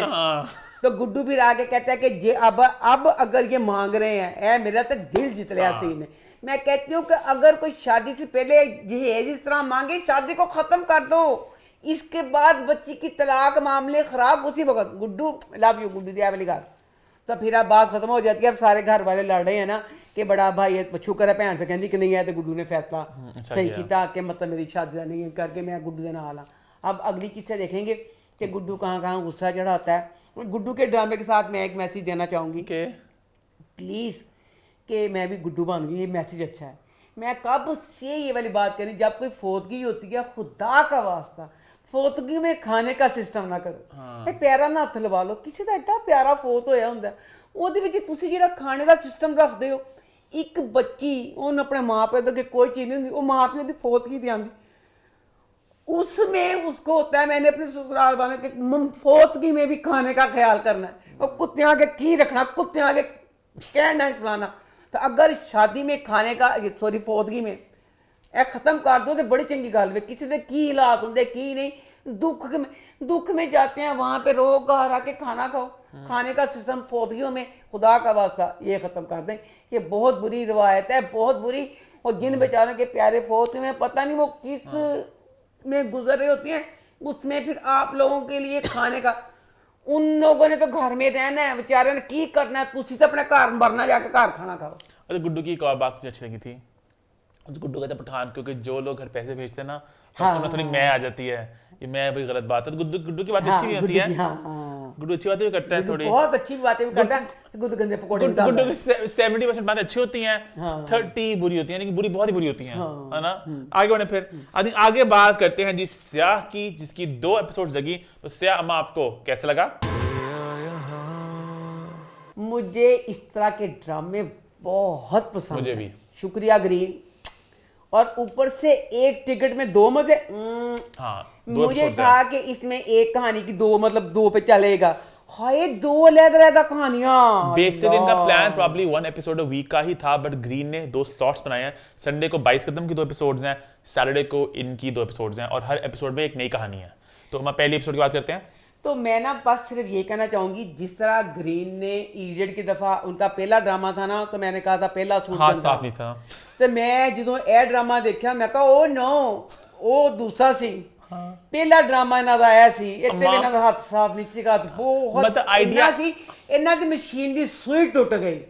तो गुड्डू फिर आके कहता है कि ये अब अगर ये मांग रहे हैं ए मेरा तो दिल जीत लिया सी ने मैं कहती हूँ कि अगर कोई शादी से पहले जहेज इस तरह मांगे, शादी को ख़त्म कर दो। इसके बाद बच्ची की तलाक, मामले ख़राब उसी वक्त, गुड्डू लव यू गुड्डू दिया वाली घर, तो फिर अब बात ख़त्म हो जाती है। अब सारे घर वाले लड़ रहे हैं ना कि बड़ा भाई है, शुक्र है भैन से कहती कि नहीं है, तो गुड्डू ने फैसला सही किया कि मतलब मेरी शादी नहीं करके मैं गुड्डू के नाल हाँ। अब अगली किस्से देखेंगे कि गुड्डू कहाँ गुस्सा चढ़ाता है। गुड्डू के ड्रामे के साथ मैं एक मैसेज देना चाहूँगी, प्लीज़, कि मैं भी गुड्डू बन गई, ये मैसेज अच्छा है। मैं कब से ये वाली बात करी, जब कोई फौतगी होती है, खुदा का वास्ता फौतगी में खाने का सिस्टम ना करो। ਇਹ ਪੈਰਾਂ ਨਾਲ ਹੱਥ ਲਵਾ ਲਓ, ਕਿਸੇ ਦਾ ਐਡਾ ਪਿਆਰਾ ਫੌਤ ਹੋਇਆ ਹੁੰਦਾ, ਉਹਦੇ ਵਿੱਚ ਤੁਸੀਂ ਜਿਹੜਾ ਖਾਣੇ ਦਾ ਸਿਸਟਮ ਰੱਖਦੇ ਹੋ। ਇੱਕ ਬੱਚੀ ਉਹਨੂੰ ਆਪਣੇ ਮਾਂ ਪਿਓ ਦੇ कोई चीज़ नहीं होती, वो माँ पियो की फौतगी दी आती, उसमें उसको होता है मैंने अपने ससुराल वाले के फौतगी में भी खाने का ख्याल करना है, और कुत्तियाँ के की रखना, कुत्तियाँ के कहना है फलाना। तो अगर शादी में खाने का, सॉरी फौतगी में ਇਹ ख़त्म कर दो तो बड़ी चंगी गल है। किसी के की हालात होंगे की नहीं, दुख में जाते हैं, वहाँ पे रोग घर आके खाना खाओ। खाने का सिस्टम फौतगियों में खुदा का वास्ता ये ख़त्म कर दें। ये बहुत बुरी रवायत है, बहुत बुरी। और जिन बेचारों के प्यारे फौत में पता नहीं वो किस में गुजर रही होती हैं, उसमें फिर आप लोगों के लिए खाने का, उन लोगों ने तो घर में रहना है, बेचारे ने की करना है, तुसी तो अपने घर मरना, जाके घर खाना खाओ। अरे गुड्डू की एक और बात मुझे अच्छी लगी थी, गुड्डू का पठान, क्योंकि जो लोग घर पैसे भेजते हैं ना, उनमें थोड़ी मैं आ जाती है, ये मैं बड़ी गलत बात है। गुड्डू की बात अच्छी भी होती है, गुड्डू अच्छी बातें भी करता है, थोड़ी बहुत अच्छी बातें भी करता है। गुड्डू गंदे पकौड़े भी डालता है। गुड्डू की 70% बातें अच्छी होती हैं, 30 बुरी होती हैं, लेकिन बुरी बहुत ही बुरी होती हैं, है ना। आगे बढ़े फिर आगे बात करते हैं जी स्याह की, जिसकी 2 एपिसोड लगी। तो स्याह अम्मा आपको कैसा लगा? मुझे इस तरह के ड्रामे बहुत पसंद, मुझे भी। शुक्रिया ग्रीन। और ऊपर से एक टिकट में 2 मजे। हाँ, मुझे था कि इसमें एक कहानी की 2 मतलब 2 पे चलेगा, हाय 2 अलग-अलग कहानियां। बेसिकली इनका plan probably 1 episode a week का ही था, बट ग्रीन ने 2 स्लॉट्स बनाए हैं। संडे को 22 कदम की 2 एपिसोड्स हैं, सैटरडे को इनकी 2 एपिसोड्स हैं, और हर एपिसोड में एक नई कहानी है। तो हम पहली एपिसोड की बात करते हैं। तो मैं ना बस सिर्फ ये कहना चाहूंगी, जिस तरह ग्रीन ने इडियट की दफा उनका पहला ड्रामा था ना, तो मैंने कहा था पहला सूट हाथ साफ नहीं था, तो मैं जो ए ड्रामा देखा मैं कहा ओ नो ओ दूसरा सी पहला ड्रामा इन्हां दा आया सी, इत्ते भी इन्हां दा हथ साफ नहीं सीगा। बहुत मतलब आइडिया सी, इन्हां दी मशीन दी सुई टूट गई,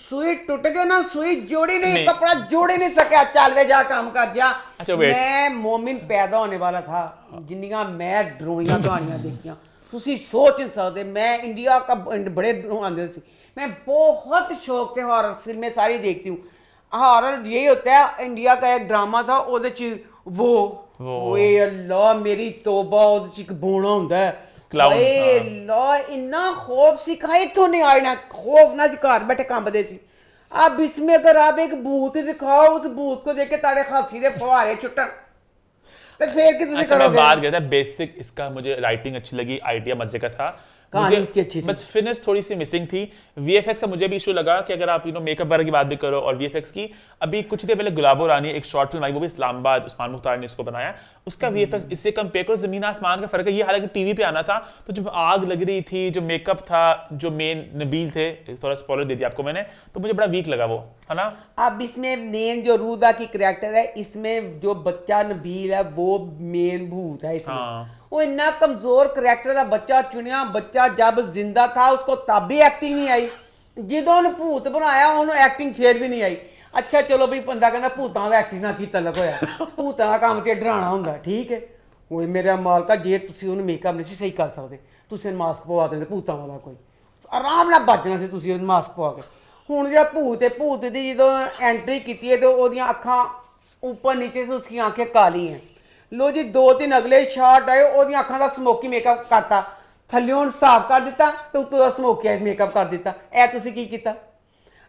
सुई टूट गई ना, सुई जोड़ी नहीं, कपड़ा जोड़े नहीं सका, चल वे जा काम कर जा। मैं मोमिन पैदा होने वाला था, जिन्नियां मैं डरावनियां कहानियां देखियां तुसी सोच नहीं सकते। मैं इंडिया का बड़े आंदे सी, मैं बहुत शौक से हॉरर फिल्में सारी देखती हूँ। हॉरर यही होता है, इंडिया का एक ड्रामा था ਉਹਦੇ ਚ वो ओए अल्लाह मेरी तौबा, ਉਹਦੇ ਚ ਇੱਕ ਬੋਣਾ ਹੁੰਦਾ ਹੈ, ਓਏ अल्लाह ਇੰਨਾ खौफ सिखाए तो नहीं आए ना, खौफ ना सी, घर बैठे कंबदे सी। अब इसमें अगर आप एक भूत दिखाओ, उस भूत को देख के तारे खांसी दे फुहारे छुट्टन, तो फिर कि तुसी अच्छा, मैं करोगे। बात करता है बेसिक, इसका मुझे राइटिंग अच्छी लगी, आइडिया मजे का था, कहानी इसकी अच्छी थी, बस फिनिश थोड़ी सी मिसिंग थी। वीएफएक्स का मुझे भी इशू लगा कि अगर आप मेकअप वगैरह की बात भी करो, और वीएफएक्स की, अभी कुछ देर पहले गुलाबो रानी एक शॉर्ट फिल्म आई, वो भी इस्लामाबाद, उस्मान मुख्तार ने इसको बनाया, उसका वीएफएक्स इससे कंपेयर करो जमीन आसमान का फर्क है। ये हालांकि टीवी पे आना था, तो जब आग लग रही थी, जो मेकअप था, जो मेन नबील थे, थोड़ा स्पॉइलर दे दिया आपको मैंने, तो मुझे बड़ा वीक लगा वो, है ना। अब इसमें मेन जो रूदा की करैक्टर है, इसमें जो बच्चा नबील है वो मेन भूत है इसमें। वो इतना कमजोर करैक्टर का बच्चा चुनिया, बच्चा जब जिंदा था उसको तब भी एक्टिंग नहीं आई, जो उन्हें भूत बनाया उन्होंने एक्टिंग फिर भी नहीं आई। अच्छा चलो भी बंदा कहना भूतां का एक्टिंग ना की तलक होया, भूतां का काम ते डराना होंदा, ठीक है। वो मेरा मालका जे तुसी उन्हें मेकअप नहीं सही कर सकते, तुसी मास्क पवा देंगे भूतां वाला, कोई आराम नाल बचना सी तुसी मास्क पवा के। हुण जिहड़ा भूत है, भूत दी जो एंट्री की है तो ओदियां अखां ऊपर नीचे से उसकी आंखें काली हैं। लो जी 2-3 अगले शॉट आए, ओदियां अखां दा स्मोकी मेकअप करता, थल्लियों साफ कर दिता, तो उत्तों दा स्मोकी मेकअप कर दिता। ए तुसी की कीता?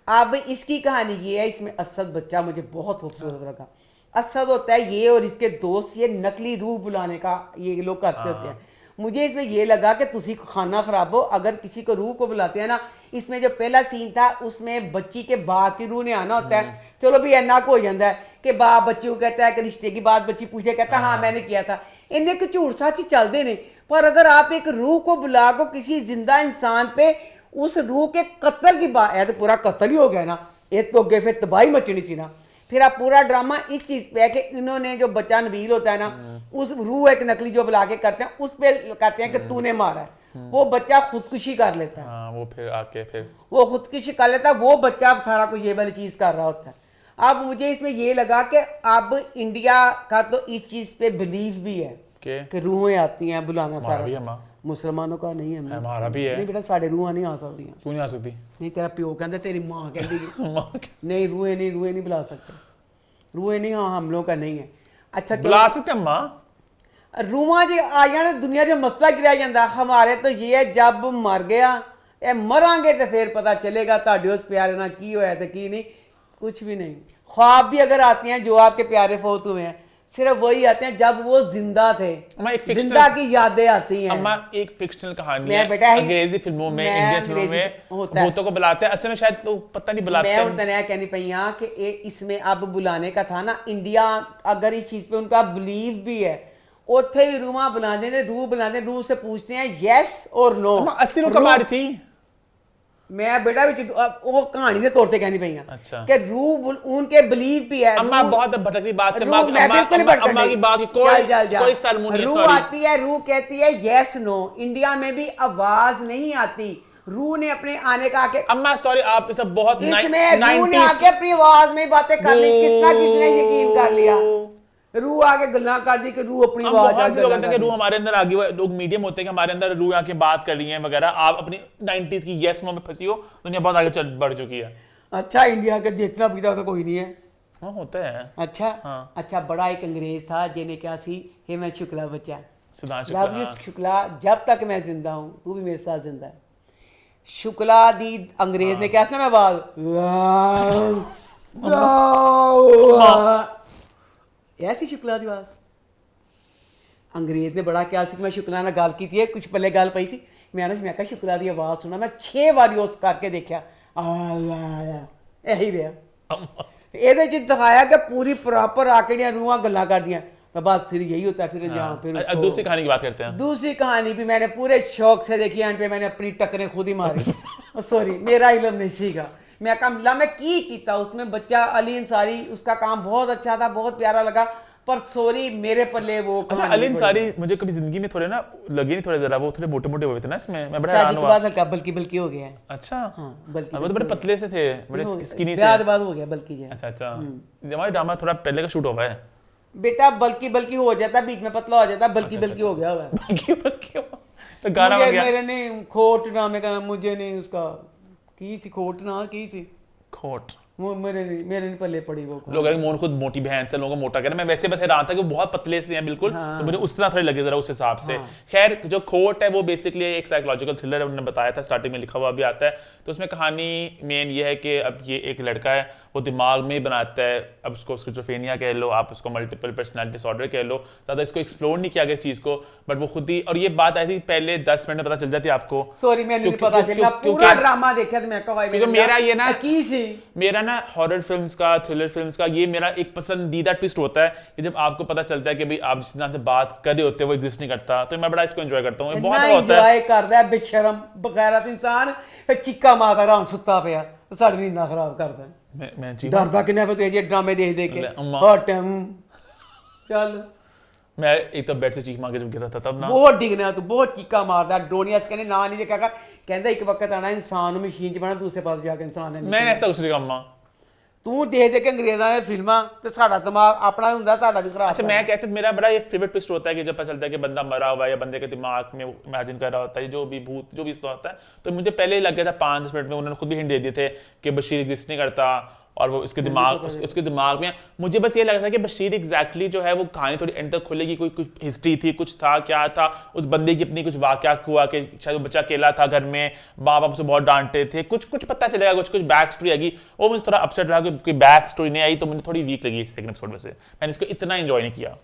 अब इसकी कहानी ये है, इसमें असद बच्चा मुझे बहुत खूबसूरत लगा। असद होता है ये और इसके दोस्त ये नकली रूह बुलाने का ये लोग करते होते हैं। मुझे इसमें ये लगा कि तुसी खाना खराब हो अगर किसी को रूह को बुलाते हैं ना। इसमें जो पहला सीन था उसमें बच्ची के बाप की रूह ने आना होता है, चलो भी इन्ना हो जाता है कि बाप बच्ची को कहता है कि रिश्ते की बात बच्ची पूछे, कहता है हाँ मैंने किया था। इन्हें कि झूठ सच ही चलते नहीं, पर अगर आप एक रूह को बुला को किसी जिंदा इंसान पे उस रूह के कत्ल की बात है, तो पूरा कत्ल ही हो गया ना। एक तो अगे फिर तबाही मचनी सी ना, फिर आप पूरा ड्रामा इस चीज पे है कि इन्होंने जो बच्चा नबील होता है ना, उस रूह एक नकली जो बुला के करते हैं उस पे कहते हैं कि तूने मारा है, वो बच्चा खुदकुशी कर लेता है। हाँ, वो फिर आके फिर वो खुदकुशी कर लेता है, वो बच्चा सारा कुछ ये वाली चीज कर रहा होता है। अब मुझे इसमें ये लगा कि अब इंडिया का तो इस चीज पे बिलीव भी है कि रूहें आती हैं बुलाना, हमारा भी सारा मुसलमानों का नहीं है। हमारा भी है। नहीं बेटा, साढ़े रूहां नहीं आ सकती। क्यों नहीं आ सकती? नहीं, तेरा प्यो कहता, तेरी माँ कहती नहीं, रूहें नहीं बुला सकते, रूहें नहीं, हाँ हम लोग का नहीं है। अच्छा बुला सकते अम्मा, रूहां जे आ जाने दुनिया जो मसला गिरा जाता। हमारे तो ये है, जब मर गया ए मरांगे तो फिर पता चलेगा ताड़े उस प्यारे ना की होया तो की नहीं, कुछ भी नहीं। ख्वाब भी अगर आते हैं जो आपके प्यारे फौत हुए हैं, सिर्फ वही आते हैं जब वो जिंदा थे, जिंदा की यादें आती हैं। अम्मा एक फिक्शनल कहानी मैं है, बेटा अंग्रेजी फिल्मों में, इंडियन फिल्मों में भूतों को बुलाते हैं, असल में शायद तो पता नहीं बुलाते मैं हैं। उतना कहनी पई कि इसमें अब बुलाने का था ना, इंडिया अगर इस चीज पे उनका बिलीव भी है, उथे भी रूह बुलाते हैं, रूह बुलाते हैं, रूह से पूछते हैं यस और नो। असली रूह कब आ रही थी? मैं बेटा वो कहानी के तौर से कहनी पई अच्छा। कि रूह उनके बिलीव भी है। अम्मा बहुत भटकती बात से, मैं बिल्कुल भटक अम्मा की बात की कोई सरमून नहीं है। रूह आती है, रूह कहती है यस नो। इंडिया में भी आवाज नहीं आती, रूह ने अपने आने का आके, अम्मा सॉरी आप ये सब बहुत इसमें रूह ने आके अपनी आवाज में बातें कर ली, किसने यकीन कर लिया, रूह आके गल्ला कर दी कि रूह अपनी आवाज बहुत लोग कहते हैं कि रूह हमारे अंदर आ गई है, लोग मीडियम होते हैं कि हमारे अंदर रूह आके बात कर रही है वगैरह। आप अपनी 90s की यस नो में फंसी हो, दुनिया बहुत आगे चल बढ़ चुकी है। अच्छा, इंडिया के देखना पीता तो कोई नहीं है। हाँ होता है। अच्छा हाँ। अच्छा, बड़ा एक अंग्रेज था जिन्हें क्या सी, हेमंत शुक्ला बच्चा, सिद्धांत लव यू शुक्ला, जब तक मैं जिंदा हूं तू भी मेरे साथ जिंदा है। शुक्ला दी अंग्रेज ने क्या सुना मैं बात ऐसी शुक्ला दी आवाज, अंग्रेज ने बड़ा क्या मैं शुक्ला ने गल की थी, कुछ पहले गल पई सी, मैं कहा शुक्ला दी आवाज सुना, मैं 6 बार उस करके देखा, यही रहा। ਇਹਦੇ ਚ ਦਿਖਾਇਆ कि पूरी प्रॉपर आके ਜਿਹੜੀਆਂ रूहां गल्लां करदियां, तो बस फिर यही होता है। फिर जहाँ फिर दूसरी कहानी की बात करते हैं। दूसरी कहानी भी मैंने पूरे शौक से देखी, एंड पे मैंने अपनी टक्करें खुद ही मारी। सॉरी, मेरा इल्म नहीं सीखा, मैं कहा मैं की कीता उसमें बच्चा अली अंसारी, उसका काम बहुत अच्छा था, बहुत प्यारा लगा, पर सॉरी मेरे पल्ले वो अच्छा अली अंसारी मुझे कभी जिंदगी में थोड़े ना लगे नहीं, थोड़े जरा वो थोड़े मोटे मोटे हुए थे ना इसमें, मैं बड़ा हैरान हुआ। हल्का बल्कि हो गया है। अच्छा हाँ, बल्कि वो तो बड़े पतले से थे, बड़े स्किनी से। बाद हो गया बल्कि जो। अच्छा अच्छा, हमारा ड्रामा थोड़ा पहले का शूट हुआ है बेटा, बल्कि हो जाता, बीच में पतला हो जाता, बल्कि हो गया हुआ है। बल्कि तो गाना बन गया। मेरे ने खोट नाम का, मुझे नहीं उसका की सी खोट ना की सी खोट, वो मेरे नहीं पल्ले पड़ी वो। लोग मोहन खुद मोटी बहन से लोगों को मोटा कहना, मैं वैसे बस हैरान था कि वो बहुत पतले से हैं बिल्कुल। हाँ। तो मुझे उस तरह थोड़े लगे जरा उस हिसाब से। हाँ। खैर जो खोट है वो बेसिकली एक साइकोलॉजिकल थ्रिलर है, उन्होंने बताया था, स्टार्टिंग में लिखा हुआ भी आता है। तो उसमें कहानी मेन ये है कि अब ये एक लड़का है, वो दिमाग में बनाता है, अब उसको स्किज़ोफ्रेनिया कह लो, आप उसको मल्टीपल पर्सनैलिटी डिसऑर्डर कह लो, ज़्यादा इसको एक्सप्लोर नहीं किया गया इस चीज़ को, बट वो खुद ही, और ये बात आई थी पहले 10 मिनट में पता चल जाती है आपको। सॉरी मैं नहीं पता चला, पूरा ड्रामा देखा तो मैं कहा क्योंकि मेरा ये ना की सी, मेरा ना हॉरर फिल्म्स का, थ्रिलर फिल्म्स का ये मेरा एक पसंदीदा ट्विस्ट होता है कि जब आपको पता चलता है कि भाई आप जिस तरह से बात कर रहे होते हैं वो एग्जिस्ट नहीं करता, तो मैं बड़ा इसको एंजॉय करता हूँ। बहुत होता है, एंजॉय करदा है बेशरम बगैरत इंसान, फिर चिक्का मारदा रहा सुत्ता पिया, साडी नींद खराब करदा है। मैं डरदा किन्ने फिर तुझे ड्रामे देख के हर टाइम। चल मैं एक तो बेड से चीख मार के जब गिरा था तब ना बहुत डिगना, तू बहुत चीका मारदा, डोनियास कहने ना नहीं देखा, कहंदा एक वक्त आना इंसान मशीन च बना, दूसरे पास जाके इंसान है। मैंने ऐसा कुछ नहीं कहा अम्मा, तू देख के अंग्रेज़ां दी फिल्मां ते साडा दिमाग अपना हुंदा, साडा भी खराब। अच्छा मैं कहता हूं मेरा बड़ा ये फेवरेट ट्विस्ट होता है कि जब पता चलता है कि बंदा मरा हुआ है या बंदे के दिमाग में इमेजिन कर रहा होता है जो भी भूत जो भी इसका होता है, तो मुझे पहले ही लग गया था 5 मिनट में, उन्होंने खुद भी हिंट दे दिए थे कि बशीर एग्जिस्ट नहीं करता और वो उसके दिमाग में मुझे बस ये लग रहा था कि बशीर एग्जैक्टली जो है वो कहानी थोड़ी एंड तक खुलेगी, कोई कुछ हिस्ट्री थी, कुछ था, क्या था उस बंदे की अपनी कुछ वाकया हुआ कि शायद वो बच्चा अकेला था घर में, माँ बाप उसे बहुत डांटते थे, कुछ पता चलेगा, कुछ बैक स्टोरी आएगी। वो मुझे थोड़ा अपसेट रहा कि कोई बैक स्टोरी नहीं आई, तो मुझे थोड़ी वीक लगी सेकंड एपिसोड में से, मैंने इसको इतना एंजॉय नहीं किया।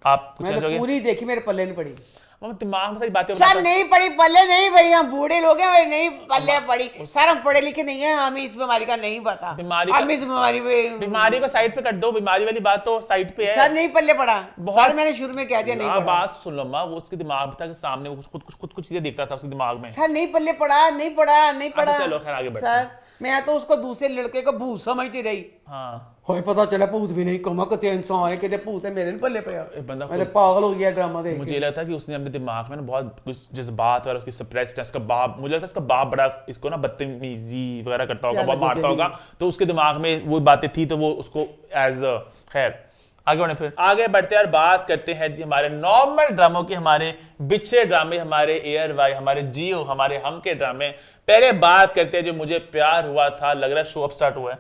आप कुछ मैंने पूरी देखी, मेरे पल्ले नहीं पड़ी, दिमाग में सारी बातें सर नहीं पड़ी, पल्ले नहीं पड़ी, हम बूढ़े लोग हैं, नहीं पल्ले पड़ी सर, हम पढ़े लिखे नहीं है, हमें इस बीमारी का नहीं पता, बीमारी को साइड पे कर दो, बीमारी वाली बात तो साइड पे है। सर नहीं पल्ले पड़ा, बहुत मैंने शुरू में कह दिया नहीं पड़ा। बात सुन लो माँ, वो उसके दिमाग में था कि सामने वो खुद कुछ चीजें देखता था उसके दिमाग में। सर नहीं पल्ले पड़ा, नहीं पड़ा। चलो खैर आगे बढ़ते सर मैं तो उसको दूसरे लड़के को भूत समझती रही। हाँ होए पता चला भूत भी नहीं, कमा कते इंसान है, किते भूत है, मेरे नहीं पल्ले पे। एक बंदा मैं तो पागल हो गया ड्रामा देख मुझे के। लगता है कि उसने अपने दिमाग में ना बहुत कुछ जज्बात और उसकी सप्रेस्ड है, उसका बाप, मुझे लगता है उसका बाप बड़ा इसको ना बदतमीजी वगैरह करता होगा, क्या बहुत मारता होगा, तो उसके दिमाग में वो बातें थी, तो वो उसको एज खैर आगे बढ़े। फिर आगे बढ़ते हैं और बात करते हैं जी हमारे नॉर्मल ड्रामों के, हमारे बिछड़े ड्रामे, हमारे एयर वाई, हमारे जियो, हमारे हम के ड्रामे। पहले बात करते हैं जो मुझे प्यार हुआ था, लग रहा है शो अप स्टार्ट हुआ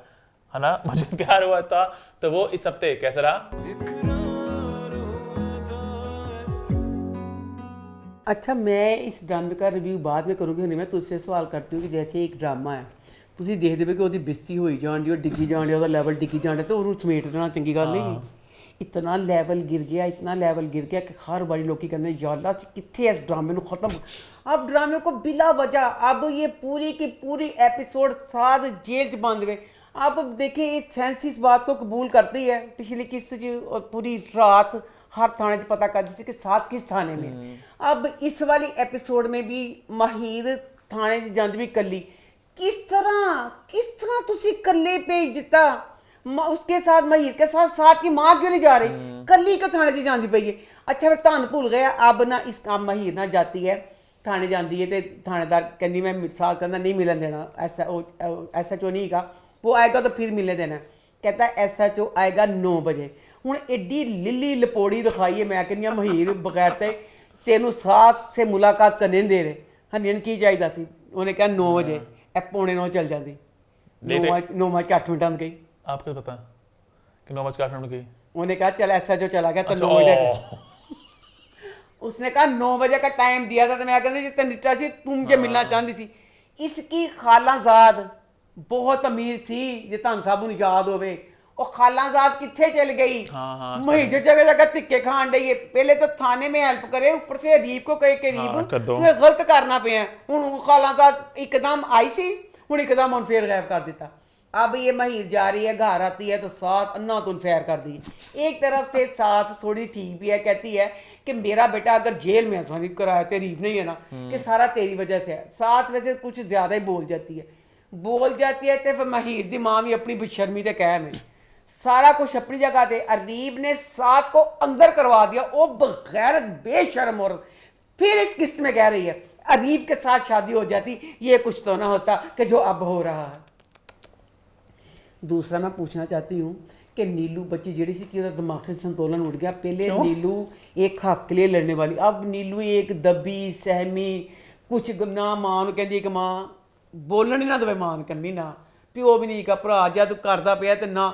है ना, मुझे प्यार हुआ था, तो वो इस हफ्ते कैसा रहा? अच्छा, मैं इस ड्रामे का रिव्यू बाद में करूँगी, नहीं मैं तुझसे सवाल करती हूँ कि जैसे एक ड्रामा है, ਤੁਸੀਂ ਦੇਖਦੇ ਪਏ ਕਿ ਉਹਦੀ ਬਿਸਤੀ ਹੋਈ ਜਾਣ ਦੀ, ਉਹ ਡਿੱਗੀ ਜਾਣ ਡਿਆ, ਉਹਦਾ ਲੈਵਲ ਡਿੱਗੀ ਜਾਣ ਡਿਆ, ਤੇ ਉਹਨੂੰ ਸਮੇਟ ਦੇਣਾ ਚੰਗੀ ਗੱਲ ਨਹੀਂ। इतना लेवल गिर गया, इतना लेवल गिर गया कि हर बारी लोग कहते हैं या अल्लाह कितने इस ड्रामे को ख़त्म। अब ड्रामे को बिला वजह अब ये पूरी की पूरी एपिसोड 7 जेल च बंद हुए। अब देखिए ये सेंस इस बात को कबूल करती है, पिछली किस्त और पूरी रात हर थाने से पता कर दी कि 7 किस थाने में है। अब इस वाली एपिसोड में भी माहिर थाने से जांदी भी कली, किस तरह तुसी कल्ले भेज दिता, उसके साथ महिर के साथ की माँ क्यों नहीं जा रही, कली को थाने से जाती पई है। अच्छा फिर थान भूल गया, अब ना इस काम महिर ना जाती है, थाने जाती है, तो थानेदार कहती मैं साथ कहना नहीं मिलन देना, SHO नहीं का, वो आएगा तो फिर मिलने देना, कहता SHO आएगा 9 बजे। हूँ एडी लिली लपोड़ी दिखाई है, मैं कहनी महिर बगैर ते तेनू साथ से मुलाकात करने नहीं दे रहे, हनियन की चाहिए सी, उन्हें कहा 9 बजे, 8:45 चल जाती, 9:08 गई। आपको पता कि 9:08 गई, उन्हें कहा चल SHO चला गया तो अच्छा, 9 बजे उसने कहा 9 बजे का टाइम दिया था, तो मैं कहती जितने निट्टा सी तुम मुझे मिलना चाहती थी। इसकी खालाजाद बहुत अमीर थी, जो धन साहब नूं याद होवे, और खालाजाद किथे चल गई, मही जो जगह जगह टिक्के खान रही है। पहले तो थाने में हेल्प करे, ऊपर से रीब को कहे कि रीब तुम्हें गलत करना पे है। हुण खालाजाद एकदम आई सी, हुण एकदम उन फिर गायब कर दिता। अब ये महिर जा रही है, घर आती है तो साथ अन्ना तुन फैर कर दी। एक तरफ से साथ थोड़ी ठीक भी है, कहती है कि मेरा बेटा अगर जेल में है, कराया तेरी नहीं है ना, कि सारा तेरी वजह से है। साथ वैसे कुछ ज़्यादा ही बोल जाती है तो फिर महिर दी माँ भी अपनी बेशर्मी से कह में सारा कुछ अपनी जगह थे। अरीब ने साथ को अंदर करवा दिया, वो बगैरत बेशर्म। और फिर इस किस्त में कह रही है अरीब के साथ शादी हो जाती, ये कुछ तो ना होता कि जो अब हो रहा है। दूसरा मैं पूछना चाहती हूँ कि नीलू बच्ची जेड़ी सी कि दिमागी संतुलन उड़ गया। पहले नीलू एक हक के लिए लड़ने वाली, अब नीलू एक दबी सहमी, कुछ ना मां नूं कहंदी कि मां बोलन ही ना दवे, मां नूं कहंदी ना, प्यो भी नहीं का भरा जब करदा पिया तो ना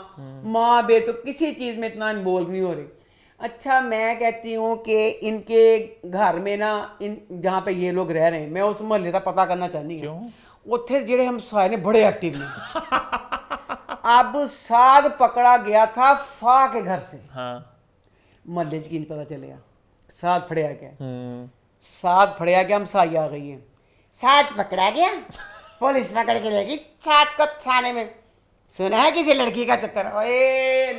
माँ बे तो किसी चीज़ में इतना इन्वॉल्व नहीं हो रही। अच्छा मैं कहती हूँ कि इनके घर में ना जहाँ पे ये लोग रह रहे हैं, मैं उस मोहल्ले का पता करना चाहती हूँ, उत्थे जेड़े हमसाए ने बड़े एक्टिव ने। अब साध पकड़ा गया था फा के घर से, मोहल्ले की पता चलेगा, साध फड़िया गया, साध फड़िया गया, हमसाई आ गई है, साध पकड़ा गया, पुलिस पकड़ के लेगी साथ को थाने में। सुना है किसी लड़की का चक्कर, ओए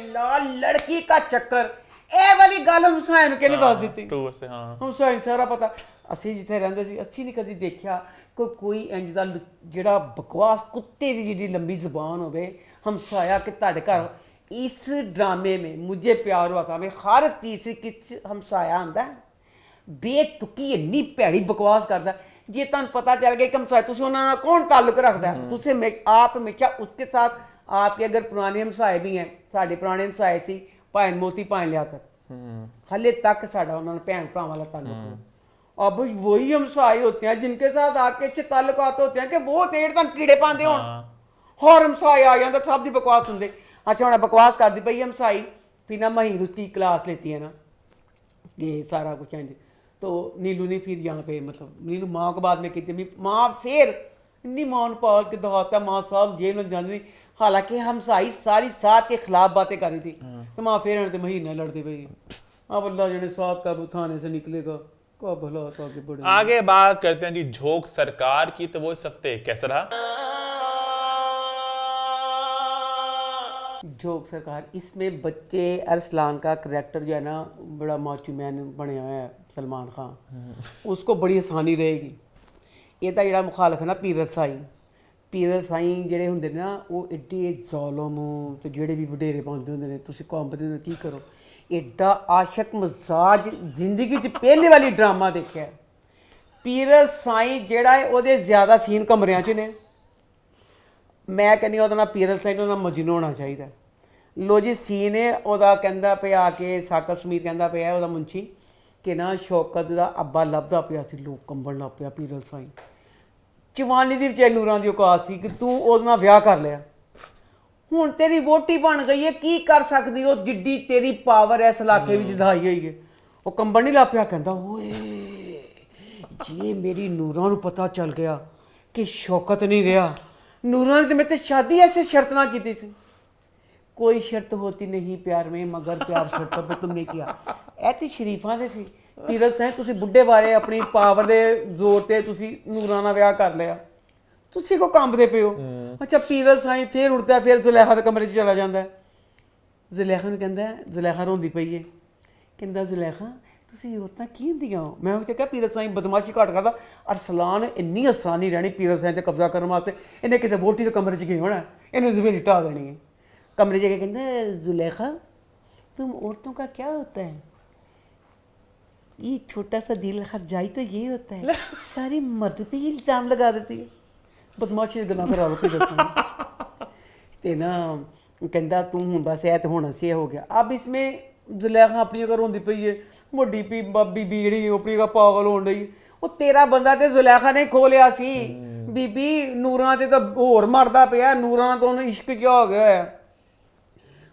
लड़की का चक्कर, ए वाली गल हमसाए नूं कहने दस दी। हमसाए सारा पता, असी जिथे रहंदे सी असी नहीं कदी देखा कोई इंज दा जिहड़ा बकवास कुत्ते दी जिहड़ी लंबी जुबान होवे हमसाया कि तुहाडे घर। इस ड्रामे में मुझे प्यार हुआ था में हर तीसरी किस्त हमसाया आंदा बेतुकी इन्नी भैड़ी बकवास करदा। जे तुहानूं पता चल गया कि हमसाया तुसीं उहनां नाल कौन ताल्लुक रखदा है, तुसीं आप हमेशा उसके साथ, आपके अगर पुराने हमसाए भी हैं, साडे पुराने हमसाए सी भाई मोती भाई लियाकत, हले तक साडा उन्हां नाल भैन भरावां वाला ताल्लुक है। अब वही हमसाए होते हैं जिनके साथ आपके अच्छे ताल्लुकात होते हैं कि वो तेड़ तन कीड़े पाते हो, हर हमसाए आ जाता सब दी बकवास सुनते। अच्छा हुण बकवास कर दी पई हमसाई, फिर ना महिर उसकी क्लास लेती है ना, ये सारा कुछ इंज। तो नीलू ने फिर यहाँ पे मतलब नीलू माँ को बाद में कहती माँ फिर इन्नी माँ पाल के दहाता, माँ साहब जेल में जानी, हालांकि हमसाई सारी साथ के खिलाफ बातें कर रही थी, तो माँ फिर आने महीने लड़ती पई। अब अल्लाह जने साथ का थाने से निकलेगा कब भला आगे बढ़े। आगे बात करते हैं जी झोंक सरकार की, तो वो इस हफ्ते कैसा रहा? झोंक सरकार, इसमें बच्चे अरसलान का करैक्टर जो है ना बड़ा माचू मैन बनया हुआ है सलमान खान, उसको बड़ी आसानी रहेगी। ये तो जरा मुखालफ है ना पीरत साई, ਪੀਰ ਸਾਈਂ ਜਿਹੜੇ ਹੁੰਦੇ ਨੇ ਨਾ ਉਹ ਐਡੇ ਜ਼ਾਲਮ ਤੇ ਜਿਹੜੇ ਵੀ ਵਡੇਰੇ ਪਾਉਂਦੇ ਹੁੰਦੇ ਨੇ, ਤੁਸੀਂ ਕੰਬਦੇ ਹੋ ਕੀ ਕਰੋ, ਐਡਾ ਆਸ਼ਕ ਮਜ਼ਾਜ ਜ਼ਿੰਦਗੀ 'ਚ ਪਹਿਲੇ ਵਾਲੀ ਡਰਾਮਾ ਦੇਖਿਆ। ਪੀਰ ਸਾਈਂ ਜਿਹੜਾ ਹੈ ਉਹਦੇ ਜ਼ਿਆਦਾ ਸੀਨ ਕਮਰਿਆਂ 'ਚ ਨੇ। ਮੈਂ ਕਹਿੰਦੀ ਉਹਦਾ ਨਾਲ ਪੀਰ ਸਾਈਂ ਨੂੰ ਨਾ ਮਜਨੂ ਹੋਣਾ ਚਾਹੀਦਾ। ਲੋ ਜੀ ਸੀਨ ਹੈ ਉਹਦਾ, ਕਹਿੰਦਾ ਪਿਆ ਆ ਕੇ ਸਾਕਰ ਸਮੀਰ ਕਹਿੰਦਾ ਪਿਆ ਉਹਦਾ ਮੁੰਸ਼ੀ ਕਿ ਨਾ ਸ਼ੌਕਤ ਦਾ ਅੱਬਾ ਲੱਭਦਾ ਪਿਆ ਸੀ, ਲੋਕ ਕੰਬਣ ਲੱਗ ਪਿਆ। ਪੀਰ ਸਾਈਂ ਜਵਾਨੀ ਦੀ ਵਿਚਾਰੀ ਨੂਰਾਂ ਦੀ ਔਕਾਤ ਸੀ ਕਿ ਤੂੰ ਉਹਦੇ ਨਾਲ ਵਿਆਹ ਕਰ ਲਿਆ, ਹੁਣ ਤੇਰੀ ਵੋਟੀ ਬਣ ਗਈ ਹੈ, ਕੀ ਕਰ ਸਕਦੀ ਉਹ, ਜਿੱਡੀ ਤੇਰੀ ਪਾਵਰ ਇਸ ਇਲਾਕੇ ਵਿੱਚ ਦਿਖਾਈ ਹੋਈ ਹੈ। ਉਹ ਕੰਬਣ ਨਹੀਂ ਲੱਗ ਪਿਆ, ਕਹਿੰਦਾ ਓਏ ਜੇ ਮੇਰੀ ਨੂਰਾਂ ਨੂੰ ਪਤਾ ਚੱਲ ਗਿਆ ਕਿ ਸ਼ੌਕਤ ਨਹੀਂ ਰਿਹਾ, ਨੂਰਾਂ ਨੇ ਤੇ ਮੇਰੇ ਤੇ ਸ਼ਾਦੀ ऐसे शर्त ना की थी। कोई शर्त होती नहीं प्यार में मगर प्यार शर्तों पे तुमने किया। ऐ ते शरीफां दे सी ਪੀਰਤ ਸਿੰਘ, ਤੁਸੀਂ ਬੁੱਢੇ ਬਾਰੇ ਆਪਣੀ ਪਾਵਰ ਦੇ ਜ਼ੋਰ ਤੇ ਤੁਸੀਂ ਨੂਰਾਂ ਨਾਲ ਵਿਆਹ ਕਰ ਲਿਆ, ਤੁਸੀਂ ਕੋ ਕੰਬਦੇ ਪਿਓ। ਅੱਛਾ ਪੀਰਤ ਸਿੰਘ ਫੇਰ ਉੱਠਦਾ, ਫਿਰ ਜ਼ੁਲੈਖਾ ਦੇ ਕਮਰੇ 'ਚ ਚਲਾ ਜਾਂਦਾ। ਜ਼ੁਲੈਖਾ ਨੂੰ ਕਹਿੰਦਾ, ਜ਼ੁਲੈਖਾ ਰੋਂਦੀ ਪਈ ਹੈ, ਕਹਿੰਦਾ ਜ਼ੁਲੈਖਾ ਤੁਸੀਂ ਔਰਤਾਂ ਕੀ ਹੁੰਦੀਆਂ ਹੋ? ਮੈਂ ਉਹ ਕਿਹਾ ਪੀਰਤ ਸਿੰਘ ਬਦਮਾਸ਼ੀ ਘੱਟ ਕਰਦਾ। ਅਰਸਲਾਨ ਇੰਨੀ ਆਸਾਨੀ ਰਹਿਣੀ ਪੀਰਤ ਸਿੰਘ ਤੇ ਕਬਜ਼ਾ ਕਰਨ ਵਾਸਤੇ, ਇਹਨੇ ਕਿਸੇ ਵੋਟੀ ਦੇ ਕਮਰੇ 'ਚ ਗਏ ਹੋਣਾ, ਇਹਨੇ ਜ਼ਵੇਰੀ ਢਾ ਦੇਣੀ ਹੈ। कमरे जगह कहते जुलेखा तुम औरतों का क्या होता है, ये छोटा सा दिल हरजाई तो ये होता है, सारी मर्द पे ही इल्ज़ाम लगा देती है। बदमाशी गल्लां करा लो ते ना कहता तू हूँ बस ऐ तो होना से हो गया। अब इसमें जुलेखा अपनी अगर होंदी पई है, वड्डी पी बीबी जी अपनी पागल होन रही, वो तेरा बंदा तो जुलेखा ने खो लिया सी। बीबी नूरां ते तो होर मरदा पिया, नूरां तो उन्हें इश्क क्या हो गया है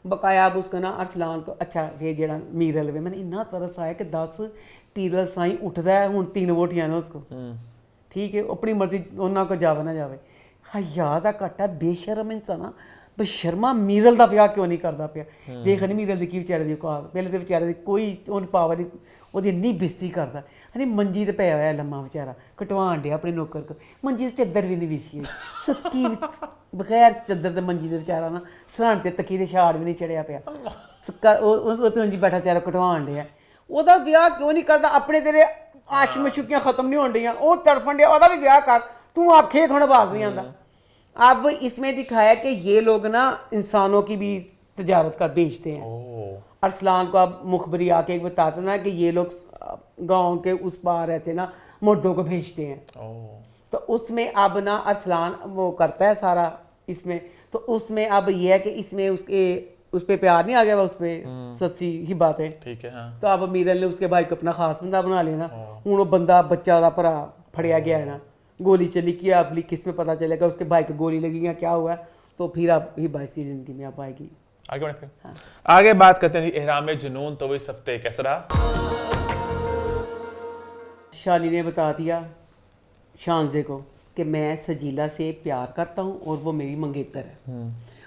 बकाया। अब उसका ना अरसलान को अच्छा फिर जो मीर लवे, मैंने इन्ना तरस आया कि 10 पीर साईं उठता है, हूँ 3 वोटियां ने उसको, ठीक है अपनी मर्जी उन्होंने को जावे ना जावे। हया का घट्ट है, बेशरम इंसान बशर्मा मीरल का विआह क्यों नहीं करता पिया। देख नहीं मीरल की बेचारे की औकात, पहले तो बेचारे की कोई उन्हें पावर नहीं, वो इन्नी बेइज्जती करता। अरे मंजी तो पाया हुआ लम्मा बेचारा, कटवान दिया अपने नौकर को, मंजी तो चादर भी नहीं बिछी सुक्की बगैर चादर तो मंजी तो बेचारा ना सराहन से तकी के छाड़ भी नहीं चढ़िया पिया, सुक्का मंजी बैठा बेचारा कटवान दिया। ਉਹਦਾ ਵਿਆਹ ਕਿਉਂ ਨਹੀਂ ਕਰਦਾ? ਆਪਣੇ ਤੇਰੇ ਆਸ਼ਮ ਸ਼ੁਕੀਆਂ ਖਤਮ नहीं होन रही, ਉਹ तड़फन दिया, ਉਹਦਾ भी ਵਿਆਹ कर, तू आखे खाना बाज नहीं आता। अब इसमें दिखाया कि ये लोग ना इंसानों की भी तजारत कर बेचते हैं। अरसलान को अब मुखबरी आके एक बताते ना कि ये लोग गांव के उस पार रहते ना मुर्दों को भेजते हैं। तो उसमें अब ना अरसलान वो करता है सारा इसमें, तो उसमें अब ये है कि इसमें उसके उस पर प्यार नहीं आ गया, उस पर सच्ची ही बात है, ठीक है हाँ। तो अब मीरल ने उसके भाई को अपना खास बंदा बना लिया ना, हूँ वो बंदा बच्चा का भरा फड़िया गया है ना, गोली चली कि अब किस में पता चलेगा उसके भाई को गोली लगी या क्या हुआ, तो फिर अब ही बाइस की जिंदगी में आप आएगी। आगे बढ़े फिर हाँ। आगे बात करते हैं इहराम जुनून, तो इस हफ्ते कैसा रहा? शानी ने बता दिया शानजे को कि मैं सजीला से प्यार करता हूँ और वो मेरी मंगेतर है।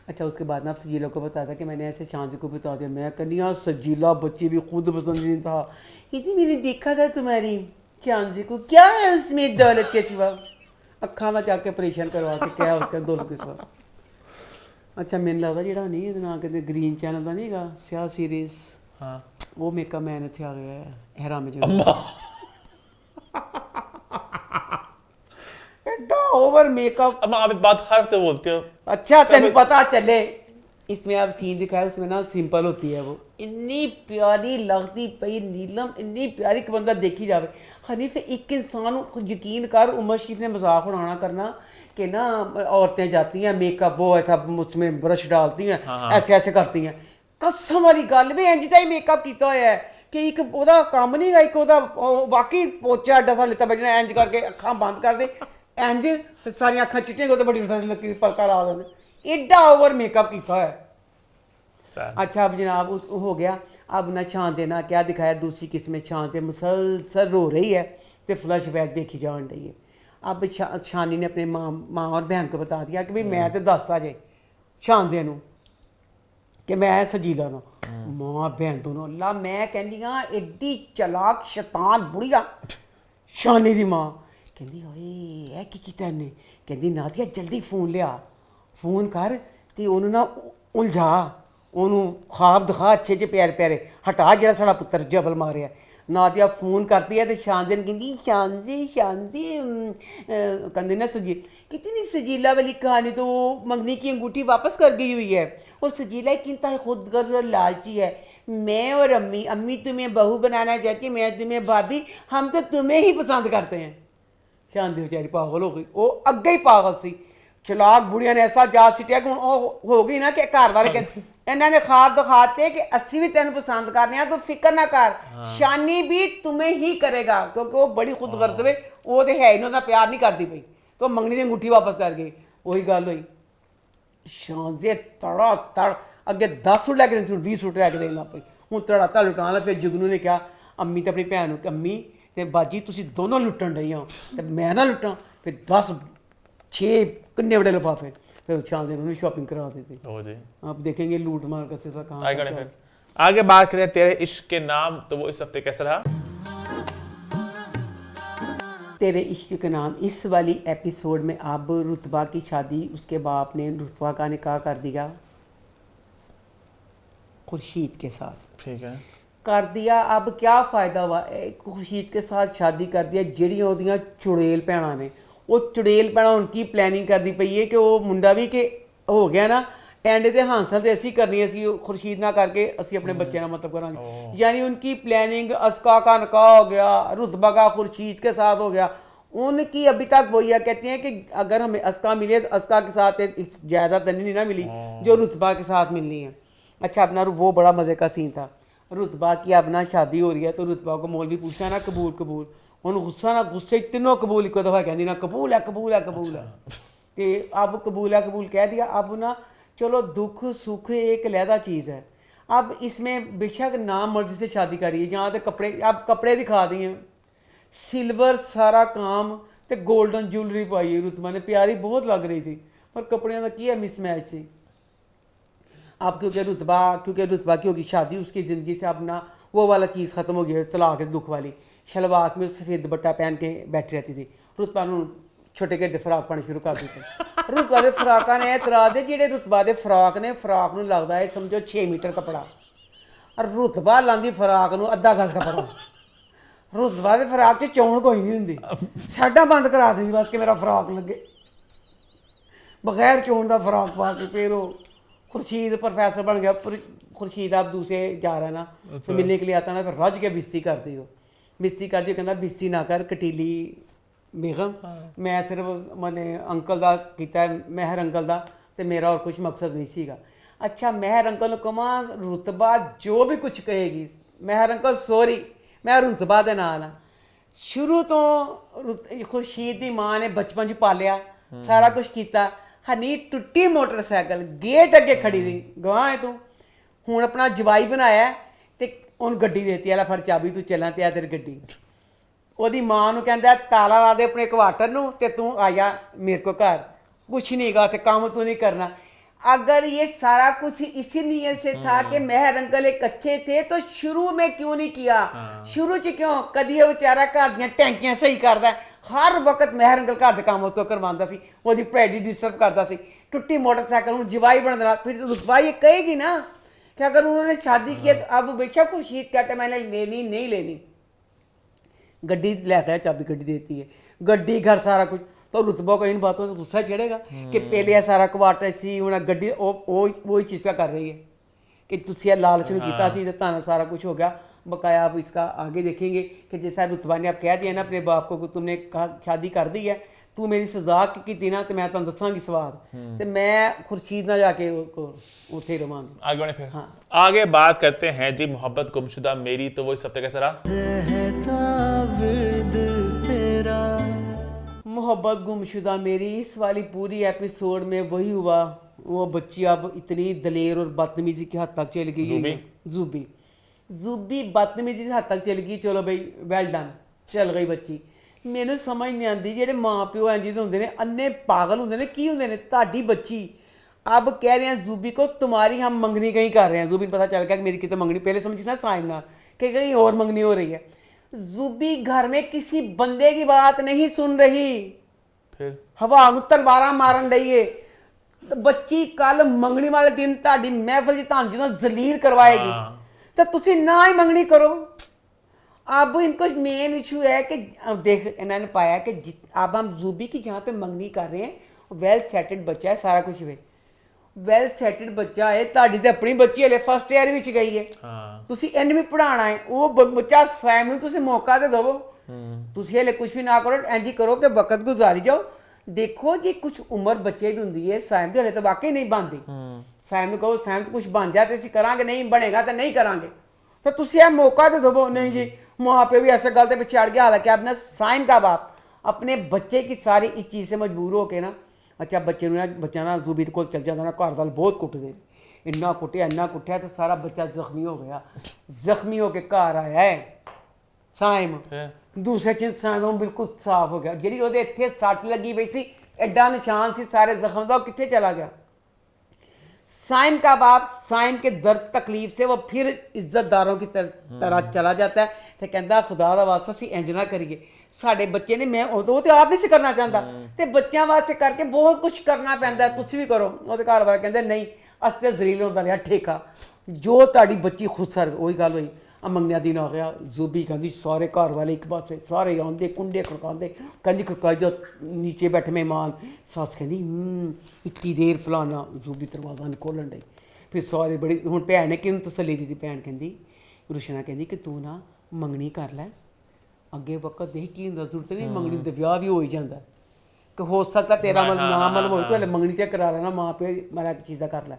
अच्छा उसके बाद ना सजीला को बताया कि मैंने ऐसे शानजे को बता दिया। मैं कन्या सजीला बच्ची भी खुद पसंद नहीं था, इतनी मैंने देखा था तुम्हारी शानजे को, क्या है उसमें दौलत के सिवा, अखा में जाके परेशान करवा के क्या है उसका दौलत के सिवा। अच्छा मैंने लगता जो नहीं ना कहते ग्रीन चैनल का नहीं गा स्याह सीरीज, हाँ वो मेकअप मैन इतने आ गया है इहराम जुनून। Over makeup. अब आप एक बात हर हफ्ते बोलते हो। अच्छा तेन पता चले, इसमें अब सीन दिखाया उसमें ना सिंपल होती है, वो इतनी प्यारी लगती पई नीलम, इतनी प्यारी कि बंदा देखी जावे। हनीफ एक इंसान यकीन कर, उमर शरीफ ने मजाक उड़ाना करना कि ना औरतें जाती हैं मेकअप वो ऐसा उसमें ब्रश डालती हैं, ऐसे ऐसे करती हैं, कसम वाली गल भी इंज दा ही मेकअप किया हुआ है कि एक ओदा काम नहीं है, एक ओदा वाकई पोचा अड्डा सा लिता बजना इंज करके अखां बंद कर दे इंज, फिर सारी अखां चिट्टियां तो बड़ी सारी लकी पलका ला देंगे, एडा ओवर मेकअप किया है। अच्छा अब जनाब हो गया, अब ना छान देना क्या दिखाया, दूसरी किस्म छान से मुसलसल रो रही है तो फ्लैश बैक देखी जान रही है। अब शानी ने अपने माँ और बहन को बता दिया कि भाई मैं तो दसता जे शानजे नूं कि मैं सजीला ना, माँ बहन दोनों अल्लाह मैं कहनी हाँ एड्डी चलाक शैतान बुढ़िया शानी दी माँ कहती ओए की कीता इन्हें, कहती नादिया जल्दी फोन लिया, फोन कर ते उन्होंने ना उलझा, उन्होंने ख्वाब दिखा अच्छे जे प्यारे प्यारे, हटा जरा साड़ा पुत्र जबल मारिया, ਨਾਦੀਆ ਫੋਨ ਕਰਦੀ ਹੈ ਤੇ ਸ਼ਾਨਜ਼ੀ ਨੂੰ ਕਹਿੰਦੀ ਸ਼ਾਨਜ਼ੀ ਕਹਿੰਦੇ ना सजील कितनी सजीला वाली कहानी तो वो मंगनी की अंगूठी वापस कर गई हुई है और सजीला कितना खुदगर्ज और लालची है मैं और अम्मी तुम्हें बहू बनाना चाहती मैं तुम्हें भाभी हम तो तुम्हें ही पसंद करते हैं शांति बेचारी पागल हो गई वो अगे ही पागल सी चलाक बुढ़िया ने ऐसा जा छिटिया कि हो गई ना कि घर वाले कहते इन्होंने ख्वाब दिखाते कि अस्सी भी तेन पसंद करने तो फिक्र ना कर शानी भी तुम्हें ही करेगा क्योंकि वो बड़ी खुदगर्ज वे वो तो है ही ना प्यार नहीं करती पई तो मंगनी ने अंगूठी वापस कर गई वही गल हुई शान से तड़ा तड़ अगे 10 सूट लैके देने 20 सूट लैके देना पई हूँ तड़ा तड़ लुटान लगा फिर जुगनू ने कहा अम्मी तो अपनी भैन को अम्मी ते बाजी तुसी दोनों लुटन रही हो ते मैं ना लुटां फिर 6 किन्ने बड़े लिफाफे फिर शान ने शॉपिंग करा दी थी ओ जी आप देखेंगे लूट मार कैसे था कहाँ आगे फिर आगे बात करें तेरे इश्क के नाम, तो वो इस हफ्ते कैसा रहा? तेरे इश्क के नाम इस वाली एपिसोड में अब रुतबा की शादी उसके बाप ने रुतबा का निकाह कर दिया खुर्शीद के साथ। ठीक है, कर दिया। अब क्या फ़ायदा हुआ खुर्शीद के साथ शादी कर दिया ਜਿਹੜੀਆਂ ਉਹਦੀਆਂ ਚੁੜੇਲ ਭੈਣਾਂ ਨੇ ਉਹ ਚੁੜੇਲ ਭੈਣਾਂ उनकी प्लानिंग करती पई है कि वो मुंडा भी कि हो गया ना एंड ते हासिल ते असी करनी असी खुर्शीद ना करके असी अपने बच्चे ना मतलब करांगे यानी उनकी प्लानिंग अस्का का निकाह हो गया रुतबा का खुर्शीद के साथ हो गया उनकी अभी तक वही है कहती हैं कि अगर हमें अस्का मिले तो अस्का के साथ ज़्यादा तनी नहीं ना मिली जो रुतबा के साथ मिलनी है। अच्छा अपना वो बड़ा मज़े का सीन था रुतबा की अपना शादी हो रही है तो रुतबा को मौलवी पूछा ना कबूल कबूल उन्होंने गुस्सा ना गुस्से तीनों कबूल एक दफ़ा कहती ना कबूल है कबूल है कबूल है कि अब कबूल है कबूल कह दिया। अब ना चलो दुख सुख एक लहदा चीज़ है। अब इसमें बेशक नाम मर्जी से शादी करी है जहाँ तक कपड़े अब कपड़े दिखा दिए सिल्वर सारा काम तो गोल्डन ज्वेलरी पाई है रुतबा ने प्यारी बहुत लग रही थी पर कपड़े का की है मिसमैच सी। अब क्योंकि रुतबा की होगी शादी उसकी ज़िंदगी से अपना वो वाला चीज़ ख़त्म हो गया तलाक दुख वाली शलवार में सफ़ेद दुपट्टा पहन के बैठी रहती थी रुतबा छोटे घेटे फराक पाने शुरू कर दिते रुतबा के फराका ने तरा दे जेडे रुतबा के फराक ने फराक नूं लगदा है समझो 6 मीटर कपड़ा और रुतबा लांदी फराक नूं अद्धा गज कपड़ा रुतबा के फराक च चौन कोई नहीं हुंदी साडा बंद करा दी बस कि मेरा फराक लगे बगैर चौन का फराक पा के फिर वो खुर्शीद प्रोफैसर बन गया खुर्शीद आप दूसरे जा रहा है ना तो मिलने के लिए आता ना फिर रज के बिस्ती करती हो बिस्ती करती कहना बिस्ती ना कर कटीली बेगम मैं सिर्फ मैंने अंकल का किया महर अंकल का तो मेरा और कुछ मकसद नहीं सीगा। अच्छा महर अंकल कमा रुतबा जो भी कुछ कहेगी महर अंकल सॉरी मैं रुतबा के नाल हाँ शुरू तो खुर्शीद की माँ ने बचपन च पालिया सारा कुछ किया हनी टुट्टी मोटरसाइकिल गेट अगे खड़ी रही गवाह है तू हूँ अपना जवाई बनाया तो उन्हें गड्डी देती है फर चाबी तू चलना ते तेरी गड्डी ਉਹਦੀ ਮਾਂ ਨੂੰ ਕਹਿੰਦਾ ਤਾਲਾ ਲਾ ਦੇ ਆਪਣੇ ਕੁਆਟਰ ਨੂੰ ਤੇ ਤੂੰ आ जा मेरे को घर कुछ नहीं गा तो काम तू नहीं करना। अगर ये सारा कुछ इसी नीयत से था कि महर अंकल एक अच्छे थे तो शुरू में क्यों नहीं किया शुरू च क्यों कदी वो बेचारा घर दियां टैंकियां सही करदा हर वक्त महर अंकल घर दे काम उसको करवांदा सी ओदी पैडी डिस्टर्ब करदा सी टुट्टी मोटरसाइकिल हूँ जवाई बन देना फिर रुतबा ये कहेगी ना कि अगर उन्होंने शादी की तो अब बेशक खुर्शीद कहता मैंने लेनी नहीं लेनी गड्डी लैके चाबी गड्डी देती है गड्डी घर सारा कुछ तो रुतबा को इन बातों से गुस्सा चढ़ेगा कि पहले सारा क्वार्टर सी हूँ गड्डी वही चीज़ का कर रही है कि तुझे लालच में किया सी ताना सारा कुछ हो गया बकाया आप इसका आगे देखेंगे कि जैसा रुतबा ने आप कह दिया ना अपने बाप को तुमने कहा शादी कर दी है तू मेरी सजा की ना तो मैं तुम दसांगी स्वाद तो मैं खुर्शीद ना जाके उठे रवांगी आगे बढ़े फिर। हाँ आगे बात करते हैं जी मोहब्बत गुमशुदा मेरी, तो वो इस हफ्ते कैसा रहा? मोहब्बत गुमशुदा मेरी इस वाली पूरी एपिसोड में वही हुआ वो बच्ची अब इतनी दलेर और बदतमीजी की हद तक चल गई ज़ूबी बदतमीजी से हद तक चल गई चलो भाई वेल डन चल गई बच्ची मैनू समझ नहीं आती जेडे माँ प्यो इंज दे होंदे ने अन्ने पागल होंदे ने की होंदे ने ताड़ी बच्ची अब कह रहे हैं ज़ूबी को तुम्हारी हम मंगनी कहीं कर रहे हैं ज़ूबी पता चल गया कि मेरी कितने मंगनी पहले समझी ना साइमना कि कहीं और मंगनी हो रही है ज़ूबी घर में किसी बंदे की बात नहीं सुन रही फिर हवा तलवारा मारन रही है बच्ची कल मंगनी वाले दिन ताड़ी महफिल च तुहानू जदों जलील करवाएगी तो तुसी ना ही मंगनी करो अब इनको मेन इशू है कि अब देख इन्होंने पाया कि अब हम जूबी की जहाँ पे मंगनी कर रहे हैं वेल सेटड बच्चा है सारा कुछ वे ਵੈਲ ਸੈਟਡ ਬੱਚਾ ਹੈ ਤੁਹਾਡੀ ਤੇ ਆਪਣੀ ਬੱਚੀ ਹਲੇ ਫਸਟ ਈਅਰ ਵਿੱਚ ਗਈ ਹੈ ਤੁਸੀਂ ਇਹਨੂੰ ਵੀ ਪੜਾਉਣਾ ਹੈ ਉਹ ਬੱਚਾ ਸਵੈਮ ਨੂੰ ਤੁਸੀਂ ਮੌਕਾ ਤੇ ਦਿਵੋ ਤੁਸੀਂ ਹਲੇ ਕੁਝ ਵੀ ਨਾ ਕਰੋ ਇੰਜ ਹੀ ਕਰੋ ਕਿ ਵਕਤ ਗੁਜ਼ਾਰੀ ਜਾਓ ਦੇਖੋ ਜੀ ਕੁਝ ਉਮਰ ਬੱਚੇ ਦੀ ਹੁੰਦੀ ਹੈ ਸਾਇਮ ਦੇ ਹਲੇ ਤਾਂ ਵਾਕਈ ਨਹੀਂ ਬਣਦੀ ਸਾਇਮ ਨੂੰ ਕਹੋ ਸਾਇਮ ਕੁਝ ਬਣ ਜਾ ਤੇ ਅਸੀਂ ਕਰਾਂਗੇ ਨਹੀਂ ਬਣੇਗਾ ਤਾਂ ਨਹੀਂ ਕਰਾਂਗੇ ਤਾਂ ਤੁਸੀਂ ਇਹ ਮੌਕਾ ਤੇ ਦਿਵੋ नहीं जी वहाँ पे भी ऐसे गल पे चढ़ गया हालांकि आपने साइम का बाप अपने बच्चे की सारी इस चीज़ से मजबूर हो के ना अच्छा बच्चे बच्चा ना जूबी को चल जाता ना घर वाल बहुत कुटते इन्ना कुटिया तो सारा बच्चा जख्मी हो गया जख्मी होके घर आया है साइम दूसरे चीज साइम बिल्कुल साफ हो गया जी वो इतने सट लगी पई सी एडा निशान सी सारे जख्म का कितने चला गया साइम का बाप साइम के दर्द तकलीफ से वो फिर इज्जतदारों की तरह चला जाता है तो कहता खुदा का वास्ता सी इंज ना करिए साडे बच्चे ने मैं वो तो आप नहीं करना चाहता तो बच्चों वास्ते करके बहुत कुछ करना पैंदा तुसी भी करो वो घर वाले कहते नहीं अस तो जलील होता रहा ठेका जो ताड़ी बच्ची खुद सर वही गल हुई मंगनिया दिन आ गया जूबी कहती सारे घर वाले एक पासे सारे आते कुंडे खड़काते कहती खड़काई जो नीचे बैठे मेहमान सस कहती इतनी देर फलाना जूबी दरवाजा नहीं खोलन डई फिर सारे बड़ी हुण भैन ने किन तसल्ली दी भैन कहती रुशना कहती कि तू ना मंगनी कर लै अगे वक्त देख की जरूरत नहीं मंगनी तो ब्याह भी हो ही जाता कि हो सकता तेरा नाम मतलब हो तो हले मंगनी से करा लेना माँ प्यो मेरा एक चीज़ कर लै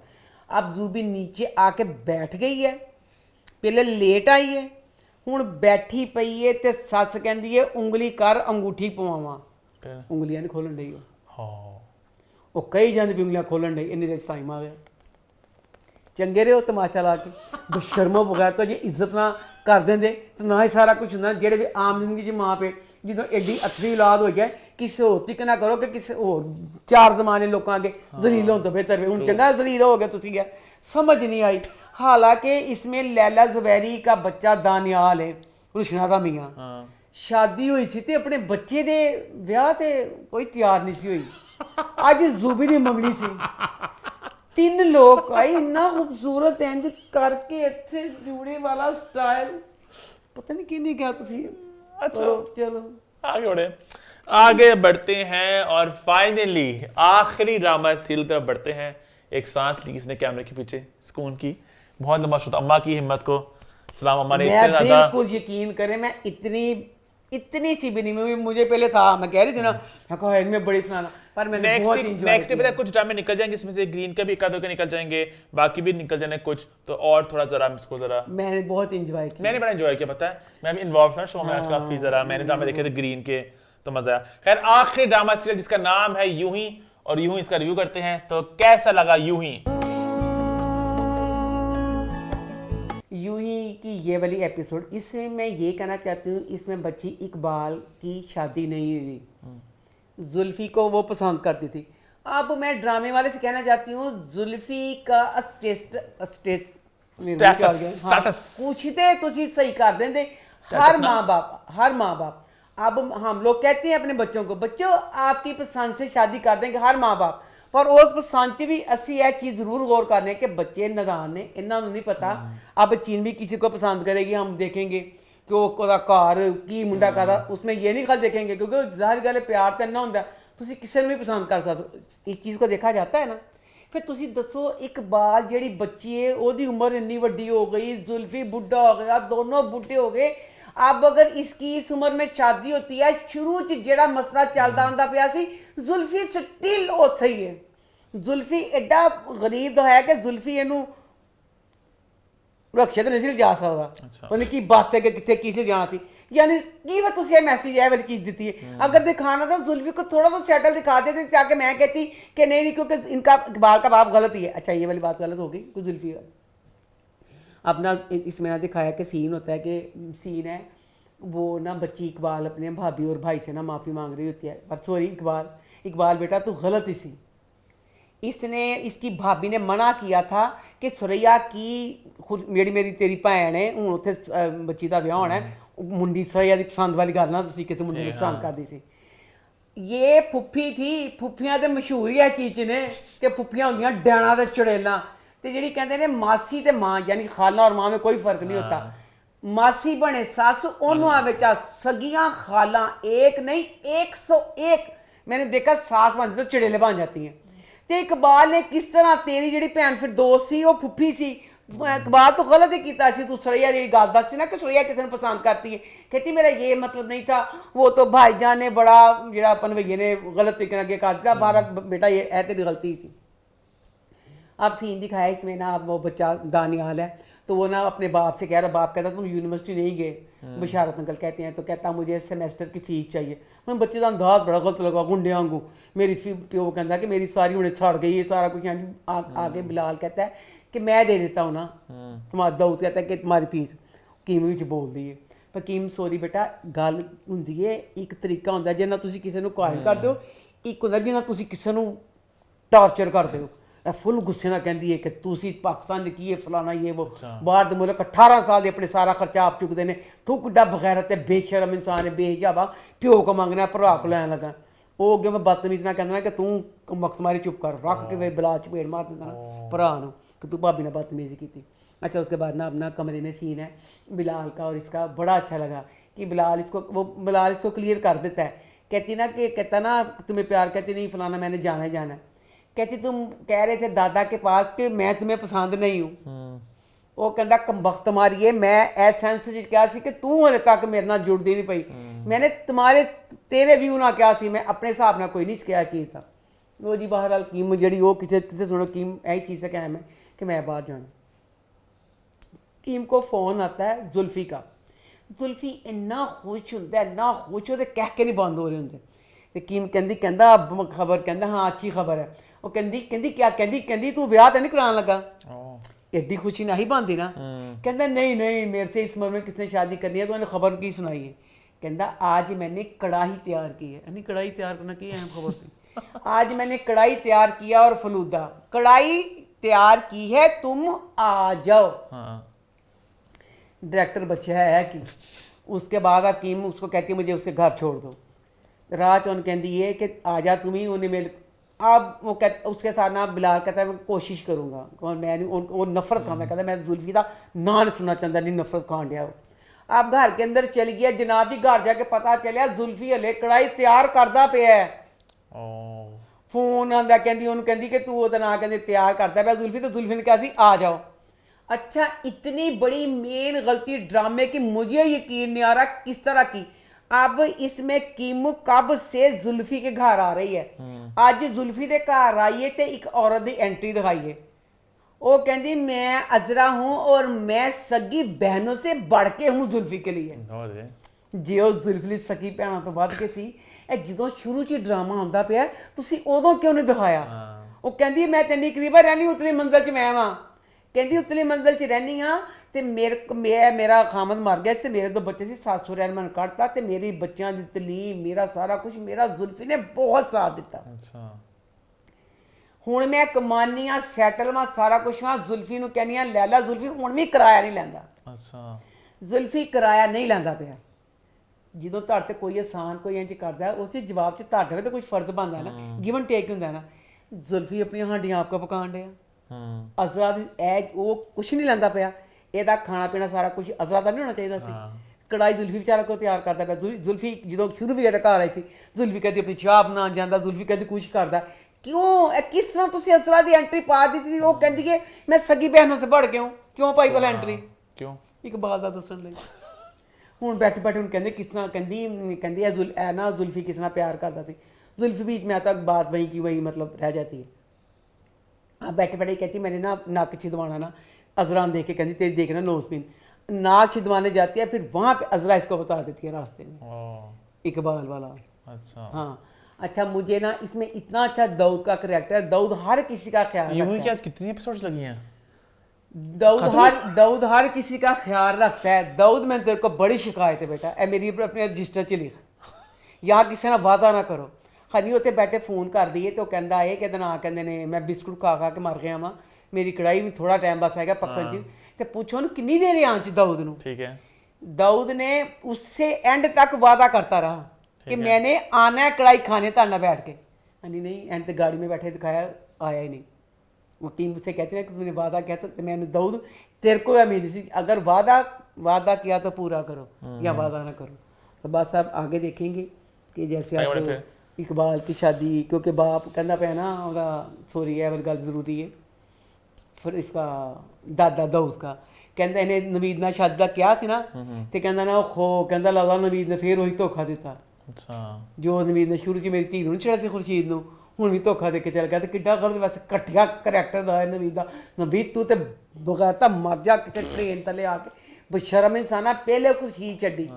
अब जूबी नीचे आके बैठ गई है पहले लेट आई है हुण बैठी पई है ते सस कहती है उंगली कर अंगूठी पवावां उंगलियां नहीं खोलन डई वो कई जाने भी उंगलियां खोलन डई इन्नी देर टाइम आ गया चंगे रहे हो तमाशा ला के बशर्मो बगैर तो जे इज्जत ना कर देंगे तो ना ही सारा कुछ होंगे जेडे भी आम जिंदगी च माँ पे जो एडी अथरी औलाद हो जाए किसी होर तरीके ना करो कि किसी होर चार जमाने लोगों अगे जलील होने तो बेहतर हुण चंगा जलील हो गया तुसीं गया समझ नहीं आई हालांकि इसमें लैला ज़ुबैरी का बच्चा दानियाल है रुशना का मियाँ शादी हुई सी ते अपने बच्चे दे ब्याह ते कोई तैयार नहीं सी हुई अज जूबी दी मंगनी सी 3 लोग आई इन्ना खूबसूरत इंज करके इत्थे जूड़े वाला स्टाइल पता नहीं किन्नी क्या तुसी अच्छा चलो आगे बढ़ते हैं और फाइनली आखिरी ड्रामा सीरियल तरफ बढ़ते हैं एक सांस ली इसने कैमरे के पीछे सुकून की बहुत लंबा शुक्र अम्मा की हिम्मत को सलाम अम्मा ने इतने ज्यादा बिल्कुल यकीन करें मैं इतनी सी भी नहीं मुझे पहले था मैं कह रही थी ना मैं कहा इनमें बड़ी फलाना पर मैंने बहुत एंजॉय नेक्स्ट पता कुछ ड्रामे निकल जाएंगे इसमें से ग्रीन का भी एक आधे के निकल जाएंगे बाकी भी निकल जाने कुछ तो और थोड़ा जरा इसको जरा मैंने बहुत एंजॉय किया मैंने बड़ा एंजॉय किया पता है मैं भी इन्वॉल्व था शो में आज काफी जरा मैंने ड्रामे देखे थे ग्रीन के तो मजा आया खैर आखिरी ड्रामा सीरियल जिसका नाम है यूं ही और यूं ही इसका रिव्यू करते हैं तो कैसा लगा यूं ही की ये वाली एपिसोड इसमें मैं ये कहना चाहती हूँ इसमें बच्ची इकबाल की शादी नहीं हुई जुल्फी को वो पसंद करती थी अब मैं ड्रामे वाले से कहना चाहती हूँ जुल्फी का स्टेटस पूछते तुसी सही कर देंगे हर माँ बाप अब हम लोग कहते हैं अपने बच्चों को बच्चों आपकी पसंद से शादी कर देंगे हर माँ बाप पर उस पसंद च भी असी यह चीज़ जरूर गौर करने कि बच्चे नादान ने इन्हों नहीं पता अब चीन भी किसी को पसंद करेगी हम देखेंगे कि वो घर की मुंडा करता उसमें ये नहीं खल देखेंगे क्योंकि जाहिर गल प्यार तो इन्ना होंगे तुम किसी भी पसंद कर सकते इस चीज़ को देखा जाता है ना फिर तुम दसो इकबाल जी बच्ची है वो उम्र इन्नी वड्डी हो गई जुल्फी बुढ़ा हो गया दोनों बुढ़े हो गए अब अगर इसकी इस उम्र में शादी होती है शुरू च जेड़ा मसला चलता आंदा पिया सी जुल्फी स्टिल उत्थे ही है जुल्फी एडा गरीब तो है कि जुल्फी इनू रक्षा तो नहीं जा सकता पता कि बस से कितने किसे जाना सी यानी की वह तुझे मैसेज है वाली चीज़ दी है अगर दिखाना था जुल्फी को थोड़ा सा सेटल दिखा देते ताकि मैं कहती कि नहीं क्योंकि इनका इकबाल का बाप गलत ही है अच्छा ये वाली बात गलत होगी कुछ जुल्फी अपना इसमें ना दिखाया कि सीन होता है कि सीन है वो ना बच्ची इकबाल अपने भाभी और भाई से ना माफ़ी मांग रही होती है पर सॉरी इकबाल बेटा तू गलत ही सी इसने इसकी भाभी ने मना किया था कि सुरैया की खुद मेरी तेरी भैन है हूँ उत्थे बच्ची का ब्याह होना है मुंडी सुरैया की पसंद वाली गल ना तुसीं किसी मुंडे पसंद करदी सी ये फुफी थी फुफियां तो मशहूर ही है चीज़ ने कि फुफियां होंदियां डैना ते चुड़ैलां ते जिहड़ी कहंदे ने मासी ते मां यानी खाला और मां में कोई फर्क नहीं होता ਮਾਸੀ ਬਣੇ ਸੱਸ ਉਹਨੂੰ ਆ ਵਿੱਚ ਆ सगियां खाला एक नहीं 101 मैंने देखा सास बन तो चिड़ेले बन जाती हैं ਤੇ ਇਕਬਾਲ ਨੇ ਕਿਸ ਤਰ੍ਹਾਂ ਤੇਰੀ ਜਿਹੜੀ ਭੈਣ ਫਿਰ ਦੋਸਤ ਸੀ ਉਹ ਫੁੱਫੀ ਸੀ इकबाल तो गलत ही किया तू सुरैया जी गल दस ना कि सुरैया किसी ने पसंद करती है कहती मेरा ये मतलब नहीं था वो तो भाईजान ने बड़ा जो अपन भैया ने गलत तरीके अगे कर दिया बारा बेटा ये है तेरी गलती थी। अब सीन दिखाया इसमें ना अब वो बच्चा दानियाल है तो वो ना अपने बाप से कह रहा, बाप कहता तुम यूनिवर्सिटी नहीं गए, बशारत अंकल कहते हैं तो कहता मुझे सेमेस्टर की फीस चाहिए। मैं बच्चे का अंदाज बड़ा गलत लगा गुंडे वांगू मेरी प्यो कहता कि मेरी सारी उन्हें छड़ गई है सारा कुछ। आगे बिलाल कहता है कि मैं दे देता हूँ ना, तुम्हारा दाऊद कहता है कि तुम्हारी फीस कीम विच बोल दी है पर कीम सॉरी बेटा गल हुंदी है एक तरीका हुंदा जिन्ना तुसीं किसी नूं कायल करदे हो, एक हुंदा जिन्ना तुसीं किसी नूं टार्चर करदे हो। फुल गुस्से नाल कहंदी है कि तुसीं पाकिस्तान दे की है फलाना ये वो बाहर दे मुल्क 18 साल दे अपने सारा खर्चा आप चुकदे ने तू किड्डा बगैरत ते बेशरम इंसान है बेहिजाबा प्यो को मंगना भरा को लैन लगा। वो अगे मैं बदतमीज ना कहंदा कि तू मक्समारी चुप कर रख के वे बिलाल चपेड़ मार दिंदा ना भरा नूं कि तू भाभी ने बदतमीजी की। अच्छा उसके बाद ना अपना कमरे में सीन है बिलाल का और इसका बड़ा अच्छा लगा कि बिलाल इसको क्लियर कर देता है। कहती ना कि कहता ना तुम्हें प्यार, कहती नहीं फलाना मैंने जाना ही जाना है। कहती तुम कह रहे थे दादा के पास कि मैं तुम्हें पसंद नहीं हूँ। वो कहता कमबख्त मारिए मैं ऐ सेंस क्या सी कि तू हले तक मेरे नाल जुड़दी नहीं पई, मैंने तेरे व्यू ना क्या सी, मैं अपने हिसाब नाल कोई नहीं क्या चीज़ था। वो जी बहरहाल कीम जी वो किसे सुनो कीम यही चीज़ से क्या है कि मैं बाहर जाना। कीम को फ़ोन आता है जुल्फ़ी का, जुल्फ़ी इन्ना खुश होंदा है इन्ना खुश होते कह के नहीं बंद हो रहे होंगे। तो कीम कहंदा अब खबर कहंदा हाँ अच्छी खबर है। वो कहंदी क्या कहंदी तू ब्याह तो नहीं कराने लगा। एड्डी खुशी ना ही बनती ना। कहंदा नहीं नहीं मेरे से इस उम्र में किसने शादी करनी है तो उन्हें खबर की सुनाई है। कहंदा आज मैंने कढ़ाई तैयार की है, नहीं कढ़ाई तैयार करना की अहम खबर से आज मैंने कढ़ाई तैयार किया और फलूदा कढ़ाई तैयार की है तुम आ जाओ। डायरेक्टर बच्चा है कि उसके बाद अब कीम उसको कहती है मुझे उसके घर छोड़ दो। रात उन कहती है कि आ जा तुम ही उन्हें मेरे अब वो उसके साथ ना बिलाल कहता है मैं कोशिश करूँगा और मैं नहीं वो नफरत खाना कहता मैं जुल्फी का ना नहीं सुनना चाहता नहीं नफरत खान दिया। वो अब घर के अंदर चल गया जनाब जी, घर जाके पता चलिया जुल्फी हले कढ़ाई तैयार करता पिया है। फोन आंदा कहती कि तू वो ना कहते तैयार करता पाया जुल्फी, तो जुल्फी ने कहा सी आ जाओ। अच्छा इतनी बड़ी मेन गलती ड्रामे की मुझे यकीन नहीं आ रहा किस तरह की। अब इसमें कीम कब से जुल्फी के घर आ रही है, आज जुल्फी के घर आई है तो एक औरत की एंट्री दिखाई है। वो कहती मैं अजरा हूँ और मैं सगी बहनों से बढ़ के हूँ जुल्फी के लिए। जो जुल्फी सगी भैनों तो बढ़ के सी जो शुरू च ड्रामा आंदा पिया तुसी उदों क्यों नहीं दिखाया। वो कहती मैं तेनी करीबन रहनी उतली मंजिल च मैं वां, कहती उतली मंजिल च रहनी हाँ तो मेरा खामद मर गया, मेरे दो बच्चे से 700 रैन मन कटता तो मेरी बच्चों की तलीम मेरा सारा कुछ मेरा जुल्फी ने बहुत साथ दिता। हुण मैं कमानी हाँ सैटल हाँ सारा कुछ हाँ जुल्फी नूं कहनी हाँ लैला जुल्फी हुण भी किराया नहीं लैंदा। जुल्फी किराया नहीं लैंदा पिया। जो तुहाडे ते कोई आसान कोई इंज करदा है उस जवाब च तुहाडा तो कुछ फर्ज बनता है ना, गिवन टेक हुंदा है ना। जुल्फी अपनी हांडियां आपको पकाण दिया अजरा वो कुछ नहीं लैंदा पिया, ਇਹਦਾ खाना पीना सारा कुछ अजरा का नहीं होना चाहिए सी। कढ़ाई जुल्फी बेचारा को तैयार करता पाया। जुल्फी जो शुरू भी घर आई थी जुल्फी कहती अपनी चाह बना जाता, जुल्फी कहती कुछ करता क्यों किस तरह तुम अजरा की एंट्री पा दी थी। वो कहती है मैं सगी बहनों से बढ़ के हूँ क्यों पाई पहले एंट्री क्यों इकबाल का दसन लई। हूँ बैठे बैठे हूँ कहते किस तरह कहती है ना जुल्फी किस तरह प्यार करता सी। जुल्फी बीच में तक बात वहीं की वहीं मतलब रह जाती है। अब बैठे बैठे कहती मैंने ना नक छिदवाना ना, अजरा देख के कहती तेरी देखना नोज पिन नाक छिदवाने जाती है फिर वहाँ पे अजरा इसको बता देती है रास्ते में इकबाल वाला। अच्छा हाँ अच्छा मुझे ना इसमें इतना अच्छा दाऊद का करैक्टर है। दाऊद हर किसी का ख्याल रखता है। कितनी एपिसोड्स लगी हैं? दाऊद हर किसी का ख्याल रखता है। दाऊद मैं तेरे को बड़ी शिकायत है बेटा ए मेरी अपने रजिस्टर च लिख यहाँ किसी ने वादा ना करो। खनी उत्ते बैठे फोन कर दिए तो कहता है कि ना कहते ने मैं बिस्कुट खा खा के मर गया वां, मेरी कढ़ाई में थोड़ा टाइम बस है पक्कन च। तो पूछो ना कितनी देर आंच दाऊद नूं। ठीक है दाऊद ने उससे एंड तक वादा करता रहा कि मैंने आना है कढ़ाई खाने ताना बैठ के। नहीं एंड तो गाड़ी में बैठे दिखाया आया ही नहीं। वकील मुझसे कहते हैं कि तूने वादा किया तो मैंने दाऊद तेरे को उम्मीद सी अगर वादा वादा किया तो पूरा करो या वादा ना करो। तो बस आप आगे देखेंगे कि जैसे आगे बढ़े आप फिर। इकबाल की शादी, क्योंकि बाप कहना पे ना ਉਹਦਾ सॉरी है वाली गल जरूरी है, फिर इसका दादा दाऊद का ਕਹਿੰਦਾ ਇਹਨੇ ਨਵੀਦ ਨਾਲ ਸ਼ਾਦੀ ਦਾ ਕਿਹਾ ਸੀ ਨਾ ਤੇ ਕਹਿੰਦਾ ਨਾ ਉਹ ਖੋ ਕਹਿੰਦਾ ਲੱਗਦਾ ਨਵੀਦ ਨੇ ਫੇਰ ਉਹੀ ਧੋਖਾ ਦਿੱਤਾ अच्छा ਜੋ ਨਵੀਦ ਨੇ ਸ਼ੁਰੂ 'ਚ ਮੇਰੀ ਧੀ ਨੂੰ ਚੜਿਆ ਸੀ ਖੁਰਸ਼ੀਦ ਨੂੰ, ਹੁਣ ਵੀ ਧੋਖਾ ਦੇ ਕੇ ਚੱਲ ਗਿਆ। ਤੇ ਕਿੱਡਾ ਗਲਤ ਵੈਸੇ ਘਟੀਆ ਕਰੈਕਟਰ ਦਾ ਹੈ ਨਵੀਦ ਦਾ। ਨਵੀਦ ਤੂੰ ਤੇ ਬਗੈਰ ਤਾਂ ਮਰ ਜਾ ਕਿਤੇ ਟ੍ਰੇਨ ਥੱਲੇ ਆ ਕੇ, ਬਸ਼ਰਮ ਇਨਸਾਨਾ ਪਹਿਲੇ ਖੁਰਸ਼ੀਦ ਛੱਡੀ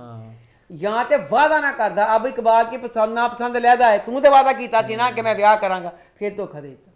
ਜਾਂ ਤੇ ਵਾਦਾ ਨਾ ਕਰਦਾ। ਅਬ ਇਕਬਾਲ ਕੀ ਪਸੰਦ ਨਾ ਪਸੰਦ ਲੈਦਾ ਹੈ, ਤੂੰ ਤੇ ਵਾਦਾ ਕੀਤਾ ਸੀ ਨਾ ਕਿ ਮੈਂ ਵਿਆਹ ਕਰਾਂਗਾ, ਫਿਰ ਧੋਖਾ ਦੇ ਦਿੱਤਾ।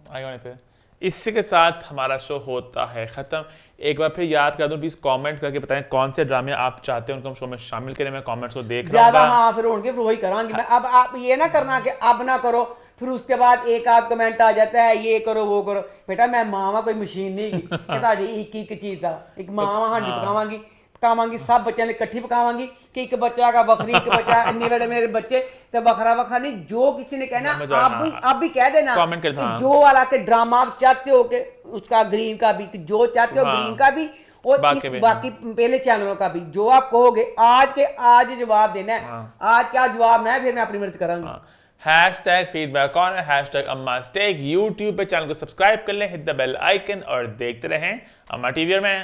आगे बढ़े फिर। इसी के साथ हमारा शो होता है खत्म। एक बार फिर याद कर दूं, प्लीज कमेंट करके बताएं कौन से ड्रामे आप चाहते हैं उनको हम शो में शामिल करें। मैं कमेंट्स को देख रहा ज्यादा हूं। हाँ फिर होंगे, फिर वही करांगे मैं। अब आप ये ना करना कि अब ना करो, फिर उसके बाद एक आध कमेंट आ जाता है ये करो वो करो। बेटा मैं मावा कोई मशीन नहीं कि ਤੁਹਾਡੀ ਇੱਕ ਇੱਕ ਚੀਜ਼ ਦਾ ਇੱਕ ਮਾਵਾ ਹਾਂਡੀ पकावांगी सब बच्चों ने इकट्ठी पकावांगी कि एक बच्चा का बकरी, एक बच्चा इन्नी बड़े मेरे बच्चे तो बखरा बखरा नहीं। जो किसी ने कहना समझ आया, आप भी कह देना कमेंट कर, कि हाँ। जो वाला के ड्रामा आप चाहते हो कि उसका ग्रीन का भी, जो चाहते हो हाँ। ग्रीन का भी और बाकी इस भी, बाकी पहले चैनलों का भी, जो आप कहोगे आज के आज जवाब देना है। आज क्या जवाब ना है फिर मैं अपनी मर्जी करांगी। हैशटैग फीडबैक ऑन, हैशटैग अम्मा स्टेक। यूट्यूब पे चैनल को सब्सक्राइब कर लें, हिट द बेल आइकन और देखते रहें अम्मा टीवी में।